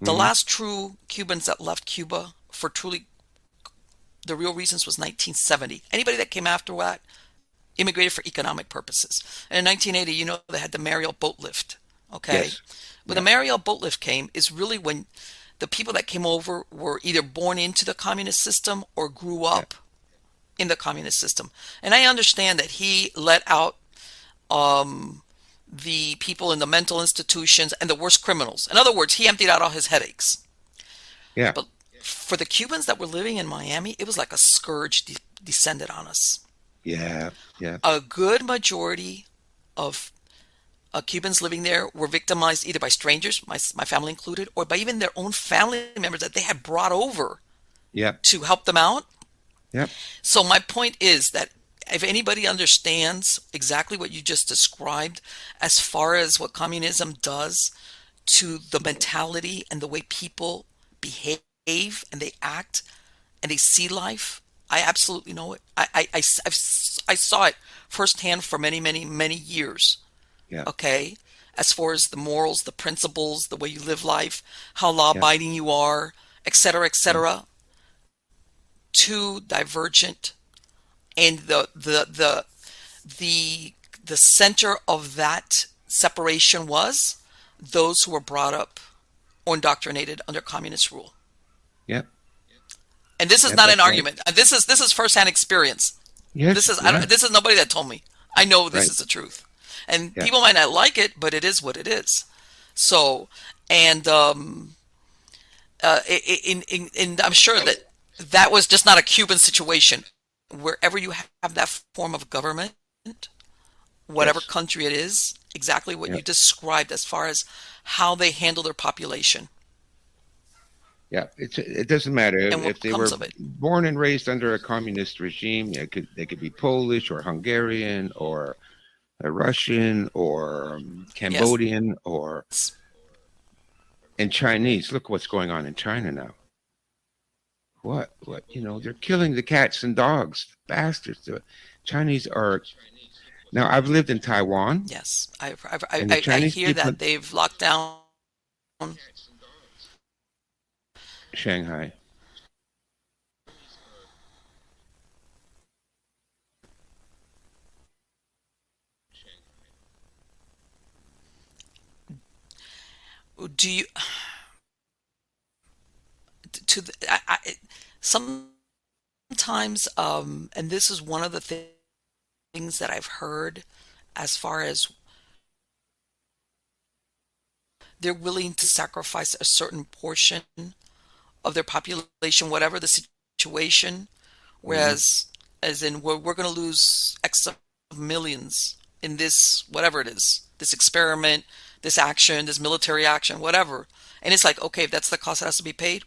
the last true Cubans that left Cuba for truly the real reasons was 1970. Anybody that came after that immigrated for economic purposes. And in 1980, they had the Mariel boat lift. Okay. Yes. When the Mariel boat lift came is really when the people that came over were either born into the communist system or grew up in the communist system. And I understand that he let out the people in the mental institutions and the worst criminals. In other words, he emptied out all his headaches. Yeah. But for the Cubans that were living in Miami, it was like a scourge descended on us. Yeah. Yeah. A good majority of Cubans living there were victimized either by strangers, my family included, or by even their own family members that they had brought over Yeah. to help them out. Yeah. So my point is that if anybody understands exactly what you just described as far as what communism does to the mentality and the way people behave and they act and they see life, I absolutely know it. I saw it firsthand for many, many, many years. Yeah. Okay? As far as the morals, the principles, the way you live life, how law-abiding you are, etc., etc. Too divergent. And the center of that separation was those who were brought up or indoctrinated under communist rule. Yep. And this is Yep, not an that's right. argument. This is firsthand experience. Yes. This is yeah. this is nobody that told me. I know this Right. is the truth. And Yeah. people might not like it, but it is what it is. So, and I'm sure that was just not a Cuban situation. Wherever you have that form of government, whatever Yes. country it is, exactly what Yep. you described as far as how they handle their population. Yeah, it doesn't matter And what if they were comes of it. born and raised under a communist regime. They could be Polish or Hungarian or a Russian or Cambodian or and Chinese. Look what's going on in China now. What they're killing the cats and dogs, bastards. The Chinese are now. I've lived in Taiwan. Yes, I And the Chinese hear people- that they've locked down. Shanghai. Do you to the, sometimes and this is one of the things that I've heard as far as they're willing to sacrifice a certain portion of their population, whatever the situation, whereas as in we're going to lose X of millions in this, whatever it is, this experiment, this action, this military action, whatever. And it's like, okay, if that's the cost that has to be paid,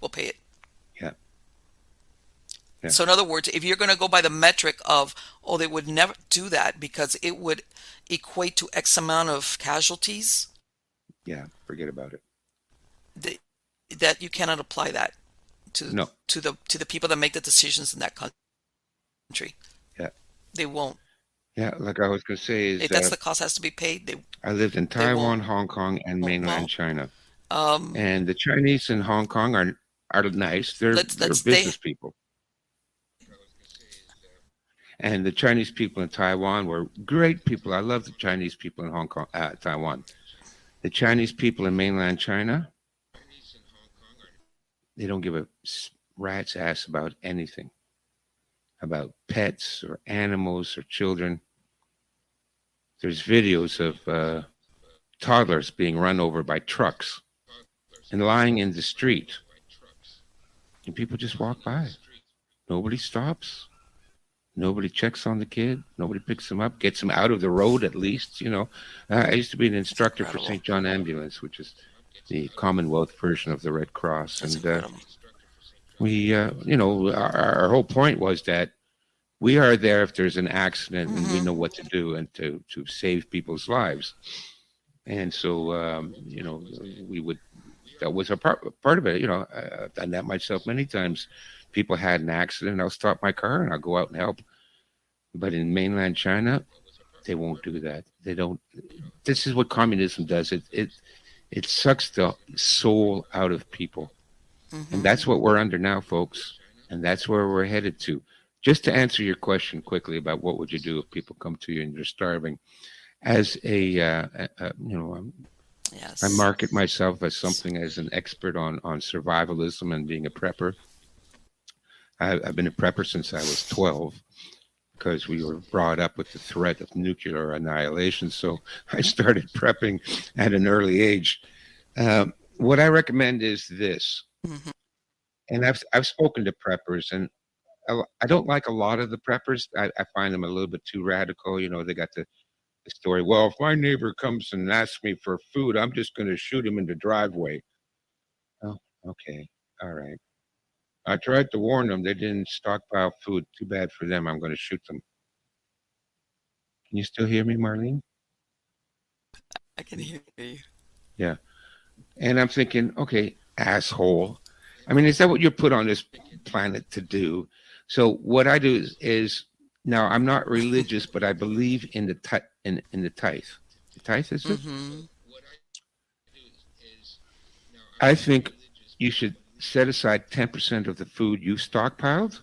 we'll pay it. Yeah. Yeah. So in other words, if you're going to go by the metric of, oh, they would never do that because it would equate to X amount of casualties, Yeah, forget about it. that you cannot apply that to No. to the people that make the decisions in that country. Yeah. They won't. Yeah, like I was going to say is If that's the cost has to be paid, I lived in won't. Taiwan, Hong Kong, and mainland China. um And the Chinese in Hong Kong are nice. They're business people. And the Chinese people in Taiwan were great people. I love the Chinese people in Hong Kong, Taiwan. The Chinese people in mainland China, they don't give a rat's ass about anything, about pets or animals or children. There's videos of toddlers being run over by trucks and lying in the street. And people just walk by. Nobody stops. Nobody checks on the kid. Nobody picks him up, gets him out of the road at least. I used to be an That's instructor for incredible. St. John Ambulance, which is the Commonwealth version of the Red Cross. That's And incredible. we, our whole point was that we are there if there's an accident and we Mm-hmm. know what to do and to save people's lives. And so, we would, that was a part of it. I've done that myself many times. People had an accident, I'll stop my car and I'll go out and help. But in mainland China, they won't do that. They don't. This is what communism does. It sucks the soul out of people, and Mm-hmm. that's what we're under now, folks. And that's where we're headed to. Just to answer your question quickly about what would you do if people come to you and you're starving, as I Yes. market myself as something as an expert on survivalism and being a prepper. I've been a prepper since I was 12 because we were brought up with the threat of nuclear annihilation. So I started prepping at an early age. What I recommend is this, Mm-hmm. and I've spoken to preppers, and I don't like a lot of the preppers. I find them a little bit too radical. They got the story. Well, if my neighbor comes and asks me for food, I'm just going to shoot him in the driveway. Oh, okay, all right. I tried to warn them. They didn't stockpile food. Too bad for them. I'm going to shoot them. Can you still hear me, Marlene? I can hear you. Yeah. And I'm thinking, okay, asshole. I mean, is that what you're put on this planet to do? So what I do is now I'm not religious, but I believe in the in the tithe. The tithe is it? Mm-hmm. I think you should set aside 10% of the food you stockpiled,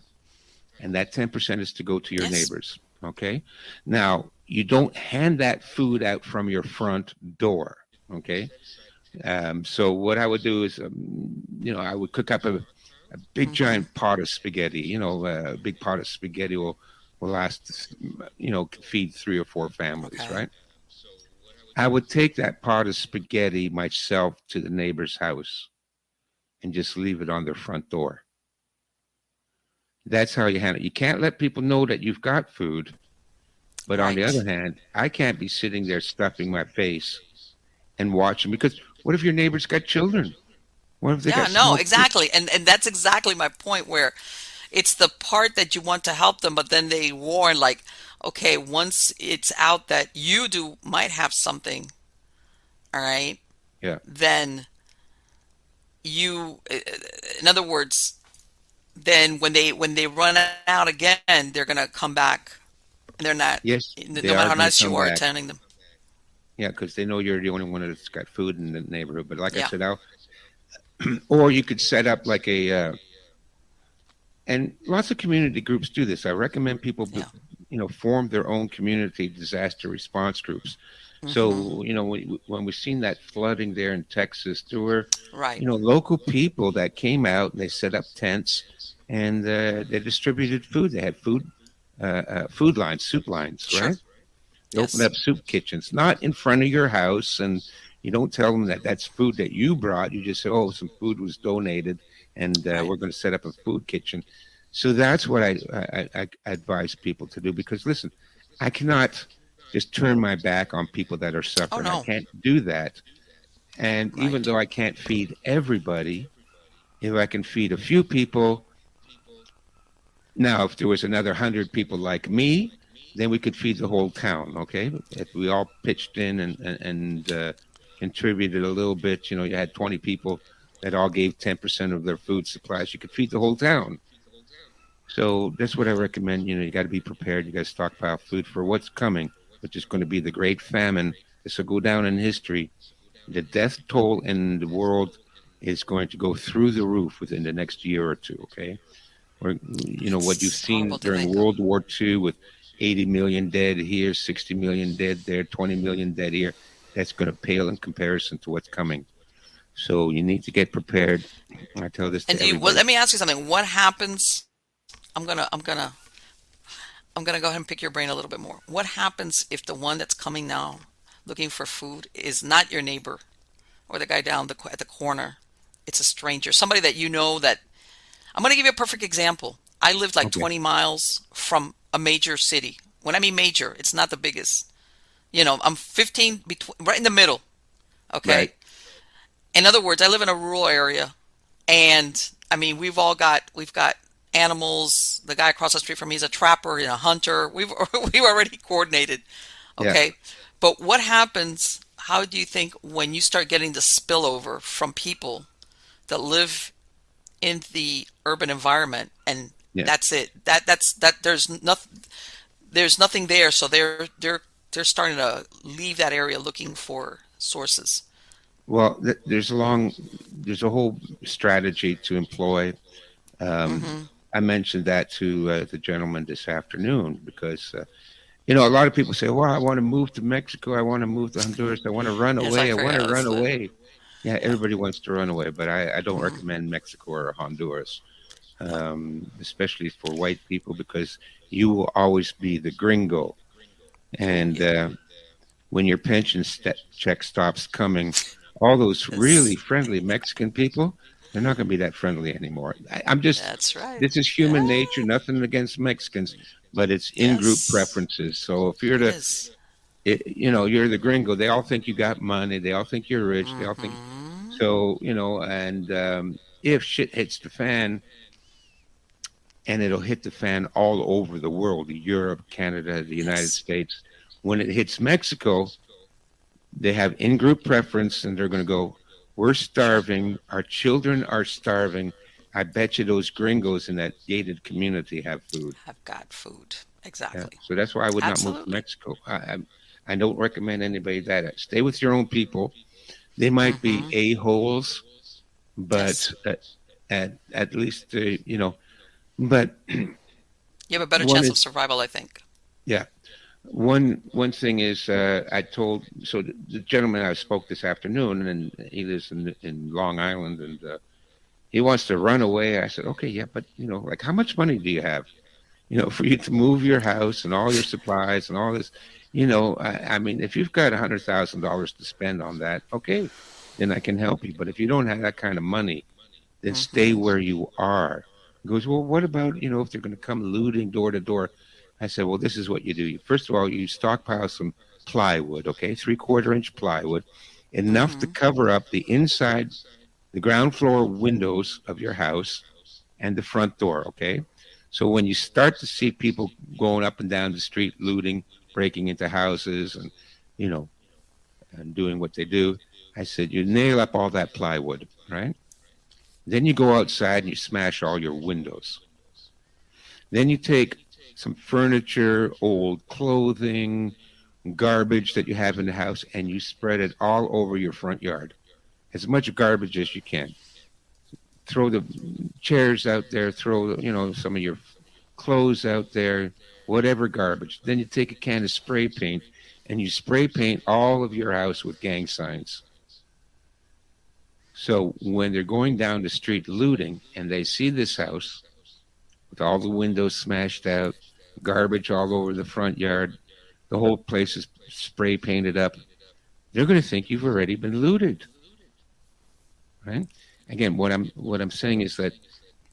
and that 10% is to go to your Yes. neighbors. Okay. Now you don't hand that food out from your front door. Okay. So what I would do is, I would cook up a big Mm-hmm. giant pot of spaghetti. A big pot of spaghetti will last, could feed 3 or 4 families, Okay. right? I would take that pot of spaghetti myself to the neighbor's house and just leave it on their front door. That's how you handle it. You can't let people know that you've got food. But on the other Right. hand, I can't be sitting there stuffing my face and watching because what if your neighbor's got children? What if they Yeah, got no, small kids? exactly. And that's exactly my point where it's the part that you want to help them, but then they warn like, okay, once it's out that you do might have something, all right, Yeah. then you, in other words, then when they run out again, they're gonna come back, and they're not, Yes, they no matter are how going to nice come you are back. attending them. Yeah, because they know you're the only one that's got food in the neighborhood. But like I Yeah, said, or you could set up like and lots of community groups do this. I recommend people, yeah. form their own community disaster response groups. Mm-hmm. So, when we've seen that flooding there in Texas, there were, Right. local people that came out and they set up tents and they distributed food. They had food lines, soup lines, Sure. right? They opened Yes. up soup kitchens, not in front of your house, and you don't tell them that that's food that you brought. You just say, "Oh, some food was donated, and Right. we're going to set up a food kitchen." So that's what I advise people to do because listen, I cannot just turn my back on people that are Oh suffering. I no. can't do that. And even Right. though I can't feed everybody, if I can feed a few people, now, if there was another 100 people like me, then we could feed the whole town. Okay, if we all pitched in and contributed a little bit, you had 20 people that all gave 10% of their food supplies, you could feed the whole town. So that's what I recommend. You got to be prepared. You got to stockpile food for what's coming, which is going to be the Great Famine. This will go down in history. The death toll in the world is going to go through the roof within the next year or two. Okay, or what you've It's horrible seen to during think. World War II with 80 million dead here, 60 million dead there, 20 million dead here. That's going to pale in comparison to what's coming. So you need to get prepared. I tell this And to do you, well, everybody. let me ask you something. What happens? I'm gonna go ahead and pick your brain a little bit more. What happens if the one that's coming now, looking for food, is not your neighbor or the guy down at the corner? It's a stranger, somebody that you know that. I'm gonna give you a perfect example. I lived like Okay. 20 miles from a major city. When I mean major, it's not the biggest. You know, I'm 15 between, right in the middle. Right. Okay. In other words, I live in a rural area, and I mean, we've got animals. The guy across the street from me is a trapper and a hunter. We've already coordinated. Yeah. Okay. But what happens, how do you think when you start getting the spillover from people that live in the urban environment, and Yeah. that's it. There's nothing there, so they're starting to leave that area looking for sources. Well, there's a whole strategy to employ. Um, Mm-hmm. I mentioned that to the gentleman this afternoon because a lot of people say, "Well, I want to move to Mexico. I want to move to Honduras. I want to run Yes, I away. I want forgot. to run That's the away." Yeah, yeah. everybody wants to run away, but I don't Mm-hmm. recommend Mexico or Honduras, No. especially for white people, because you will always be the gringo. And Yeah. when your pension check stops coming, all those really It's, friendly Mexican people, they're not going to be that friendly anymore. I'm just, that's right. this is Yeah. human nature, nothing against Mexicans, but it's in-group Yes. preferences. So if you're It the, is. you're the gringo, they all think you got money, they all think you're rich, they all think, Mm-hmm. so, and if shit hits the fan, and it'll hit the fan all over the world, Europe, Canada, the United Yes. States. When it hits Mexico, they have in-group preference, and they're going to go, we're starving, our children are starving. I bet you those gringos in that gated community have food. I've got food. Yeah, Exactly. so that's why I would not move to Absolutely. Mexico. I don't recommend anybody that. Stay with your own people. They might be Mm-hmm. a-holes, but Yes. at least but You have a better one chance is, of survival, I think. yeah. One thing is, I told, so the gentleman I spoke this afternoon, and he lives in Long Island, and he wants to run away. I said, okay, yeah, but like, how much money do you have? For you to move your house and all your supplies and all this. I mean, if you've got $100,000 to spend on that, okay, then I can help you. But if you don't have that kind of money, then stay Mm-hmm. where you are. He goes, well, what about, if they're going to come looting door to door? I said, well, this is what you do. First of all, you stockpile some plywood, okay, 3/4 inch plywood, enough to Mm-hmm. cover up the inside, the ground floor windows of your house and the front door, okay? So when you start to see people going up and down the street looting, breaking into houses you know, and doing what they do, I said, you nail up all that plywood, right? Then you go outside and you smash all your windows. Then you take some furniture, old clothing, garbage that you have in the house, and you spread it all over your front yard. As much garbage as you can. Throw the chairs out there, throw, some of your clothes out there, whatever garbage. Then you take a can of spray paint and you spray paint all of your house with gang signs. So when they're going down the street looting and they see this house with all the windows smashed out, garbage all over the front yard, the whole place is spray painted up, they're going to think you've already been looted, right? Again, what I'm saying is that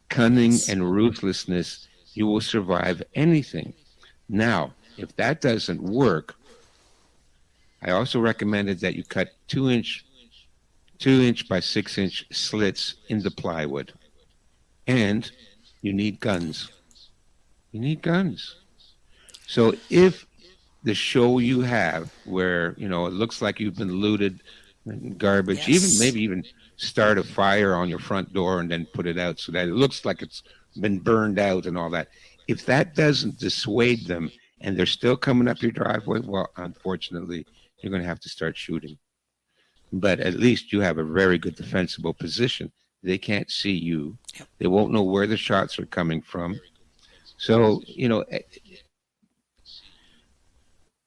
cunning Yes. and ruthlessness, you will survive anything. Now, if that doesn't work, I also recommended that you cut 2-inch by 6-inch slits in the plywood, and you need guns. You need guns. So if the show you have where it looks like you've been looted, garbage, even Yes. maybe even start a fire on your front door and then put it out so that it looks like it's been burned out and all that, if that doesn't dissuade them and they're still coming up your driveway, well, unfortunately, you're going to have to start shooting. But at least you have a very good defensible position. They can't see you. Yep. They won't know where the shots are coming from. So,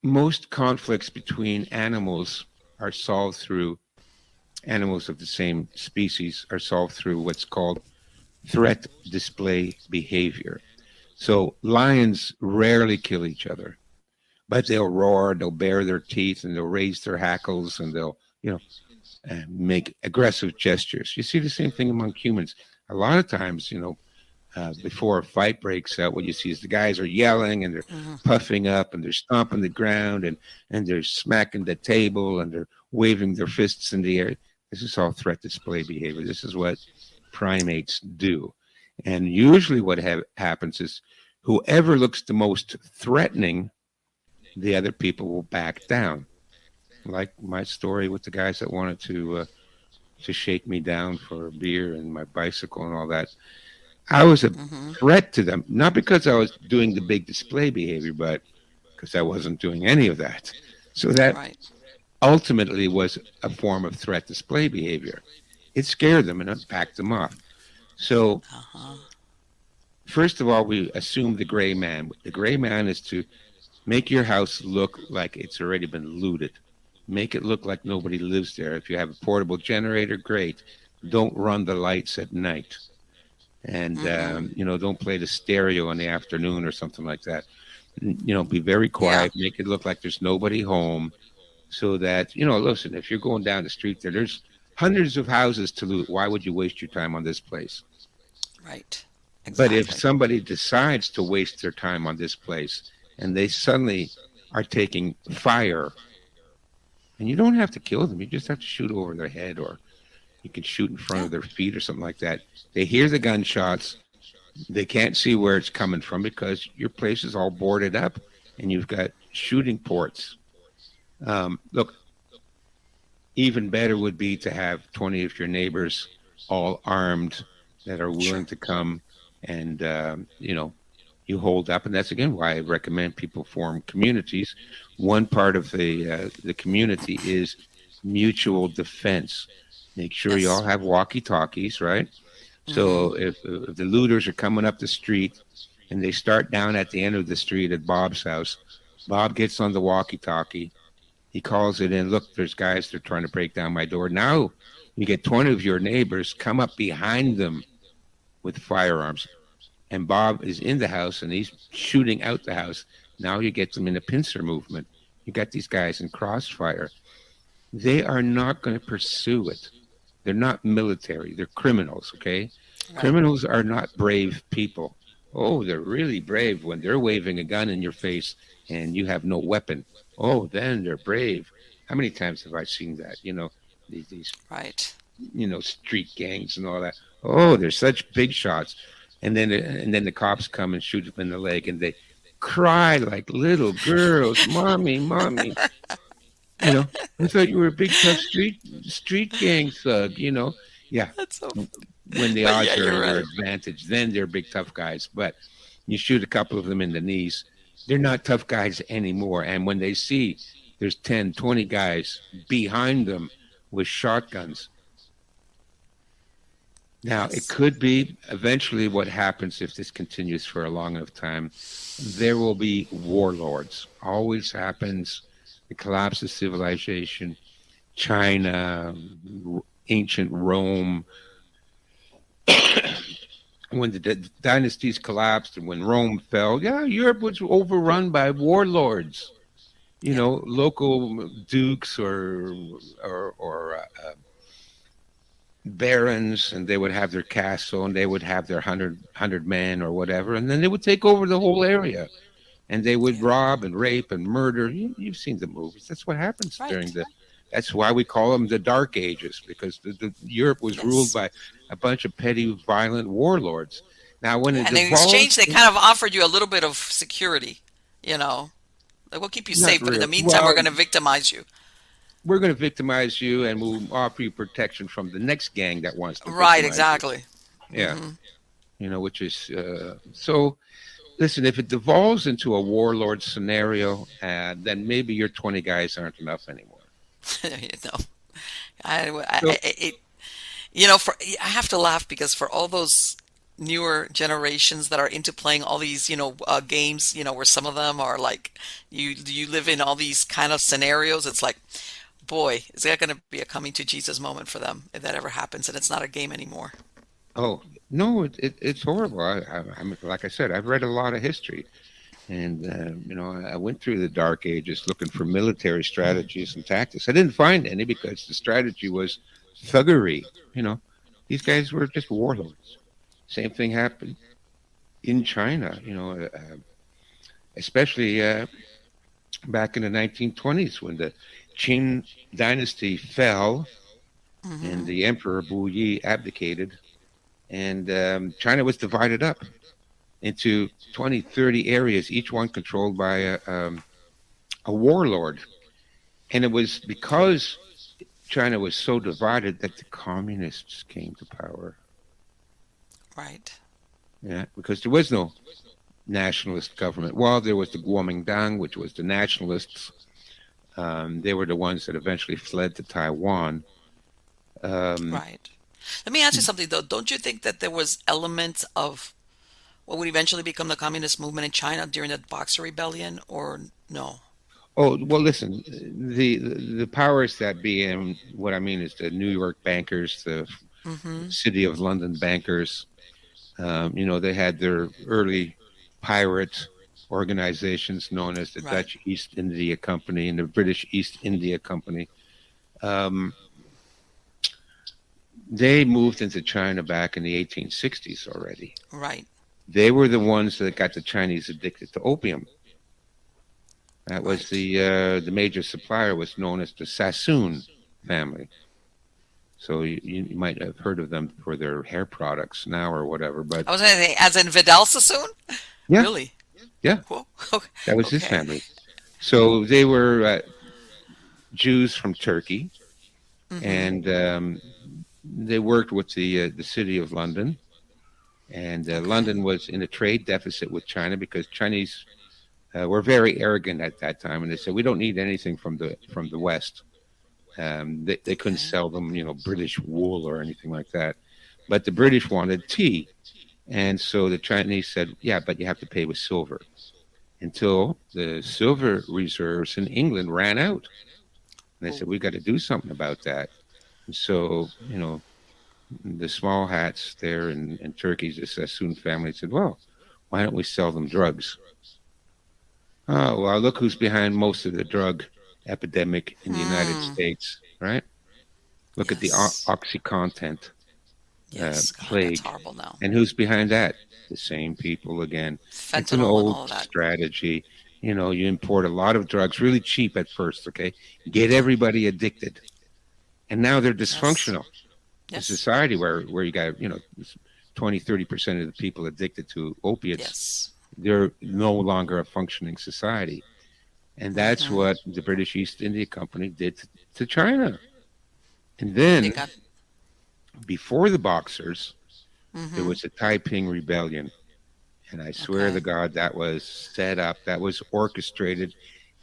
most conflicts between animals are solved through animals of the same species are solved through what's called threat display behavior. So lions rarely kill each other, but they'll roar, they'll bare their teeth, and they'll raise their hackles, and they'll, make aggressive gestures. You see the same thing among humans. A lot of times, before a fight breaks out, what you see is the guys are yelling and they're Hmm. puffing up and they're stomping the ground and they're smacking the table and they're waving their fists in the air. This is all threat display behavior. This is what primates do. And usually what happens is whoever looks the most threatening, the other people will back down. Like my story with the guys that wanted to shake me down for a beer and my bicycle and all that. I was a Hmm. threat to them, not because I was doing the big display behavior, but because I wasn't doing any of that. So that Right. ultimately was a form of threat display behavior. It scared them and it backed them off. So Uh-huh. first of all, we assume the gray man. The gray man is to make your house look like it's already been looted. Make it look like nobody lives there. If you have a portable generator, great. Don't run the lights at night. And, Hmm. don't play the stereo in the afternoon or something like that. Be very Yeah. quiet. Make it look like there's nobody home so that, listen, if you're going down the street there's hundreds of houses to loot. Why would you waste your time on this place? Right. But if Exactly. somebody decides to waste their time on this place and they suddenly are taking fire, and you don't have to kill them, you just have to shoot over their head or you can shoot in front Yeah. of their feet or something like that. They hear the gunshots. They can't see where it's coming from because your place is all boarded up and you've got shooting ports. Look, even better would be to have 20 of your neighbors all armed that are willing Sure. to come and, you hold up. And that's again why I recommend people form communities. One part of the community is mutual defense. Make sure you all Yes. have walkie talkies, right? Hmm. So if the looters are coming up the street and they start down at the end of the street at Bob's house, Bob gets on the walkie-talkie. He calls it in. Look, there's guys. They're trying to break down my door. Now you get 20 of your neighbors come up behind them with firearms. And Bob is in the house and he's shooting out the house. Now you get them in a pincer movement. You got these guys in crossfire. They are not going to pursue it. They're not military. They're criminals, okay? Right. Criminals are not brave people. Oh, they're really brave when they're waving a gun in your face and you have no weapon. Oh, then they're brave. How many times have I seen that? These Right. street gangs and all that. Oh, they're such big shots. And then the cops come and shoot them in the leg and they cry like little girls, "Mommy, mommy." You know, I thought you were a big tough street gang thug. Yeah. That's so. When the But yeah, odds are you're in their right. advantage, then they're big tough guys. But you shoot a couple of them in the knees, they're not tough guys anymore. And when they see there's 10, 20 guys behind them with shotguns, now it Yes. could be eventually what happens if this continues for a long enough time. There will be warlords. Always happens. The collapse of civilization, China, ancient Rome, when the dynasties collapsed and when Rome fell, yeah, Europe was overrun by warlords. Yeah. Local dukes or barons, and they would have their castle and they would have their hundred men or whatever, and then they would take over the whole area and they would Yeah. rob and rape and murder. You've seen the movies. That's what happens during Right. the. That's why we call them the Dark Ages, because the Europe was ruled Yes. by a bunch of petty, violent warlords. Now, when Yeah. it And in evolves, exchange, they kind of offered you a little bit of security. You know, like we'll keep you not safe, but in the real. meantime, we're Well, going to victimize you. we're going to victimize you, and we'll offer you protection from the next gang that wants to Right. victimize you. Exactly. Yeah, Hmm. which is so. Listen, if it devolves into a warlord scenario, then maybe your 20 guys aren't enough anymore. You know, I So, it, for I have to laugh because for all those newer generations that are into playing all these, games, where some of them are like you live in all these kind of scenarios. It's like, boy, is that going to be a coming to Jesus moment for them if that ever happens and it's not a game anymore. oh no, it's horrible. I'm like I said, I've read a lot of history, and I went through the Dark Ages looking for military strategies and tactics. I didn't find any because the strategy was thuggery. These guys were just warlords. Same thing happened. in China. Especially back in the 1920s when the Qing dynasty fell and Mm-hmm. the Emperor Bu Yi abdicated, and China was divided up into 20, 30 areas, each one controlled by a warlord. And it was because China was so divided that the communists came to power. Right. Yeah, because there was no nationalist government. Well, there was the Kuomintang, which was the nationalists. They were the ones that eventually fled to Taiwan. Um, Right. Let me ask you something though. Don't you think that there was elements of what would eventually become the communist movement in China during the Boxer Rebellion, or no? oh well, listen, the powers that be, and what I mean is the New York bankers, the Mm-hmm. City of London bankers. They had their early pirate organizations known as the Right. Dutch East India Company and the British East India Company. Um, they moved into China back in the 1860s already. Right. They were the ones that got the Chinese addicted to opium. That was Right. the major supplier was known as the Sassoon family. So you might have heard of them for their hair products now or whatever. But I was going to say, as in Vidal Sassoon? yeah, Really? yeah, Cool. that was his Okay. family. So they were Jews from Turkey, Mm-hmm. and they worked with the city of London. And Okay. London was in a trade deficit with China because Chinese were very arrogant at that time, and they said we don't need anything from the West. They couldn't Okay. sell them, British wool or anything like that. But the Right. British wanted tea, and so the Chinese said, "Yeah, but you have to pay with silver." Until the silver reserves in England ran out, and they said, Oh. "We got to do something about that." And so, the small hats there in Turkey, the Sassoon family said, "Well, why don't we sell them drugs?" Oh, well, look who's behind most of the drug epidemic in the United Hmm. States, right? Look at the Yes. OxyContin Yes. God, that's plague. horrible now. And who's behind that? The same people again. It's an Fentanyl and old all of that. strategy. You import a lot of drugs really cheap at first, okay? Get everybody addicted. And now they're Yes. dysfunctional. A Yes. society where you got, 20, 30% of the people addicted to opiates, Yes. they're no longer a functioning society. And that's Mm-hmm. what the British East India Company did to China. And They then got. before the Boxers, there Mm-hmm. was a Taiping Rebellion. And I swear to Okay. God, that was set up, that was orchestrated.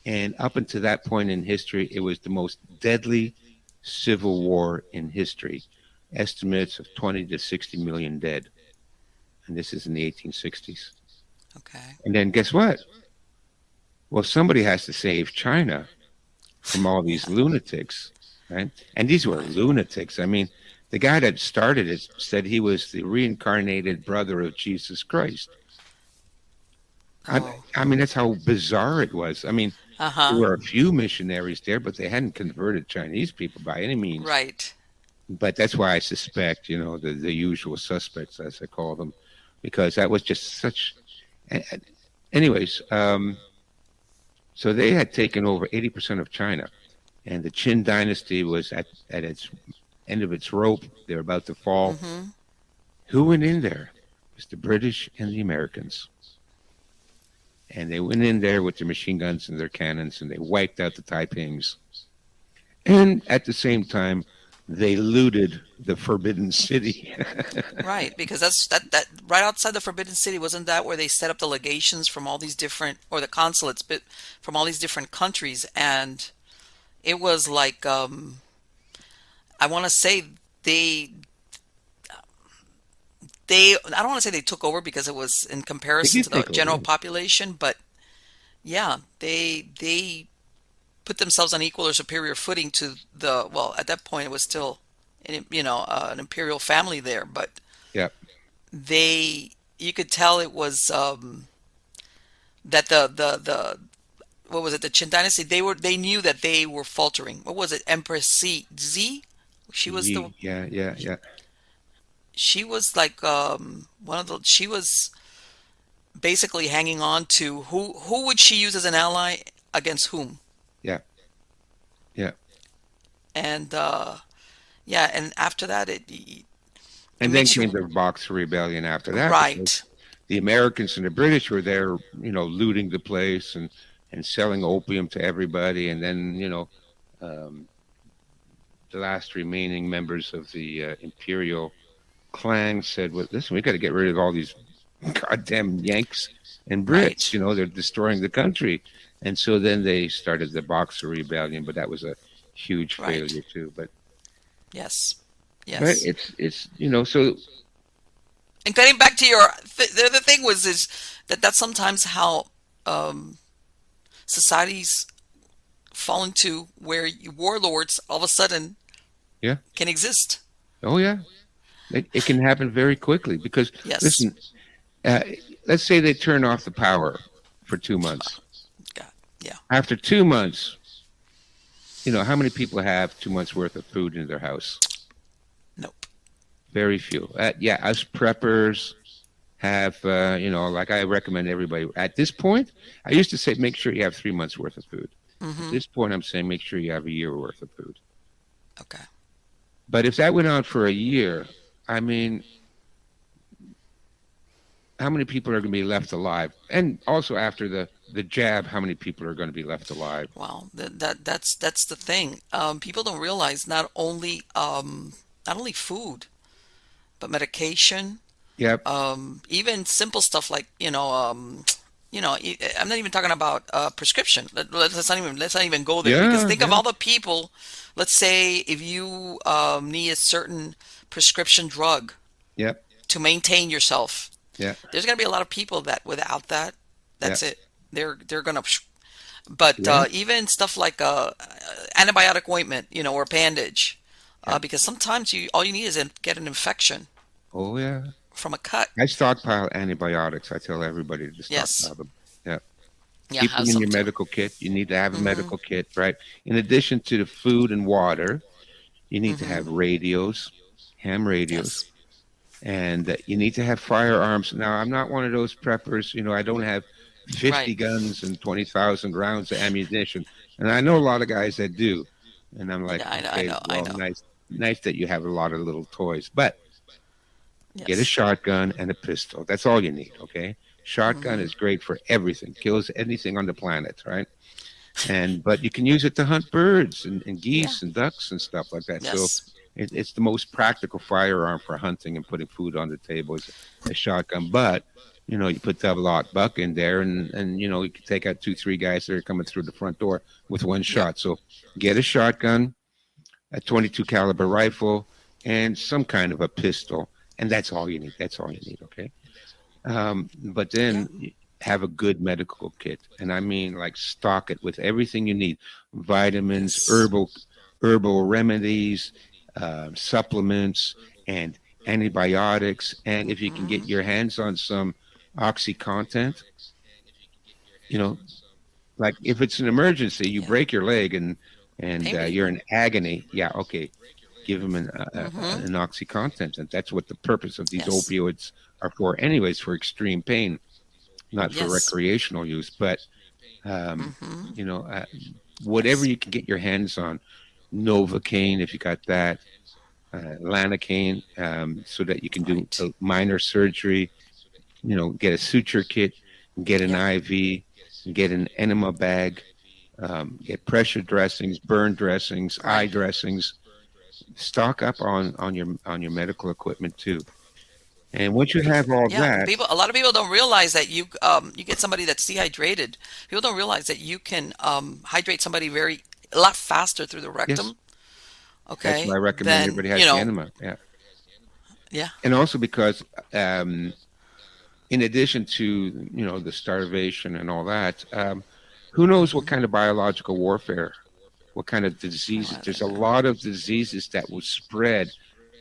And up until that point in history, it was the most deadly civil war in history. Estimates of 20 to 60 million dead. And this is in the 1860s. Okay. And then guess what? Well, somebody has to save China from all these Yeah. lunatics, right? And these were Right. lunatics. I mean, the guy that started it said he was the reincarnated brother of Jesus Christ. I, Oh. I mean, that's how bizarre it was. I mean, there Uh-huh. were a few missionaries there, but they hadn't converted Chinese people by any means. Right. But that's why I suspect, the usual suspects, as I call them, because that was just such. Anyways, so they had taken over 80% of China, and the Qin dynasty was at its end of its rope. They're about to fall. Mm-hmm. Who went in there? It was the British and the Americans. And they went in there with their machine guns and their cannons, and they wiped out the Taipings. And at the same time, they looted the Forbidden City. Right, because that right outside the Forbidden City, wasn't that where they set up the legations from all these different, or the consulates, but from all these different countries, and it was like I want to say they I don't want to say they took over because it was in They comparison to did the take over. general Yeah. population, but yeah, they put themselves on equal or superior footing to the, well, at that point it was still an imperial family there, but Yeah. they, you could tell it was that the what was it, the Qin dynasty, they knew that they were faltering. What was it, Empress Z, she was the, Yeah. Yeah. Yeah. she was like one of the, she was, basically hanging on to who would she use as an ally against whom? Yeah, yeah. And yeah, and after that, it And then makes came you the Boxer Rebellion after that, because right, the Americans and the British were there, looting the place and selling opium to everybody. And then, um, the last remaining members of the imperial clan said, "Well, listen, we got to get rid of all these goddamn Yanks and Brits. right, They're destroying the country." And so then they started the Boxer Rebellion, but that was a huge right. failure too. Yes, But yes. it's so And getting back to your the thing was is that's sometimes how um, societies fall into where warlords all of a sudden yeah. can exist. Oh yeah. It can happen very quickly because, Yes. listen, uh, let's say they turn off the power for 2 months. God. Yeah. After 2 months, how many people have 2 months worth of food in their house? Nope. Very few. Yeah, us preppers have, like I recommend everybody at this point. I used to say make sure you have 3 months worth of food. At Mm-hmm. this point, I'm saying make sure you have a year worth of food. Okay. But if that went on for a year, I mean, how many people are going to be left alive? And also after the jab, how many people are going to be left alive? Well, that's the thing. People don't realize not only food, but medication. Yep. Even simple stuff like I'm not even talking about prescription. Let's not even go there because Yeah. think of Yeah. all the people. Let's say if you need a certain prescription drug Yep. to maintain yourself, Yeah. there's gonna be a lot of people that without that, Yeah. that's it. They're gonna. But Yeah. even stuff like antibiotic ointment, or bandage, Yeah. because sometimes all you need is get an infection Oh yeah. from a cut. I stockpile antibiotics. I tell everybody to Yes. stockpile them. Yeah. Yeah, Keep have them in some your too. medical kit. You need to have a Mm-hmm. medical kit, right? In addition to the food and water, you need to Mm-hmm. have radios, ham radios, Yes. and you need to have firearms. Now, I'm not one of those preppers. I don't have Right. 50 guns and 20,000 rounds of ammunition. And I know a lot of guys that do. And I'm like, Yeah, I know, I okay, know, I well, know. nice that you have a lot of little toys, but get a Yes. shotgun and a pistol. That's all you need, okay? Shotgun Mm-hmm. is great for everything, kills anything on the planet, right? But you can use it to hunt birds and Yeah. geese and ducks and stuff like that. So Yes. it's the most practical firearm for hunting and putting food on the table is a shotgun. But you put double aught buck in there, and you can take out 2, 3 guys that are coming through the front door with one Yep. shot. So get a shotgun, a 22 caliber rifle, and some kind of a pistol, and that's all you need. That's all you need. Okay. But Yeah. then have a good medical kit, and I mean like stock it with everything you need: vitamins, Yes. herbal remedies, supplements, and antibiotics. And if you can get Mm-hmm. your hands on some OxyContin, you know, like if it's an emergency, you Yeah. break your leg and Pain you're reliever. in agony. Yeah, okay, give them Mm-hmm. an OxyContin, and that's what the purpose of these Yes. opioids are for, anyways, for extreme pain, not for Yes. recreational use. But um, Mm-hmm. you know, uh, whatever Yes. you can get your hands on, Novocaine if you got that, Lanacaine, so that you can do Right. a minor surgery. Get a suture kit, get an Yep. IV, get an enema bag, get pressure dressings, burn dressings, eye Right. dressings. Stock up on your medical equipment too. And once you have all Yeah. that, A lot of people don't realize that you get somebody that's dehydrated. People don't realize that you can hydrate somebody a lot faster through the yes, rectum. that's why Okay. I recommend Then everybody has the enema. Yeah, yeah. and also because in addition to the starvation and all that, who knows what Mm-hmm. kind of biological warfare, what kind of Oh, diseases? I There's don't a know. lot of diseases that will spread,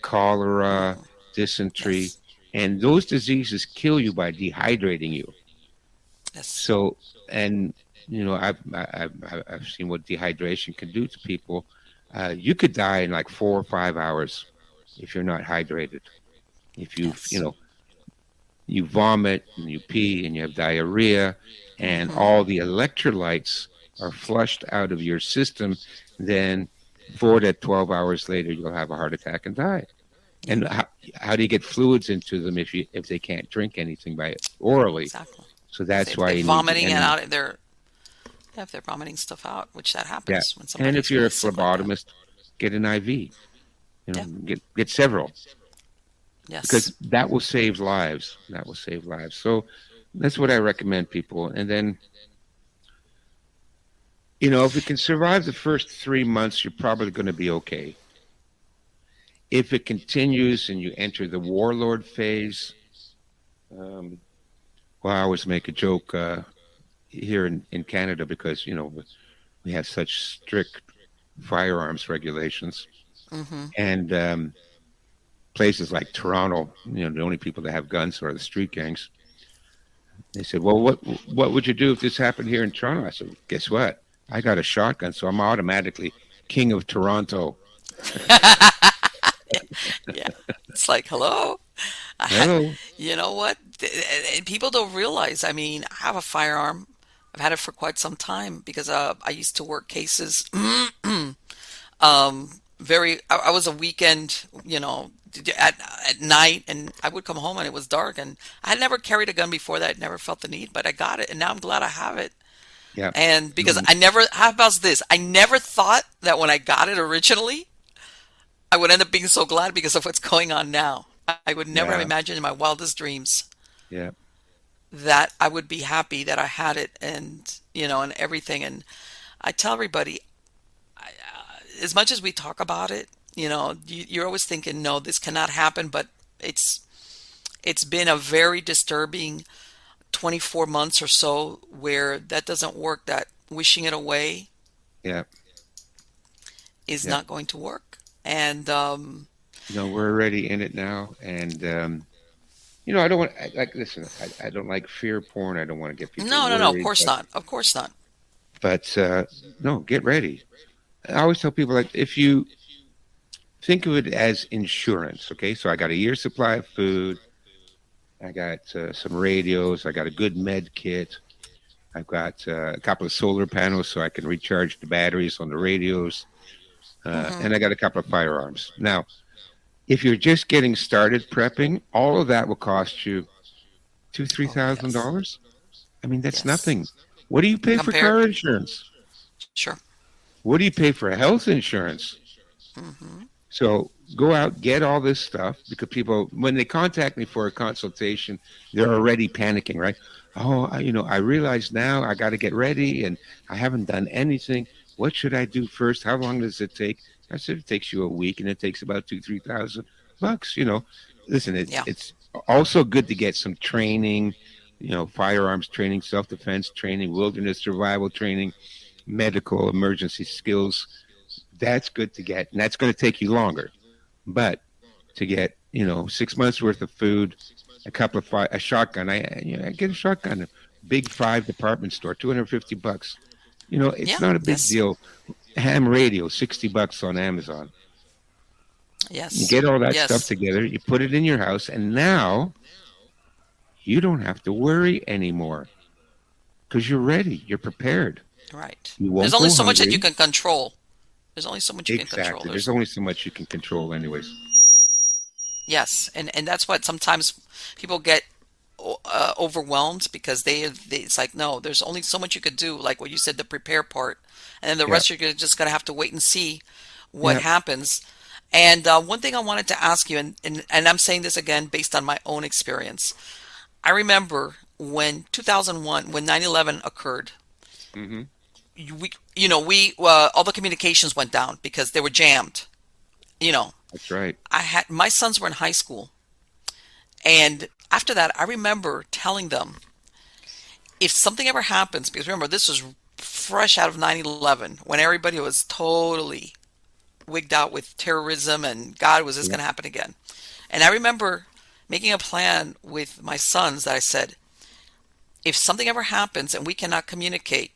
cholera, Mm. dysentery, Yes. and those diseases kill you by dehydrating you. Yes. So, and I've seen what dehydration can do to people. You could die in like 4 or 5 hours if you're not hydrated. If you've Yes. you vomit and you pee and you have diarrhea, and Mm-hmm. all the electrolytes are flushed out of your system, then 4 to 12 hours later you'll have a heart attack and die. Yeah, And how do you get fluids into them if they can't drink anything by orally? exactly. So If, that's if why they're you need the vomiting and enema. out, they're yeah, if they're vomiting stuff out, which that Yeah, happens when and if somebody's you're a really sick like that. phlebotomist, get an IV. Yeah. Get several, because Yes. that will save lives. That will save lives. So that's what I recommend people. And then, if you can survive the first 3 months, you're probably going to be okay. If it continues and you enter the warlord phase, um, well, I always make a joke here in Canada, because we have such strict firearms regulations, Mm-hmm. and places like Toronto, the only people that have guns are the street gangs. They said, "Well, what would you do if this happened here in Toronto?" I said, "Guess what? I got a shotgun, so I'm automatically king of Toronto." Yeah. It's like, hello? I, Hello. you know what? And people don't realize. I mean, I have a firearm. I've had it for quite some time because I used to work cases. I was a weekend, at night, and I would come home and it was dark, and I had never carried a gun before that. I never felt the need, but I got it, and now I'm glad I have it. Yeah. And because how about this? I never thought that when I got it originally, I would end up being so glad because of what's going on now. I would never have Yeah. imagined in my wildest dreams Yeah. that I would be happy that I had it, and everything. And I tell everybody, as much as we talk about it, you're always thinking, no, this cannot happen, but it's been a very disturbing 24 months or so where that doesn't work, that wishing it away Yeah. is Yeah. not going to work. And We're already in it now, and I don't want listen. I don't like fear porn. I don't want to get people no, no, no, of worried, course not. Of course not. but no, get ready. I always tell people, like, if you think of it as insurance, okay? So I got a year's supply of food. I got some radios. I got a good med kit. I've got a couple of solar panels so I can recharge the batteries on the radios. Hmm. And I got a couple of firearms. Now, if you're just getting started prepping, all of that will cost you two, three Oh, thousand yes. dollars. I mean, that's Yes. nothing. What do you pay for Compared. car insurance? Sure. What do you pay for health insurance? Hmm. So go out, get all this stuff, because people, when they contact me for a consultation, they're already panicking, right? Oh, I realize now I got to get ready, and I haven't done anything. What should I do first? How long does it take? I said, it takes you a week, and it takes about 2, 3 thousand bucks. Listen, Yeah. it's also good to get some training, firearms training, self defense training, wilderness survival training, medical emergency skills. That's good to get, and that's going to take you longer. But to get 6 months worth of food, a shotgun. I get a shotgun, a big 5 department store, $250. It's Yeah. not a big Yes. deal. Ham radio, $60 on Amazon. You Yes. get all that stuff Yes. together, you put it in your house, and now you don't have to worry anymore because you're ready. You're prepared. Right. You There's won't only go so much that you hungry. can control. There's only so much you can control. Exactly. There's only so much you can control, anyways. Yes, and that's what sometimes people get overwhelmed because it's like, no, there's only so much you could do, like what you said, the prepare part, and then the Yeah. rest just gonna have to wait and see what Yeah. happens. And one thing I wanted to ask you, and I'm saying this again based on my own experience. I remember when 2001, when 9/11 occurred, Hmm. we all the communications went down because they were jammed. You know, That's right. I had my sons were in high school, and after that, I remember telling them if something ever happens, because remember this was fresh out of 9/11 when everybody was totally wigged out with terrorism and God, was this Yeah. going to happen again? And I remember making a plan with my sons that I said, if something ever happens and we cannot communicate,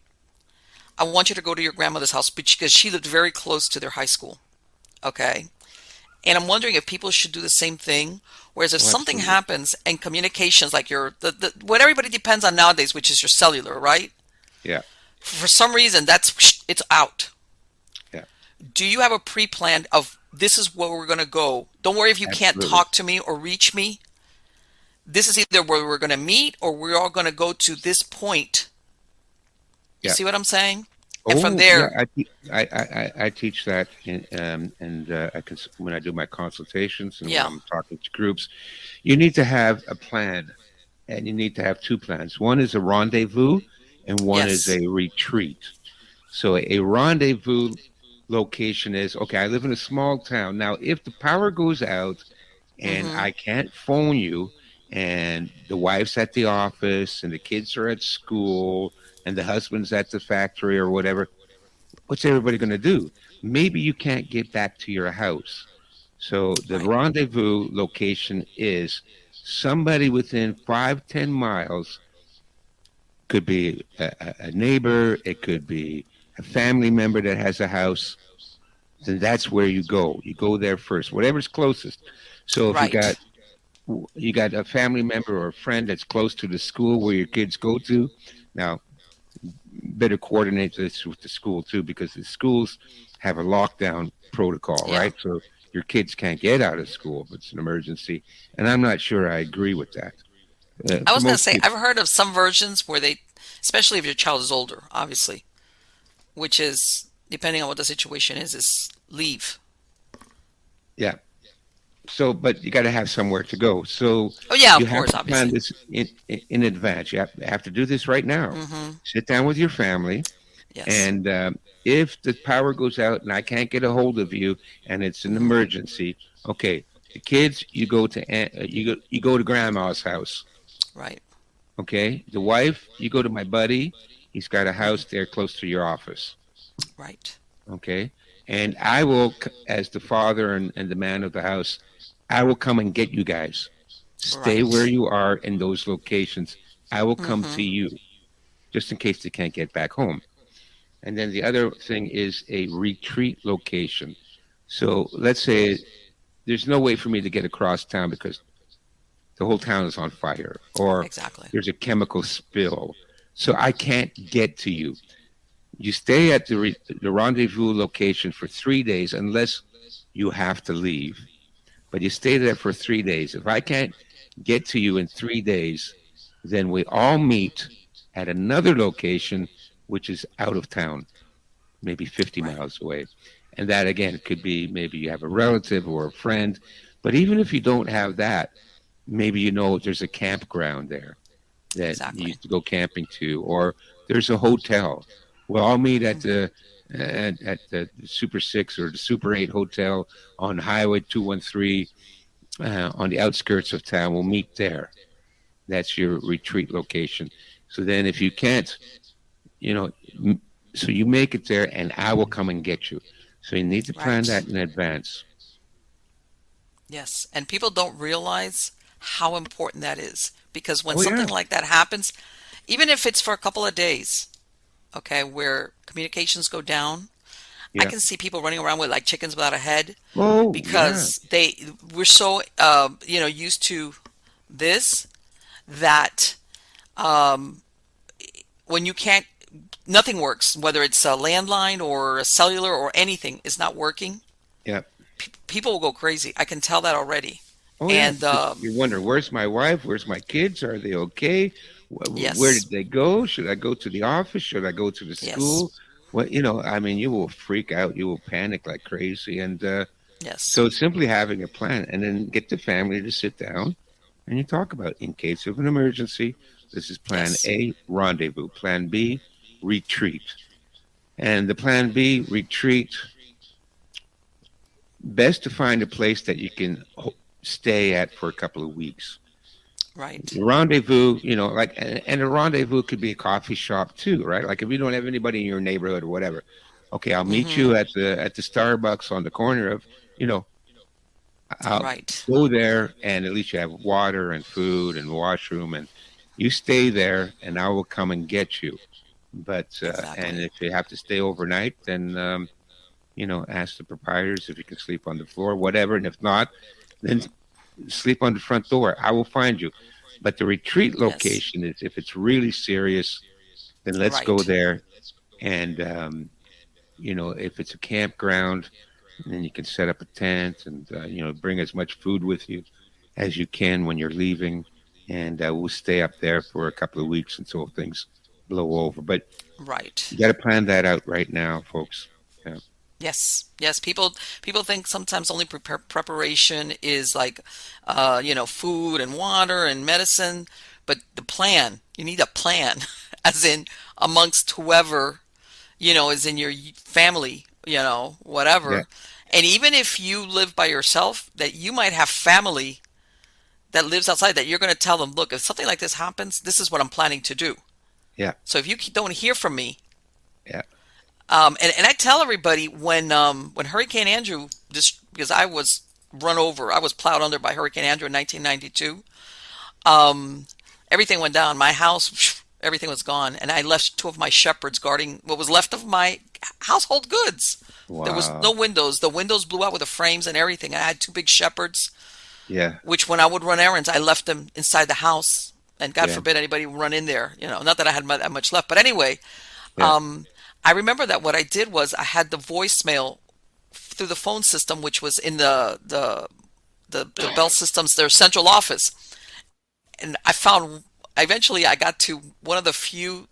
I want you to go to your grandmother's house because she lived very close to their high school. Okay. And I'm wondering if people should do the same thing. Whereas if Oh, something absolutely. happens and communications, like what everybody depends on nowadays, which is your cellular, right? Yeah, For some reason, it's out. yeah, Do you have a pre-plan of this is where we're going to go? Don't worry if you can't absolutely. talk to me or reach me. This is either where we're going to meet or we're all going to go to this point. You Yeah. see what I'm saying? And from Oh, yeah. there, I teach that, when I do my consultations and when yeah, I'm talking to groups, you need to have a plan, and you need to have two plans. One is a rendezvous, and one is yes, a retreat. So a rendezvous location is okay. I live in a small town now. If the power goes out and mm-hmm, I can't phone you, and the wife's at the office, and the kids are at school, and the husband's at the factory or whatever, what's everybody going to do? Maybe you can't get back to your house. So the right, rendezvous location is somebody within 5-10 miles. Could be a neighbor, it could be a family member that has a house. Then that's where you go. You go there first, whatever's closest. So if right, you got a family member or a friend that's close to the school where your kids go to, now better coordinate this with the school too, because the schools have a lockdown protocol, yeah. right? So your kids can't get out of school if it's an emergency, and I'm not sure I agree with that. I For was going to most say people, I've heard of some versions where they, especially if your child is older, obviously, which is depending on what the situation is leave. yeah. So, but you got to have somewhere to go. So Oh yeah, you of have course, to plan obviously. this in advance. You have to do this right now. Mm-hmm. Sit down with your family, Yes. and if the power goes out and I can't get a hold of you, and it's an Mm-hmm. emergency, okay, the kids, you go to grandma's house. Right. Okay, the wife, you go to my buddy. He's got a Mm-hmm. house there close to your office. Right. Okay, and I will, as the father and the man of the house, I will come and get you guys. Stay where Right. you are in those locations. I will come to Mm-hmm. you just in case they can't get back home. And then the other thing is a retreat location. So let's say there's no way for me to get across town because the whole town is on fire or Exactly. there's a chemical spill. So I can't get to you. You stay at the rendezvous location for 3 days unless you have to leave. But you stay there for 3 days. If I can't get to you in 3 days, then we all meet at another location, which is out of town, maybe 50 Right. miles away. And that, again, could be maybe you have a relative or a friend. But even if you don't have that, maybe you know there's a campground there that you Exactly. go camping to, or there's a hotel. We'll all meet at Mm-hmm. the Super Six or the Super Eight hotel on Highway 213 on the outskirts of town. We'll meet there. That's your retreat location. So then, if you can't, you know, so you make it there, and I will come and get you. So you need to plan Right. that in advance. Yes. And people don't realize how important that is because when Oh yeah, something like that happens, even if it's for a couple of days, okay, where communications go down, I yeah. can see people running around with like chickens without a head Oh yeah, because we're so used to this that um, when you can't nothing works, whether it's a landline or a cellular or anything is not working, yeah. people will go crazy. I can tell that already. Oh yeah, And because you wonder, where's my wife? Where's my kids? Are they okay? Where yes, did they go? Should I go to the office? Should I go to the yes, school? Well, I mean, you will freak out. You will panic like crazy. And yes, so simply having a plan and then get the family to sit down and you talk about in case of an emergency, this is plan yes, A, rendezvous. Plan B, retreat. And the plan B, retreat, best to find a place that you can stay at for a couple of weeks. right. Rendezvous, like, and a rendezvous could be a coffee shop too, right? Like if you don't have anybody in your neighborhood or whatever, okay, I'll meet Mm-hmm. you at the Starbucks on the corner of, you know, I'll Right. go there and at least you have water and food and washroom and you stay there and I will come and get you. But and Exactly. if you have to stay overnight, then ask the proprietors if you can sleep on the floor, whatever. And if not, then sleep on the front door. I will find you. But the retreat Yes. location is, if it's really serious, then let's go Right. there. And, if it's a campground, then you can set up a tent and, bring as much food with you as you can when you're leaving. And we'll stay up there for a couple of weeks until things blow over. But Right. you got to plan that out right now, folks. Yeah. Yes, yes. People think sometimes only preparation is like, food and water and medicine, but the plan. You need a plan, as in amongst whoever is in your family, Yeah. whatever. And even if you live by yourself, that you might have family that lives outside that you're going to tell them, look, if something like this happens, this is what I'm planning to do. Yeah. So if you don't hear from me, Yeah. and I tell everybody when Hurricane Andrew, this because I was run over, I was plowed under by Hurricane Andrew in 1992. Everything went down. My house, everything was gone, and I left two of my shepherds guarding what was left of my household goods. There was no Wow. windows. The windows blew out with the frames and everything. I had two big shepherds, Yeah. which when I would run errands, I left them inside the house. And God Yeah. forbid anybody would run in there. Not that I had that much left, but anyway, Yeah. I remember that what I did was I had the voicemail through the phone system, which was in the Bell Systems, their central office. And eventually I got to one of the few,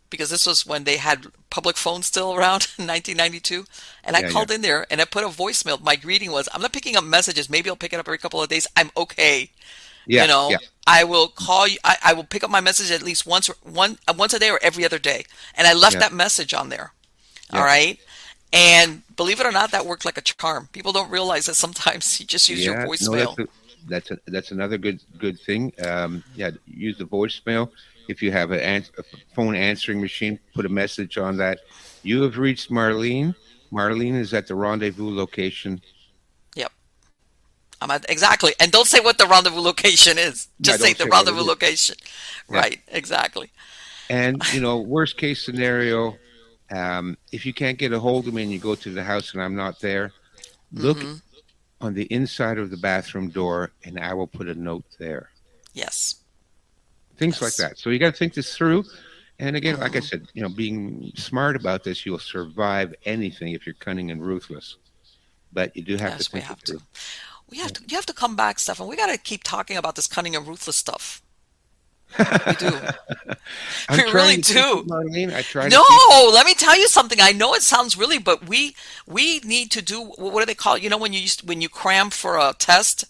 because this was when they had public phones still around in 1992. And I Yeah. Yeah. called in there and I put a voicemail. My greeting was, I'm not picking up messages. Maybe I'll pick it up every couple of days. I'm okay. You Yeah. know, Yeah. I will call you. I will pick up my message at least once a day or every other day. And I left Yeah. that message on there. All Yeah. right. And believe it or not, that worked like a charm. People don't realize that sometimes you just use your Yeah. No, that's voicemail. that's another good thing. Yeah. Use the voicemail. If you have a phone answering machine, put a message on that. You have reached Marlene. Marlene is at the rendezvous location. Yep. Exactly. And don't say what the rendezvous location is. Yeah. Just say Don't the say what it rendezvous is. location. Yeah. Right. Exactly. And worst case scenario, if you can't get a hold of me and you go to the house and I'm not there, look Hmm. on the inside of the bathroom door, and I will put a note there. Yes. Things like Yes. that. So you got to think this through. And again, like I Hmm. said, being smart about this, you'll survive anything if you're cunning and ruthless. But you do have to Yes, we think it have to. through. You have to come back, Stefan. We got to keep talking about this cunning and ruthless stuff. We do. I'm We trying really to keep it, do. Marlene. I try to No, keep it. let me tell you something. I know it sounds really, but we need to do, what do they call it? When when you cram for a test,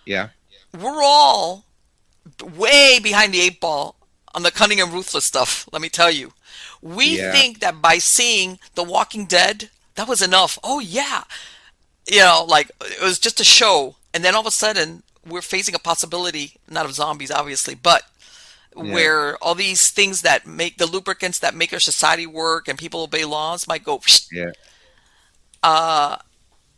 Yeah. we're all way behind the eight ball on the cunning and ruthless stuff. Let me tell you. We Yeah. think that by seeing The Walking Dead, that was enough. Oh yeah, like it was just a show, and then all of a sudden we're facing a possibility, not of zombies, obviously, but Yeah. where all these things that make the lubricants that make our society work and people obey laws might go, Yeah.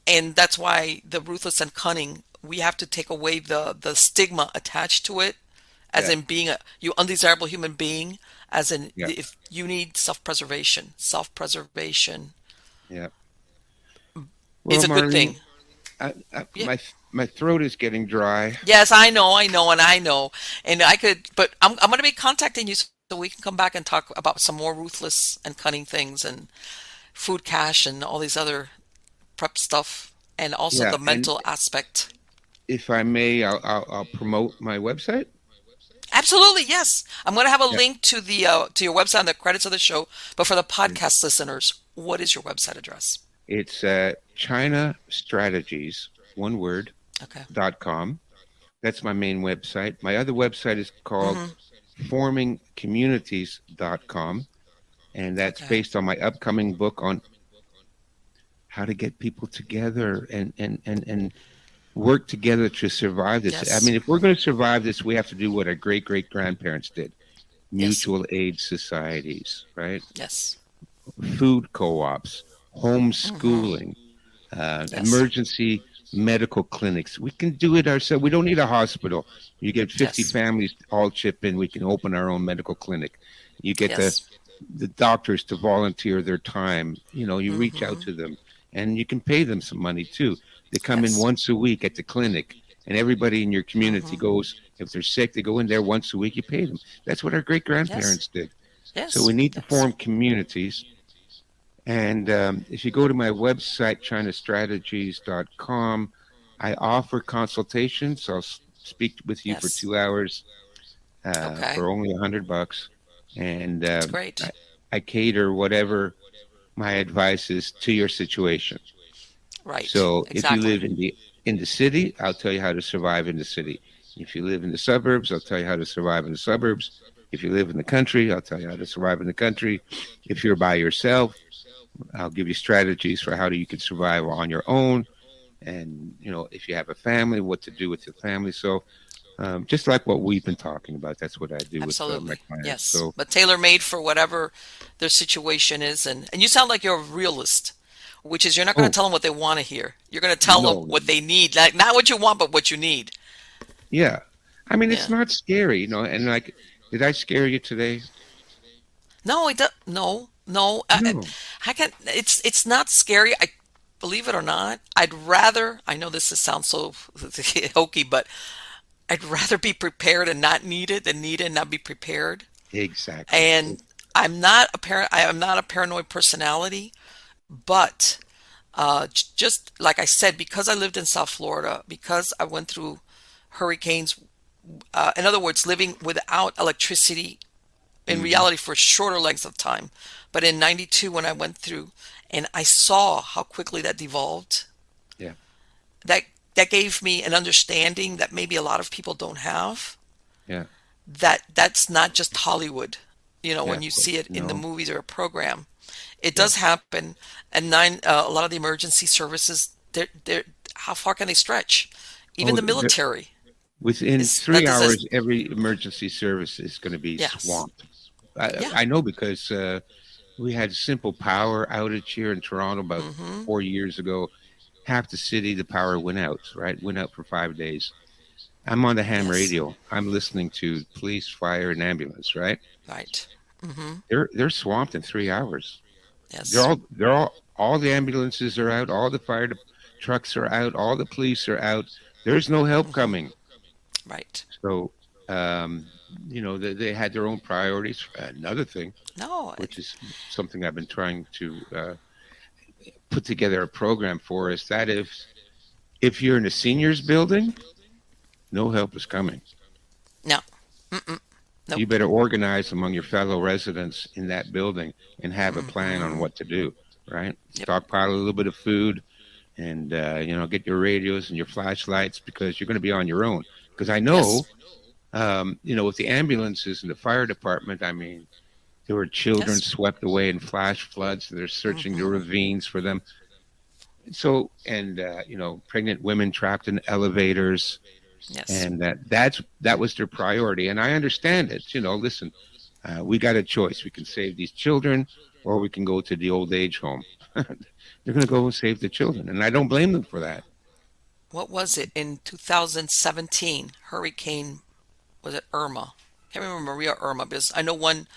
and that's why the ruthless and cunning, we have to take away the stigma attached to it, as Yeah. in being a you undesirable human being, as in Yeah. if you need self-preservation. Self-preservation Yeah. Well, is a good Marlene, thing. Yeah. my throat is getting dry. Yes, and I know, and I could, but I'm going to be contacting you so we can come back and talk about some more ruthless and cunning things and food cache and all these other prep stuff, and also Yeah. the And mental aspect. if I may, I'll promote my website. Absolutely, yes. I'm going to have a Yeah. link to your website and the credits of the show. But for the Mm. podcast listeners, what is your website address? It's China Strategies, one word, Okay. .com. That's my main website. My other website is called Hmm. formingcommunities.com, and that's Okay. based on my upcoming book on how to get people together and work together to survive this. I Yes. mean, if we're going to survive this, we have to do what our great great grandparents did: Yes. mutual aid societies, right? Yes. Food co-ops, Hmm. homeschooling, Yes. emergency medical clinics. We can do it ourselves. We don't need a hospital. You get 50 Yes. families all chip in. We can open our own medical clinic. You get Yes. the doctors to volunteer their time. You reach out Hmm. to them. and you can pay them some money too. They come in Yes. once a week at the clinic, and everybody in your community Mm-hmm. goes. If they're sick, they go in there once a week. You pay them. That's what our great Yes. grandparents did. So we Yes. need to Yes. form communities. And if you go to my website, chinastrategies.com, I offer consultations. I'll speak with you for Yes. 2 hours Okay. for only $100, and That's great. I cater whatever my advice is to your situation. Right. So if you live Exactly. in the city, I'll tell you how to survive in the city. If you live in the suburbs, I'll tell you how to survive in the suburbs. If you live in the country, I'll tell you how to survive in the country. If you're by yourself, I'll give you strategies for how you can survive on your own. And, if you have a family, what to do with your family. So just like what we've been talking about, that's what I do with my Absolutely. clients. Yes. So, But tailor made for whatever their situation is. And you sound like you're a realist, which is you're not going to oh, tell them what they want to hear. You're going to tell them no, what they need. Like, not what you want, but what you need. yeah. I mean, it's Yeah. not scary, and like, did I scare you today? No, it does. No, no. No. I can. It's not scary. I believe it or not. I'd rather. I know this sounds so hokey, but I'd rather be prepared and not need it than need it and not be prepared. Exactly. And I am not a paranoid personality, but just like I said, because I lived in South Florida, because I went through hurricanes. In other words, living without electricity in Hmm. reality for shorter lengths of time. But in 92, when I went through and I saw how quickly that devolved, Yeah. that that gave me an understanding that maybe a lot of people don't have. Yeah. That that's not just Hollywood. Yeah. When you Of course. see it in the No. movies or a program, it Yeah. does happen. And a lot of the emergency services, they're how far can they stretch? Even Oh, the military within is that three does this. hours, every emergency service is going to be Yes. swamped. I, Yeah. I know because we had simple power outage here in Toronto about Mm-hmm. 4 years ago. Half the city, the power went out, right? Went out for 5 days. I'm on the ham Yes. radio. I'm listening to police, fire, and ambulance, right? Right. Mm-hmm. They're swamped in 3 hours. They're Yes. all they're all the ambulances are out, all the trucks are out, all the police are out. There's no help Mm-hmm. coming. Right. So they had their own priorities. Another thing, No. which is something I've been trying to put together a program for, is that if you're in a seniors building, no help is coming. No. Mm-mm. You Nope. better organize among your fellow residents in that building and have a plan on Mm-hmm. what to do, right? Yep. Stockpile a little bit of food and, get your radios and your flashlights because you're going to be on your own. Because I know, Yes. with the ambulances and the fire department, I mean, there were children Yes. swept away in flash floods. They're searching the Mm-hmm. ravines for them. So, and, pregnant women trapped in elevators, Yes. and that was their priority. And I understand it. Listen, we got a choice. We can save these children, or we can go to the old age home. They're going to go and save the children, and I don't blame them for that. What was it in 2017? Hurricane, was it Irma? I can't remember Maria or Irma because I know one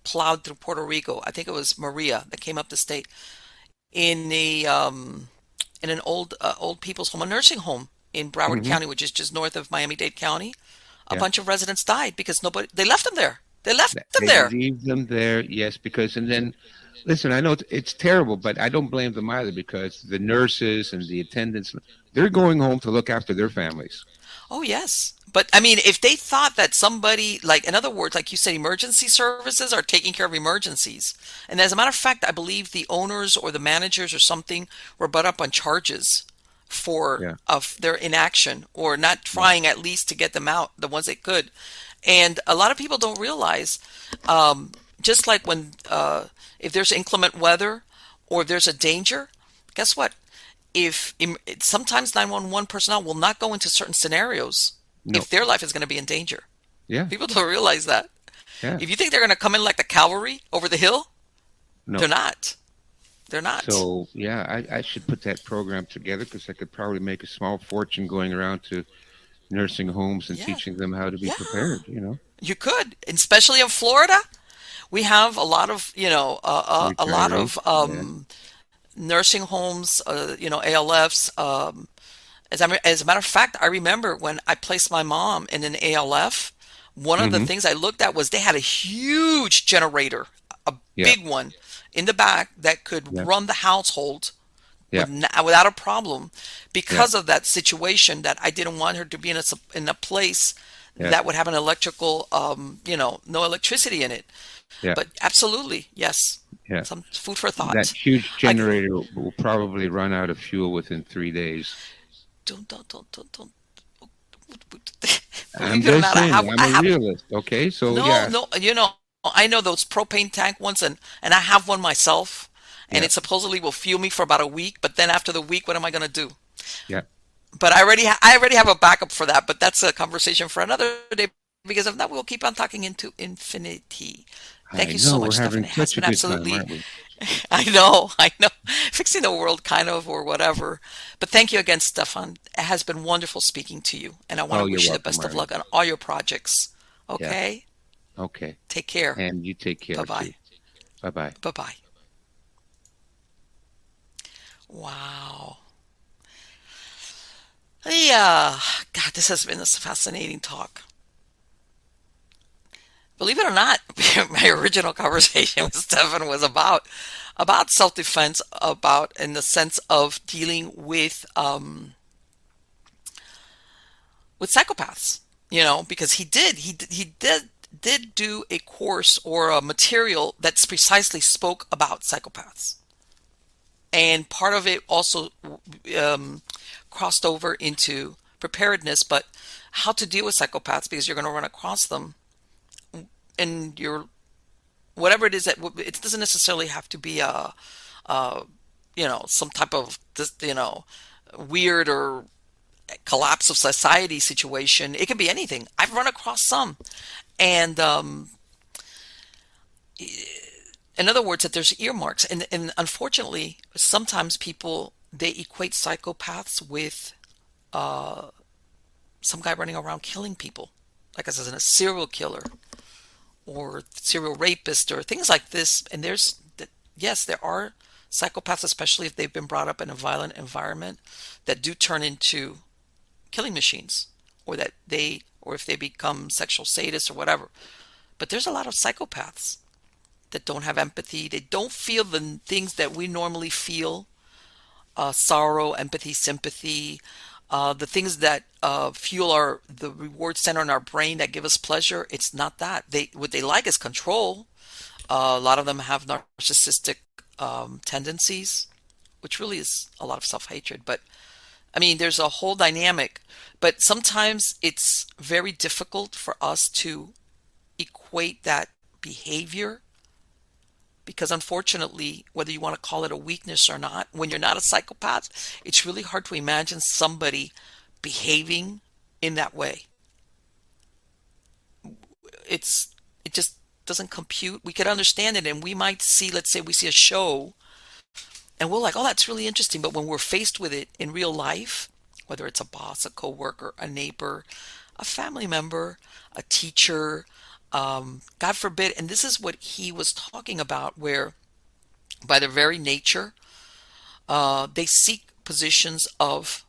plowed through Puerto Rico. I think it was Maria that came up the state in an old people's home, a nursing home in Broward Hmm. County, which is just north of Miami-Dade County. A Yeah, bunch of residents died because nobody they left them there. They left them they there. leave them there, yes, because and then listen, I know it's terrible, but I don't blame them either because the nurses and the attendants, they're going home to look after their families. Oh, yes. But I mean, if they thought that somebody, like, in other words, like you said, emergency services are taking care of emergencies. And as a matter of fact, I believe the owners or the managers or something were brought up on charges for Yeah, of their inaction or not yeah, trying at least to get them out, the ones they could. And a lot of people don't realize, just like when, if there's inclement weather or if there's a danger, guess what? If sometimes 911 personnel will not go into certain scenarios no, if their life is going to be in danger. yeah, People don't realize that. yeah, If you think they're going to come in like the cavalry over the hill, they're no. not. They're not. So yeah, I should put that program together because I could probably make a small fortune going around to nursing homes and Yeah. teaching them how to be Yeah. prepared. You could, especially in Florida. We have a lot of, a lot of Retirees. Yeah. nursing homes, ALFs. As a matter of fact, I remember when I placed my mom in an ALF, one of the Mm-hmm. things I looked at was they had a huge generator, a Yeah. big one in the back that could Yeah. run the household Yeah. without a problem, Yeah. because of that situation that I didn't want her to be in a place Yeah. that would have an electrical, no electricity in it. Yeah. But absolutely, yes, Yeah. some food for That thought. huge I generator will probably run out of fuel within 3 days. don't. I'm Believe it or just not, saying, I'm I a have realist. Okay. So no, yeah. no. I know those propane tank ones, and I have one myself, and Yeah. it supposedly will fuel me for about a week. But then after the week, what am I going to do? Yeah. But I already have a backup for that. But that's a conversation for another day, because if not, we'll keep on talking into infinity. Thank I you so know we're much, Stefan. having It has such a been good time, absolutely, aren't we? I know, fixing the world kind of, or whatever. But thank you again, Stefan. It has been wonderful speaking to you, and I want Oh, to you're wish you the welcome, best of Marlene. luck on all your projects. Yeah. Okay? Okay. Take care. And you take care Bye-bye. too. Bye bye. Bye-bye. Wow. Yeah. God, this has been a fascinating talk. Believe it or not, my original conversation with Stefan was about self-defense, about in the sense of dealing with psychopaths. Because he did do a course or a material that's precisely spoke about psychopaths, and part of it also um, crossed over into preparedness, but how to deal with psychopaths, because you're going to run across them in your whatever it is. That it doesn't necessarily have to be a some type of this weird or collapse of society situation. It can be anything. I've run across some, and in other words, that there's earmarks, and unfortunately, sometimes people, they equate psychopaths with some guy running around killing people, like I said, a serial killer or serial rapist or things like this. And yes, there are psychopaths, especially if they've been brought up in a violent environment, that do turn into killing machines, or if they become sexual sadists or whatever. But there's a lot of psychopaths that don't have empathy. They don't feel the things that we normally feel: sorrow, empathy, sympathy, the things that fuel the reward center in our brain that give us pleasure. It's not that. What they like is control. A lot of them have narcissistic tendencies, which really is a lot of self-hatred. But I mean, there's a whole dynamic. But sometimes it's very difficult for us to equate that behavior, because unfortunately, whether you want to call it a weakness or not, when you're not a psychopath, it's really hard to imagine somebody behaving in that way. It just doesn't compute. We could understand it, and we might see, let's say we see a show, and we're like, oh, that's really interesting. But when we're faced with it in real life, whether it's a boss, a coworker, a neighbor, a family member, a teacher, God forbid, and this is what he was talking about, where by their very nature, they seek positions of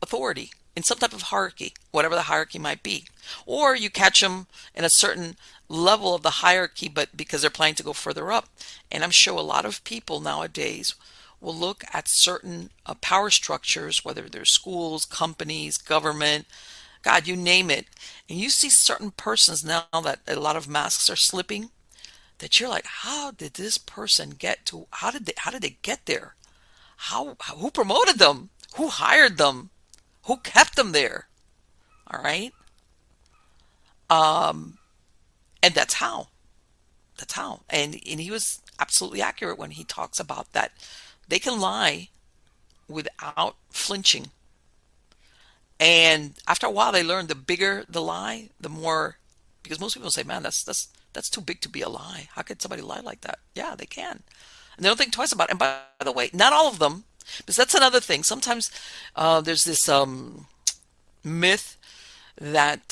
authority in some type of hierarchy, whatever the hierarchy might be. Or you catch them in a certain level of the hierarchy, but because they're planning to go further up. And I'm sure a lot of people nowadays will look at certain power structures, whether they're schools, companies, government, God, you name it. And you see certain persons now that a lot of masks are slipping, that you're like, how did this person get to, how did they get there? Who promoted them? Who hired them? Who kept them there? All right. And that's how. That's how. And he was absolutely accurate when he talks about that. They can lie without flinching. And after a while, they learn the bigger the lie, the more, because most people say, man, that's too big to be a lie. How could somebody lie like that? Yeah, they can. And they don't think twice about it. And by the way, not all of them, because that's another thing. Sometimes there's this myth that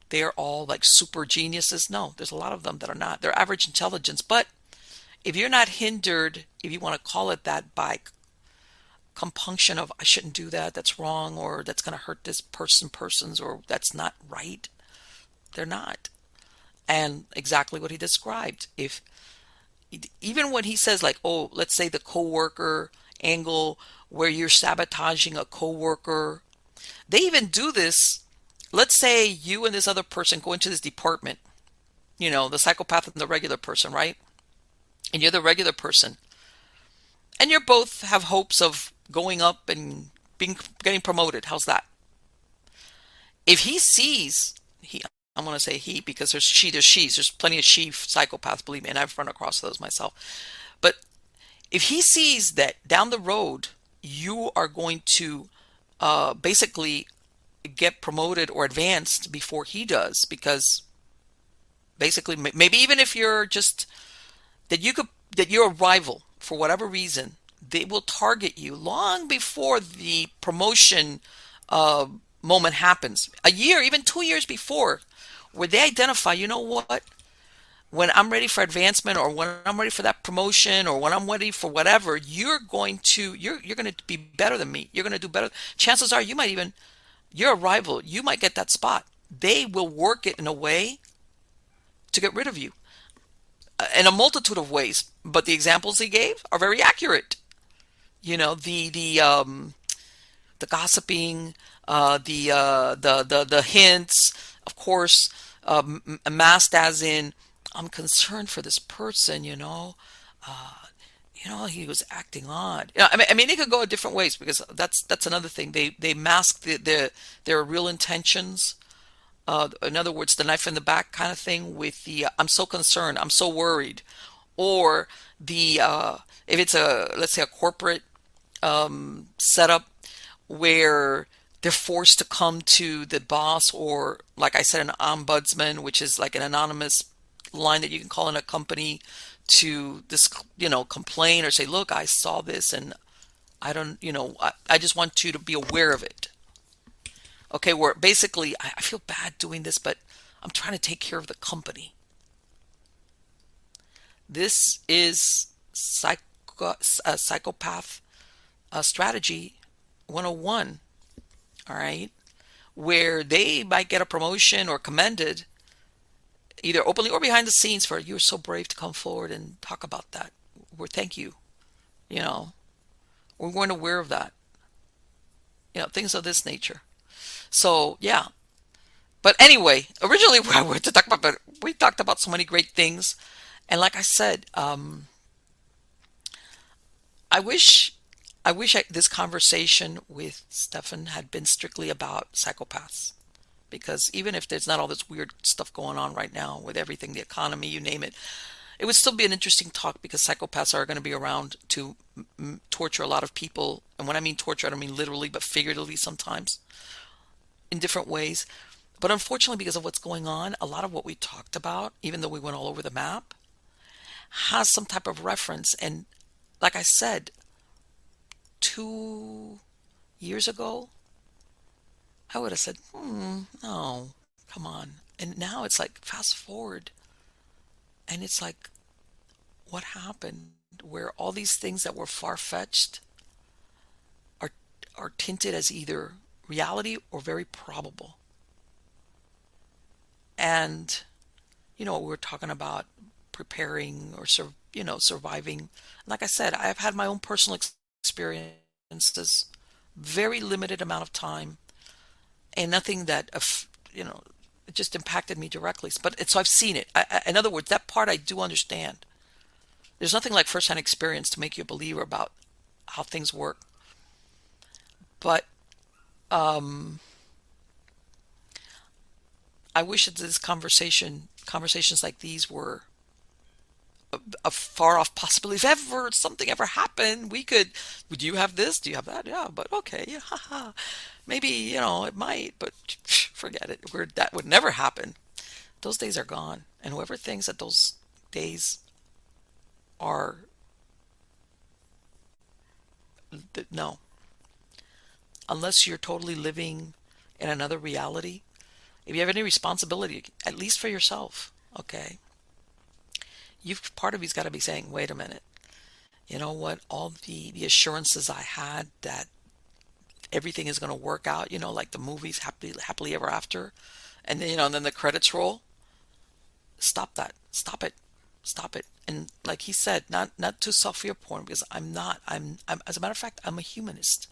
they're all like super geniuses. No, there's a lot of them that are not. They're average intelligence, but if you're not hindered, if you want to call it that, by compunction of I shouldn't do that, that's wrong, or that's going to hurt this persons, or that's not right, they're not. And exactly what he described. If even when he says, like, oh, let's say the coworker angle where you're sabotaging a coworker, they even do this. Let's say you and this other person go into this department, the psychopath and the regular person, right? And you're the regular person, and you both have hopes of going up and getting promoted. How's that? If he sees, I'm going to say he because there's she's, there's plenty of she psychopaths, believe me, and I've run across those myself. But if he sees that down the road you are going to basically get promoted or advanced before he does, because basically maybe even if you're just that you're a rival for whatever reason, they will target you long before the promotion moment happens. A year, even 2 years before, where they identify, you know what? When I'm ready for advancement, or when I'm ready for that promotion, or when I'm ready for whatever, you're going to be better than me. You're going to do better. Chances are you're a rival. You might get that spot. They will work it in a way to get rid of you in a multitude of ways. But the examples he gave are very accurate. The gossiping, the hints, of course, masked as in, I'm concerned for this person, he was acting odd. I mean, it could go in different ways, because that's another thing. They mask their real intentions. In other words, the knife in the back kind of thing with the I'm so concerned, I'm so worried, or the if it's let's say a corporate setup where they're forced to come to the boss, or like I said, an ombudsman, which is like an anonymous line that you can call in a company to this, complain or say, look, I saw this and I don't, I just want you to be aware of it. Okay, where basically I feel bad doing this, but I'm trying to take care of the company. This is psychopath strategy 101, all right, where they might get a promotion or commended either openly or behind the scenes for, you're so brave to come forward and talk about that. Thank you. We weren't aware of that. Things of this nature. So, yeah. But anyway, originally we wanted to talk about, but we talked about so many great things. And like I said, I wish this conversation with Stefan had been strictly about psychopaths. Because even if there's not all this weird stuff going on right now with everything, the economy, you name it, it would still be an interesting talk, because psychopaths are going to be around to torture a lot of people. And when I mean torture, I don't mean literally, but figuratively sometimes in different ways. But unfortunately, because of what's going on, a lot of what we talked about, even though we went all over the map, has some type of reference. And like I said, 2 years ago, I would have said, no, come on. And now it's like, fast forward, and it's like, what happened? Where all these things that were far-fetched are tinted as either reality or very probable. And, we were talking about preparing or, surviving. Like I said, I've had my own personal experiences, very limited amount of time, and nothing that, it just impacted me directly. But so I've seen it. In other words, that part I do understand. There's nothing like first-hand experience to make you a believer about how things work. But I wish that this conversations like these were a far off possibility. If something ever happened, would you have this? Do you have that? Yeah, but okay, yeah, haha. Maybe, it might, but forget it. That would never happen. Those days are gone. And whoever thinks that those days are, no. Unless you're totally living in another reality, if you have any responsibility, at least for yourself, okay, you've part of you's got to be saying, wait a minute, you know what? All the assurances I had that everything is going to work out, like the movies, happily ever after, and then and then the credits roll. Stop that. Stop it. Stop it. And like he said, not to self-fear porn, because I'm not. I'm as a matter of fact, I'm a humanist.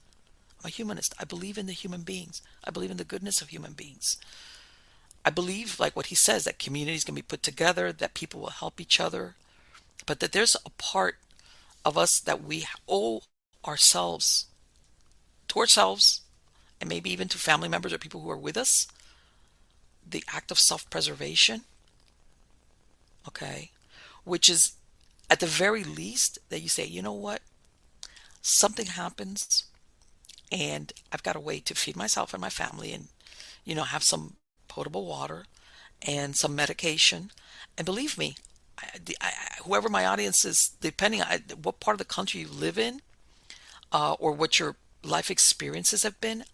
I'm a humanist. I believe in the human beings. I believe in the goodness of human beings. I believe, like what he says, that communities can be put together, that people will help each other, but that there's a part of us that we owe ourselves, to ourselves, and maybe even to family members or people who are with us, the act of self-preservation, okay, which is at the very least that you say, you know what, something happens and I've got a way to feed myself and my family and, have some potable water and some medication. And believe me, whoever my audience is, depending on what part of the country you live in, or what your life experiences have been,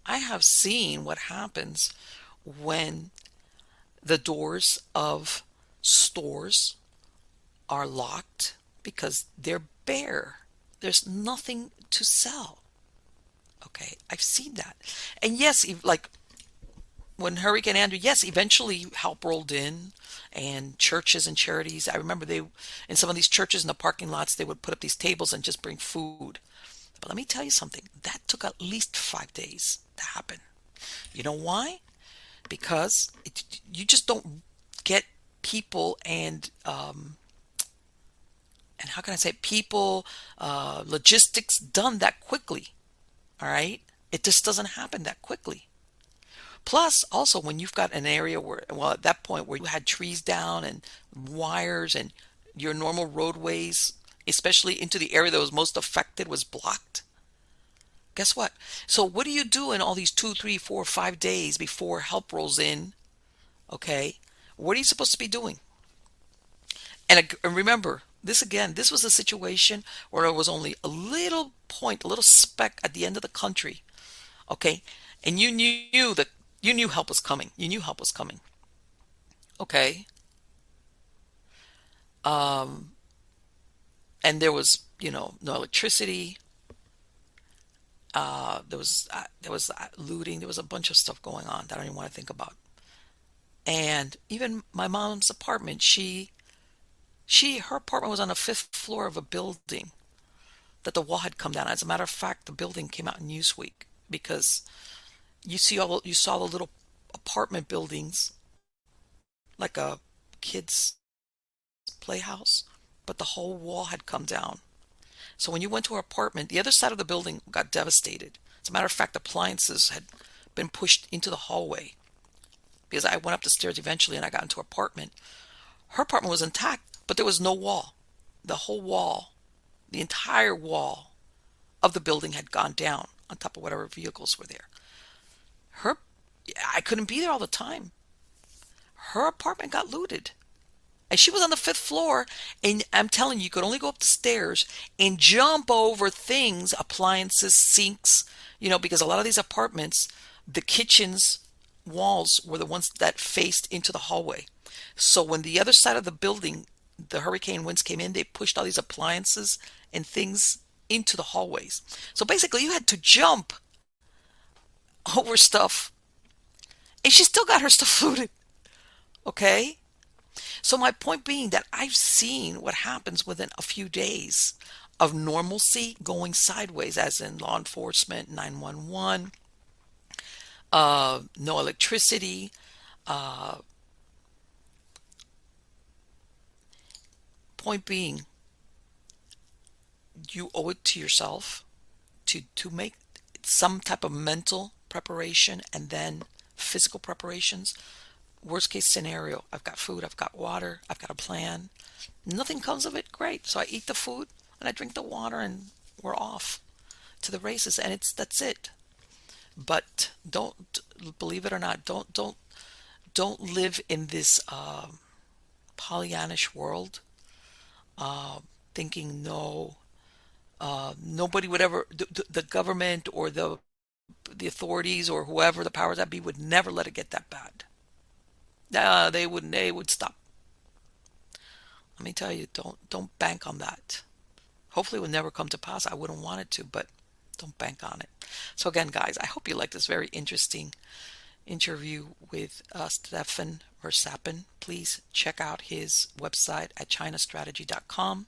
I have seen what happens when the doors of stores are locked because they're bare. There's nothing to sell. Okay, I've seen that. And yes, like when Hurricane Andrew, yes, eventually help rolled in, and churches and charities. I remember in some of these churches in the parking lots, they would put up these tables and just bring food. But let me tell you something, that took at least 5 days to happen. You know why? Because you just don't get people and how can I say, people, logistics done that quickly. All right? It just doesn't happen that quickly. Plus, also, when you've got an area where, well, at that point where you had trees down and wires and your normal roadways, especially into the area that was most affected, was blocked. Guess what? So what do you do in all these 2, 3, 4, 5 days before help rolls in? Okay. What are you supposed to be doing? And remember, this was a situation where there was only a little point, a little speck at the end of the country. Okay. And you knew help was coming. You knew help was coming. Okay. And there was, no electricity. There was looting. There was a bunch of stuff going on that I don't even want to think about. And even my mom's apartment, her apartment was on the 5th floor of a building that the wall had come down. As a matter of fact, the building came out in Newsweek because you saw the little apartment buildings like a kid's playhouse, but the whole wall had come down. So when you went to her apartment, the other side of the building got devastated. As a matter of fact, appliances had been pushed into the hallway because I went up the stairs eventually and I got into her apartment. Her apartment was intact, but there was no wall. The whole wall, the entire wall of the building had gone down on top of whatever vehicles were there. I couldn't be there all the time. Her apartment got looted. And she was on the 5th floor, and I'm telling you, you could only go up the stairs and jump over things, appliances, sinks, because a lot of these apartments, the kitchen's walls were the ones that faced into the hallway. So when the other side of the building, the hurricane winds came in, they pushed all these appliances and things into the hallways. So basically, you had to jump over stuff, and she still got her stuff looted. Okay? So my point being that I've seen what happens within a few days of normalcy going sideways, as in law enforcement, 911, no electricity, point being, you owe it to yourself to make some type of mental preparation and then physical preparations. Worst case scenario, I've got food, I've got water, I've got a plan. Nothing comes of it, great. So I eat the food and I drink the water and we're off to the races, and that's it. But don't, believe it or not, don't live in this Pollyannish world, thinking nobody would ever, the government or the authorities or whoever the powers that be would never let it get that bad. They wouldn't. They would stop. Let me tell you, don't bank on that. Hopefully it will never come to pass. I wouldn't want it to, but don't bank on it. So again, guys, I hope you like this very interesting interview with Stefan Verstappen. Please check out his website at chinastrategy.com.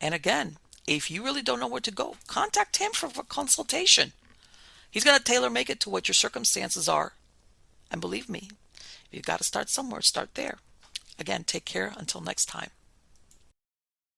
And again, if you really don't know where to go, contact him for a consultation. He's going to tailor make it to what your circumstances are. And believe me, if you've got to start somewhere, start there. Again, take care until next time.